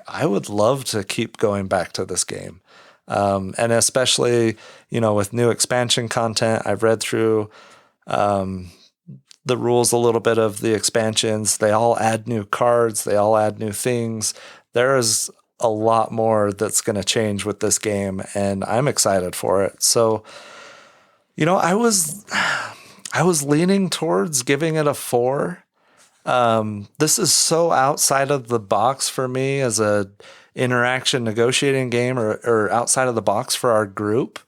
I would love to keep going back to this game. And especially, with new expansion content, I've read through the rules a little bit of the expansions. They all add new cards. They all add new things. There is a lot more that's going to change with this game, and I'm excited for it. So, I was leaning towards giving it a 4. This is so outside of the box for me as a interaction negotiating game or outside of the box for our group.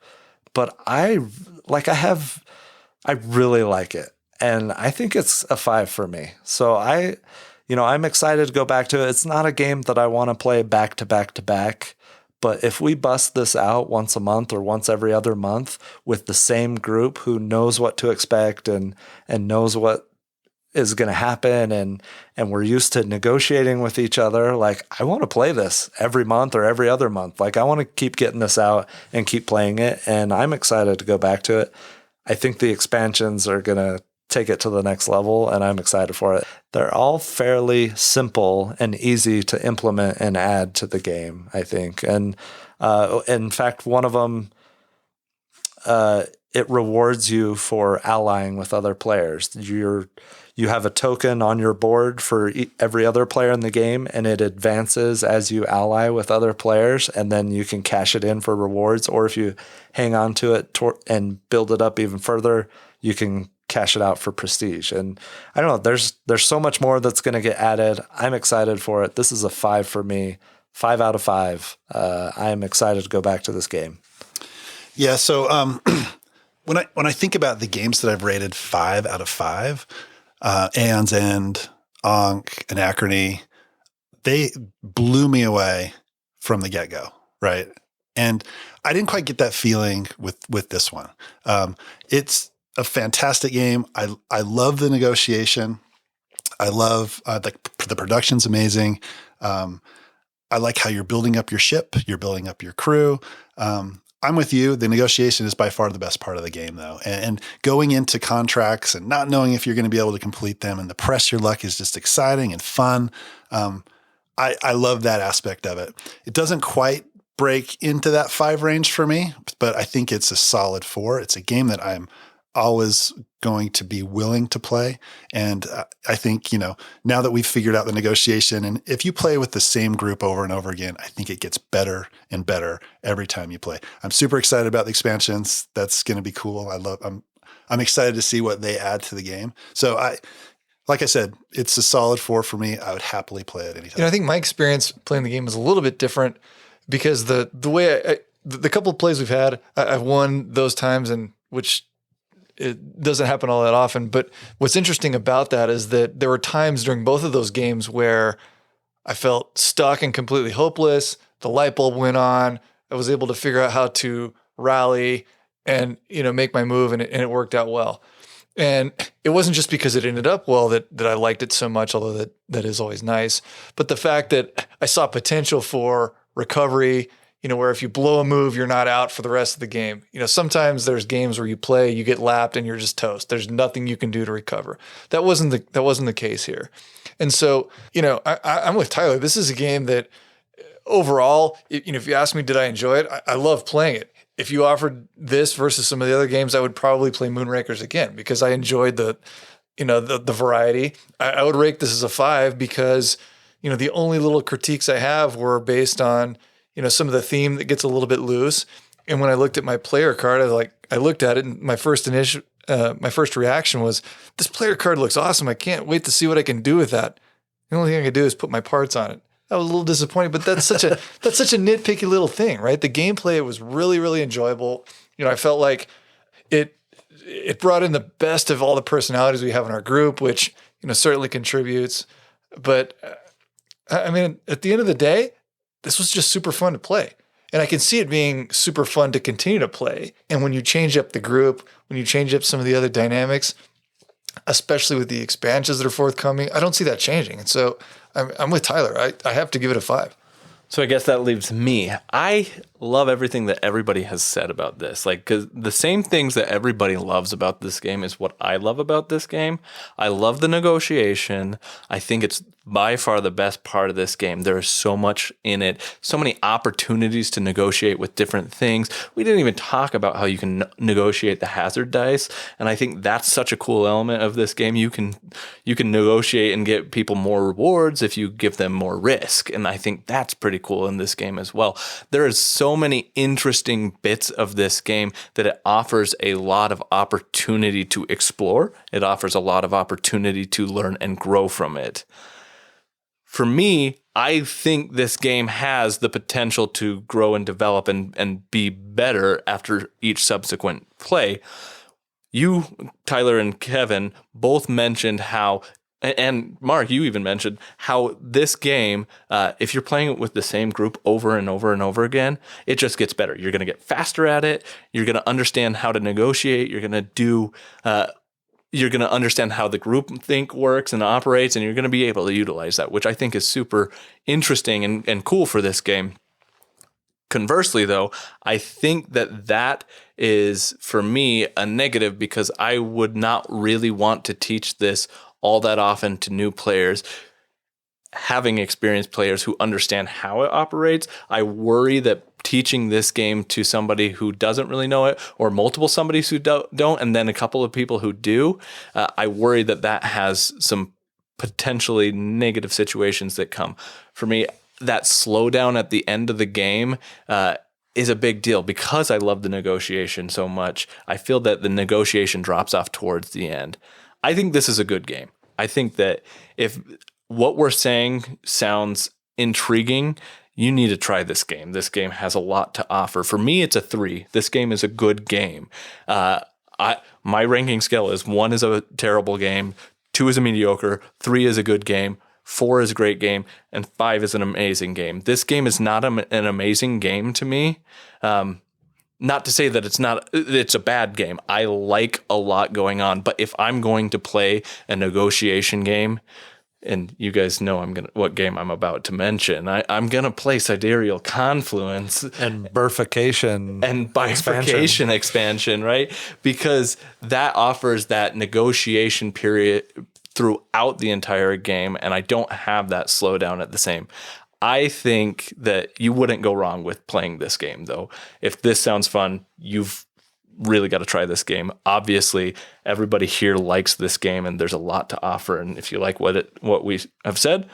But I really like it. And I think it's a 5 for me. So I'm excited to go back to it. It's not a game that I want to play back to back to back. But if we bust this out once a month or once every other month with the same group who knows what to expect and knows what is going to happen and we're used to negotiating with each other, I want to play this every month or every other month. I want to keep getting this out and keep playing it. And I'm excited to go back to it. I think the expansions are going to take it to the next level, and I'm excited for it. They're all fairly simple and easy to implement and add to the game, I think. And in fact, one of them, it rewards you for allying with other players. You have a token on your board for every other player in the game, and it advances as you ally with other players, and then you can cash it in for rewards. Or if you hang on to it and build it up even further, you can cash it out for prestige. And I don't know, there's so much more that's going to get added. I'm excited for it. This is a 5 for me, 5 out of 5. I am excited to go back to this game. Yeah. So when I think about the games that I've rated 5 out of 5, Aeon's End, Ankh, Anachrony, they blew me away from the get-go, right? And I didn't quite get that feeling with this one. It's a fantastic game. I love the negotiation. I love the production's amazing. I like how you're building up your ship. You're building up your crew. I'm with you. The negotiation is by far the best part of the game, though. And going into contracts and not knowing if you're going to be able to complete them and the press your luck is just exciting and fun. I love that aspect of it. It doesn't quite break into that 5 range for me, but I think it's a solid 4. It's a game that I'm always going to be willing to play. And I think, now that we've figured out the negotiation, and if you play with the same group over and over again, I think it gets better and better every time you play. I'm super excited about the expansions. That's going to be cool. I'm excited to see what they add to the game. So like I said, it's a solid 4 for me. I would happily play it anytime. I think my experience playing the game is a little bit different because the way the couple of plays we've had, I've won those times, and which it doesn't happen all that often. But what's interesting about that is that there were times during both of those games where I felt stuck and completely hopeless. The light bulb went on. I was able to figure out how to rally and, make my move, and it worked out well. And it wasn't just because it ended up well that I liked it so much, although that is always nice. But the fact that I saw potential for recovery, where if you blow a move, you're not out for the rest of the game. Sometimes there's games where you play, you get lapped, and you're just toast. There's nothing you can do to recover. That wasn't the case here. And so, I'm with Tyler. This is a game that overall, if you ask me, did I enjoy it? I love playing it. If you offered this versus some of the other games, I would probably play Moonrakers again because I enjoyed the variety. I would rate this as a 5 because, the only little critiques I have were based on, some of the theme that gets a little bit loose. And when I looked at my player card, I looked at it, and my first reaction was, this player card looks awesome. I can't wait to see what I can do with that. The only thing I can do is put my parts on it. That was a little disappointing, but that's such a nitpicky little thing, right? The gameplay was really, really enjoyable. I felt like it brought in the best of all the personalities we have in our group, which, certainly contributes. But at the end of the day, this was just super fun to play. And I can see it being super fun to continue to play. And when you change up the group, when you change up some of the other dynamics, especially with the expansions that are forthcoming, I don't see that changing. And so I'm with Tyler. I have to give it a 5. So I guess that leaves me. I love everything that everybody has said about this. Because the same things that everybody loves about this game is what I love about this game. I love the negotiation. I think it's by far the best part of this game. There is so much in it, so many opportunities to negotiate with different things. We didn't even talk about how you can negotiate the hazard dice, and I think that's such a cool element of this game. You can negotiate and get people more rewards if you give them more risk, and I think that's pretty cool in this game as well. There is so many interesting bits of this game that it offers a lot of opportunity to explore. It offers a lot of opportunity to learn and grow from it. For me, I think this game has the potential to grow and develop and be better after each subsequent play. You, Tyler and Kevin, both mentioned how, and Mark, you even mentioned how this game, if you're playing it with the same group over and over and over again, it just gets better. You're going to get faster at it. You're going to understand how to negotiate. You're going to understand how the group think works and operates, and you're going to be able to utilize that, which I think is super interesting and cool for this game. Conversely, though, I think that is, for me, a negative because I would not really want to teach this all that often to new players. Having experienced players who understand how it operates, I worry that teaching this game to somebody who doesn't really know it, or multiple somebodies who don't, and then a couple of people who do, I worry that has some potentially negative situations that come. For me, that slowdown at the end of the game is a big deal because I love the negotiation so much. I feel that the negotiation drops off towards the end. I think this is a good game. I think that if what we're saying sounds intriguing, you need to try this game. This game has a lot to offer. For me, it's a 3. This game is a good game. My ranking scale is 1 is a terrible game, 2 is a mediocre, 3 is a good game, 4 is a great game, and 5 is an amazing game. This game is not an amazing game to me. Not to say that it's a bad game. I like a lot going on, but if I'm going to play a negotiation game, and you guys know what game I'm about to mention, I'm gonna play Sidereal Confluence And bifurcation. and bifurcation expansion, right? Because that offers that negotiation period throughout the entire game, and I don't have that slowdown at the same. I think that you wouldn't go wrong with playing this game, though. If this sounds fun, you've really got to try this game. Obviously, everybody here likes this game, and there's a lot to offer. And if you like what we have said,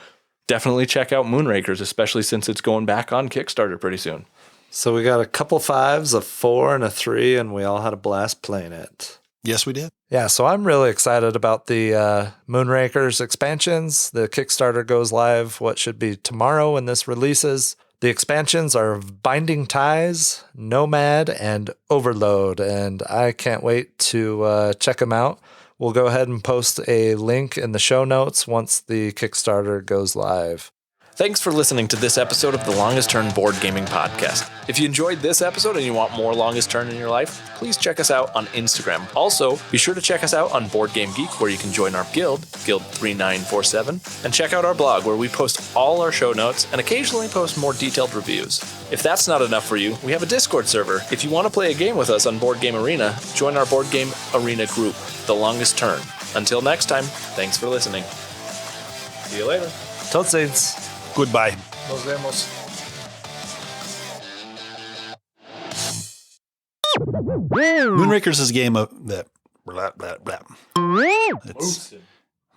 definitely check out Moonrakers, especially since it's going back on Kickstarter pretty soon. So we got a couple 5s, a 4, and a 3, and we all had a blast playing it. Yes, we did. Yeah, so I'm really excited about the Moonrakers expansions. The Kickstarter goes live, what should be tomorrow when this releases. The expansions are Binding Ties, Nomad, and Overload, and I can't wait to check them out. We'll go ahead and post a link in the show notes once the Kickstarter goes live. Thanks for listening to this episode of the Longest Turn Board Gaming Podcast. If you enjoyed this episode and you want more Longest Turn in your life, please check us out on Instagram. Also, be sure to check us out on Board Game Geek, where you can join our guild, Guild 3947, and check out our blog, where we post all our show notes and occasionally post more detailed reviews. If that's not enough for you, we have a Discord server. If you want to play a game with us on Board Game Arena, join our Board Game Arena group, The Longest Turn. Until next time, thanks for listening. See you later. Toadseeds. Goodbye. Nos vemos. Moonrakers is a game of that.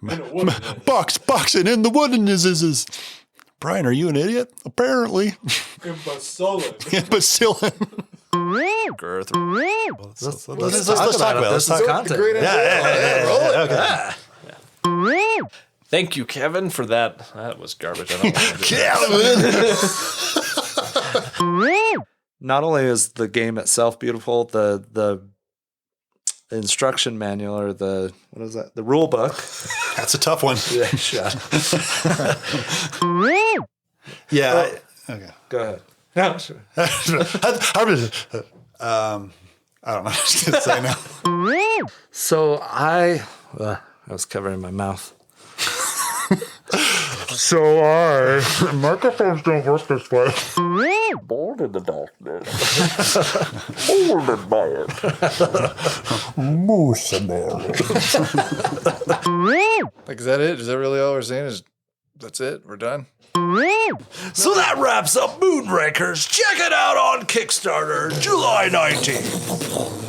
It's boxing in the wooden is. Brian, are you an idiot? Apparently. Imbecile. Girth. Let's talk about it. This is content. Great idea. Okay. Thank you, Kevin, for that. That was garbage. I don't want to do that. Not only is the game itself beautiful, the instruction manual, or the rule book. That's a tough one. Yeah, shut. Yeah. Okay. Go ahead. No, sure. I don't know what I was going to say now. So I was covering my mouth. Microphones don't work this way. Bored in the darkness. Bored by it. Like, is that it? Is that really all we're saying? That's it? We're done? So that wraps up Moonrakers. Check it out on Kickstarter, July 19th.